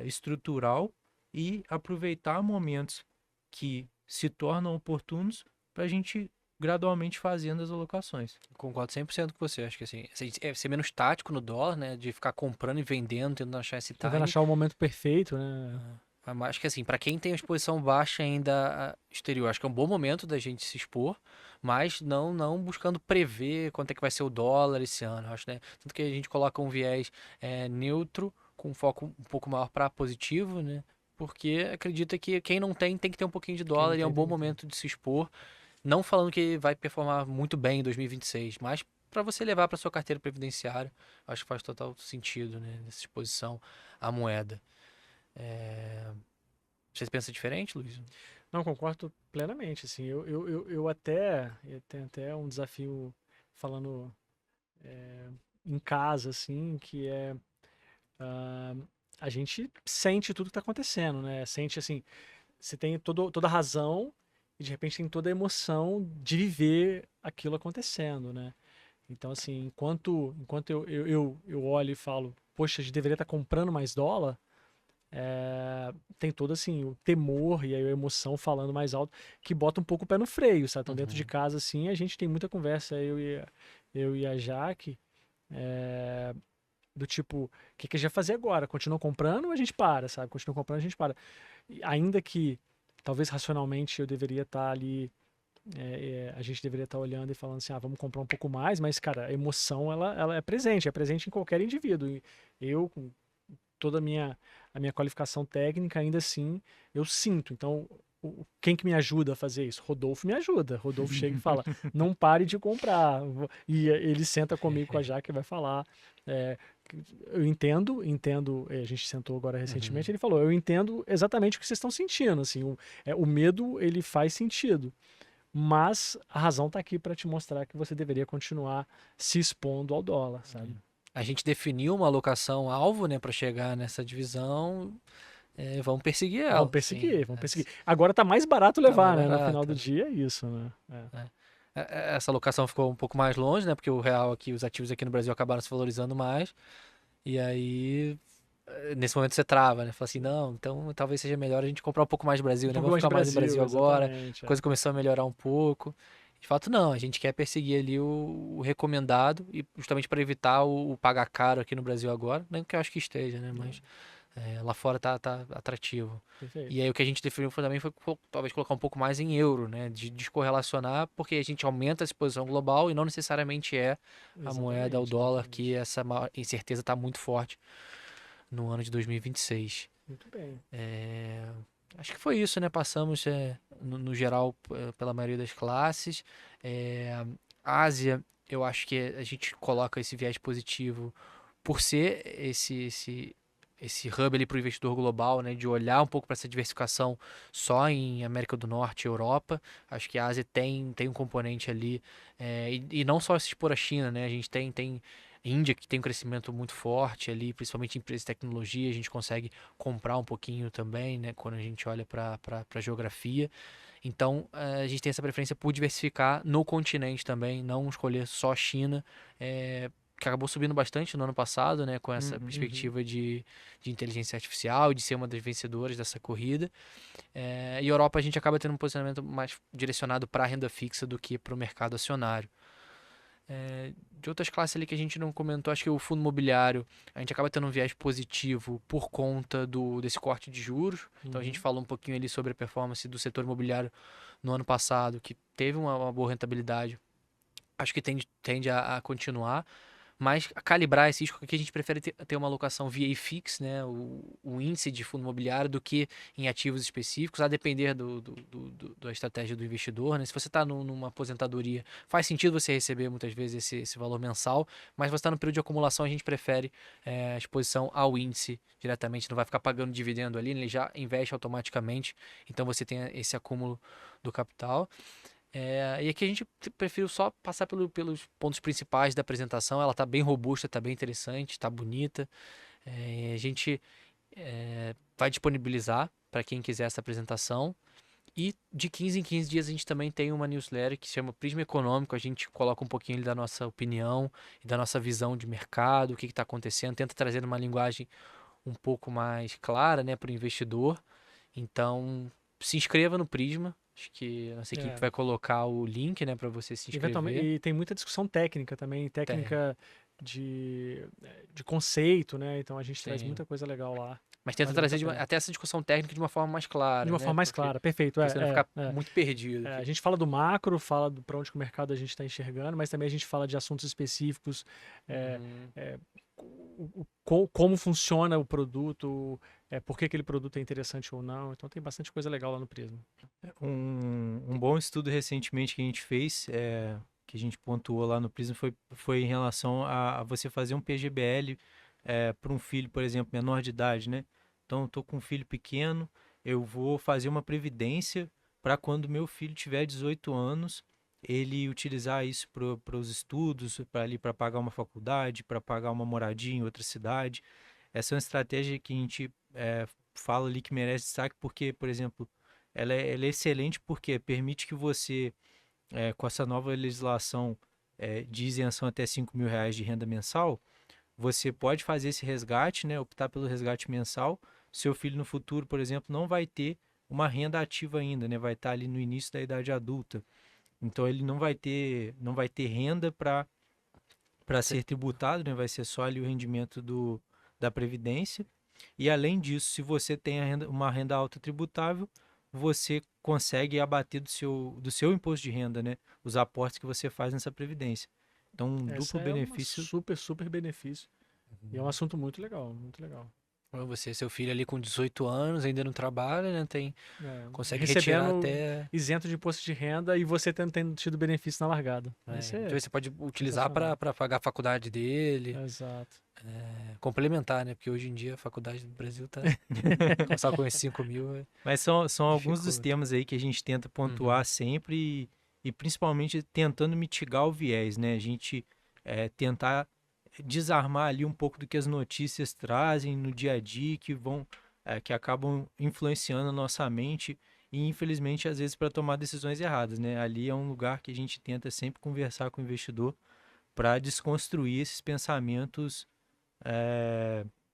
estrutural e aproveitar momentos que se tornam oportunos para a gente gradualmente fazendo as alocações. Concordo 100% com você. Acho que assim, ser menos tático no dólar, né? De ficar comprando e vendendo, tentando achar esse Tentando time. achar o momento perfeito, né? Mas acho que assim, para quem tem uma exposição baixa ainda exterior, acho que é um bom momento da gente se expor, mas não buscando prever quanto é que vai ser o dólar esse ano. Acho, né? Tanto que a gente coloca um viés neutro, com um foco um pouco maior para positivo, né? Porque acredita que quem não tem que ter um pouquinho de Quem não dólar e é um tem, bom tem que ter. momento de se expor. Não falando que vai performar muito bem em 2026, mas para você levar para sua carteira previdenciária, acho que faz total sentido, né? Essa exposição à moeda. Você pensa diferente, Luiz? Não, concordo plenamente, assim, eu tenho até um desafio falando em casa, assim, que é ah, a gente sente tudo que está acontecendo, né? Sente, assim, você tem toda a razão e de repente tem toda a emoção de viver aquilo acontecendo, né? Então, assim, enquanto eu olho e falo, poxa, a gente deveria estar comprando mais dólar, tem todo assim o temor e aí a emoção falando mais alto que bota um pouco o pé no freio, sabe? Então dentro de Uhum. casa assim a gente tem muita conversa eu e a Jaque do tipo, o que a gente vai fazer agora? Continua comprando ou a gente para, sabe? Continua comprando, a gente para. E ainda que talvez racionalmente eu deveria estar ali, a gente deveria estar olhando e falando assim, vamos comprar um pouco mais, mas cara, a emoção ela é presente em qualquer indivíduo. E eu com toda a minha qualificação técnica, ainda assim, eu sinto. Então, quem que me ajuda a fazer isso? Rodolfo me ajuda. Rodolfo chega e fala, não pare de comprar. E ele senta comigo com a Jaque e vai falar. é, eu entendo, a gente sentou agora recentemente, Uhum. ele falou, eu entendo exatamente o que vocês estão sentindo, assim, o medo, ele faz sentido, mas a razão está aqui para te mostrar que você deveria continuar se expondo ao dólar, sabe? A gente definiu uma alocação alvo, né, para chegar nessa divisão. vamos perseguir ela. Vamos perseguir, Assim. vamos perseguir. Agora tá mais barato levar, mais né? No final barato, do né? dia é isso, né? Essa locação ficou um pouco mais longe, né? Porque o real aqui, os ativos aqui no Brasil acabaram se valorizando mais. E aí, nesse momento você trava, né? Fala assim, não, então talvez seja melhor a gente comprar um pouco mais do Brasil, Um né? pouco Vamos mais de ficar mais no Brasil, Brasil agora. exatamente. A coisa começou a melhorar um pouco. De fato, não, a gente quer perseguir ali o recomendado e justamente para evitar o pagar caro aqui no Brasil agora. Nem que eu acho que esteja, né? Mas lá fora tá atrativo. Perfeito. E aí o que a gente definiu também foi talvez colocar um pouco mais em euro, né? De descorrelacionar, porque a gente aumenta a exposição global e não necessariamente é a moeda, o Exatamente, dólar, exatamente. que essa incerteza está muito forte no ano de 2026. Muito bem. Acho que foi isso, né? Passamos, no geral, pela maioria das classes. Ásia, eu acho que a gente coloca esse viés positivo por ser esse hub ali para o investidor global, né? De olhar um pouco para essa diversificação só em América do Norte e Europa. Acho que a Ásia tem um componente ali, e não só se expor à China, né? A gente tem Índia que tem um crescimento muito forte ali, principalmente em empresas de tecnologia, a gente consegue comprar um pouquinho também, né? Quando a gente olha para a geografia. Então, a gente tem essa preferência por diversificar no continente também, não escolher só China, que acabou subindo bastante no ano passado, né, com essa perspectiva de inteligência artificial, de ser uma das vencedoras dessa corrida. E Europa a gente acaba tendo um posicionamento mais direcionado para a renda fixa do que para o mercado acionário. De outras classes ali que a gente não comentou, acho que o fundo imobiliário, a gente acaba tendo um viés positivo por conta desse corte de juros. Então a gente falou um pouquinho ali sobre a performance do setor imobiliário no ano passado, que teve uma boa rentabilidade. Acho que tende a continuar. Mas calibrar esse risco, que a gente prefere ter uma alocação via IFIX, né, o índice de fundo imobiliário, do que em ativos específicos, a depender da estratégia do investidor. Né? Se você está numa aposentadoria, faz sentido você receber muitas vezes esse valor mensal, mas se você está no período de acumulação, a gente prefere a exposição ao índice diretamente, não vai ficar pagando dividendo ali, né? Ele já investe automaticamente, então você tem esse acúmulo do capital. E aqui a gente preferiu só passar pelos pontos principais da apresentação. Ela está bem robusta, está bem interessante, está bonita. A gente vai disponibilizar para quem quiser essa apresentação. E de 15 em 15 dias a gente também tem uma newsletter que se chama Prisma Econômico. A gente coloca um pouquinho ali da nossa opinião e da nossa visão de mercado, o que está acontecendo. Tenta trazer uma linguagem um pouco mais clara, né, para o investidor. Então, se inscreva no Prisma. Acho que a nossa equipe vai colocar o link, né, para você se inscrever. E tem muita discussão técnica também, técnica de conceito, né? Então a gente traz muita coisa legal lá. Mas tenta trazer até essa discussão técnica de uma forma mais clara. De uma forma mais clara, perfeito. Pra você não ficar muito perdido. A gente fala do macro, fala para onde que o mercado a gente está enxergando, mas também a gente fala de assuntos específicos, como funciona o produto, por que aquele produto é interessante ou não. Então tem bastante coisa legal lá no Prisma. Um bom estudo recentemente que a gente fez, que a gente pontuou lá no Prisma, foi em relação a você fazer um PGBL para um filho, por exemplo, menor de idade, né? Então, estou com um filho pequeno, eu vou fazer uma previdência para quando meu filho tiver 18 anos, ele utilizar isso para os estudos, para pagar uma faculdade, para pagar uma moradia em outra cidade. Essa é uma estratégia que a gente fala ali que merece destaque, porque, por exemplo, ela é excelente porque permite que você, com essa nova legislação de isenção até R$5.000 de renda mensal, você pode fazer esse resgate, né, optar pelo resgate mensal. Seu filho no futuro, por exemplo, não vai ter uma renda ativa ainda, né, vai estar ali no início da idade adulta. Então ele não vai ter renda para ser tributado, né, vai ser só ali o rendimento da Previdência. E além disso, se você tem uma renda alta tributável, você consegue abater do seu imposto de renda, né, os aportes que você faz nessa Previdência. Então, um duplo benefício. Super benefício. E é um assunto muito legal, muito legal. Você, seu filho ali com 18 anos, ainda não trabalha, né? Consegue recebendo retirar até isento de imposto de renda e você tendo tido benefício na largada. Então você pode utilizar para pagar a faculdade dele. Exato. Complementar, né? Porque hoje em dia a faculdade do Brasil tá só com esses 5 mil. Mas são alguns dos temas aí que a gente tenta pontuar sempre e principalmente tentando mitigar o viés, né? A gente tentar desarmar ali um pouco do que as notícias trazem no dia a dia, que vão que acabam influenciando a nossa mente e, infelizmente, às vezes para tomar decisões erradas, né? Ali é um lugar que a gente tenta sempre conversar com o investidor para desconstruir esses pensamentos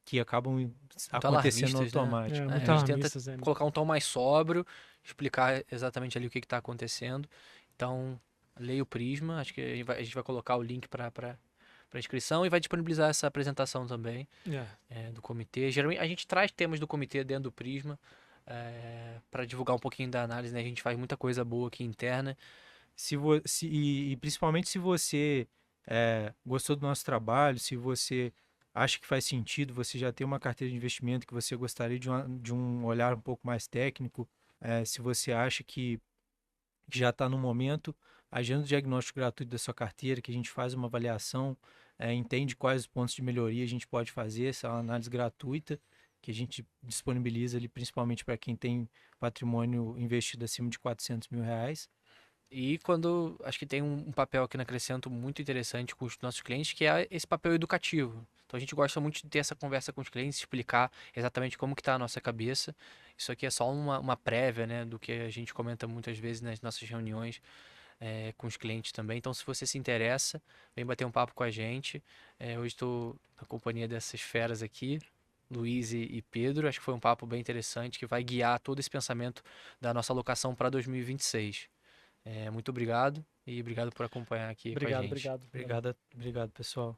que acabam Muito acontecendo no alarmistas, né? automático. Muito A gente tenta alarmistas, colocar um tom mais sóbrio, explicar exatamente ali o que está acontecendo. Então, leia o Prisma, acho que a gente vai colocar o link para inscrição e vai disponibilizar essa apresentação também do comitê. Geralmente a gente traz temas do comitê dentro do Prisma para divulgar um pouquinho da análise, né? A gente faz muita coisa boa aqui interna. E principalmente se você gostou do nosso trabalho, se você acha que faz sentido, você já tem uma carteira de investimento que você gostaria de um olhar um pouco mais técnico, se você acha que já está no momento, agenda o diagnóstico gratuito da sua carteira, que a gente faz uma avaliação, entende quais os pontos de melhoria a gente pode fazer, essa é uma análise gratuita que a gente disponibiliza ali principalmente para quem tem patrimônio investido acima de R$ 400.000. E quando acho que tem um papel aqui na Crescento muito interessante com os nossos clientes, que é esse papel educativo. Então a gente gosta muito de ter essa conversa com os clientes, explicar exatamente como que está a nossa cabeça. Isso aqui é só uma prévia, né, do que a gente comenta muitas vezes nas nossas reuniões com os clientes também. Então se você se interessa, vem bater um papo com a gente. Hoje estou na companhia dessas feras aqui, Luiz e Pedro. Acho que foi um papo bem interessante que vai guiar todo esse pensamento da nossa alocação para 2026. Muito obrigado e obrigado por acompanhar aqui com a Obrigado, gente. obrigado. Obrigado, pessoal.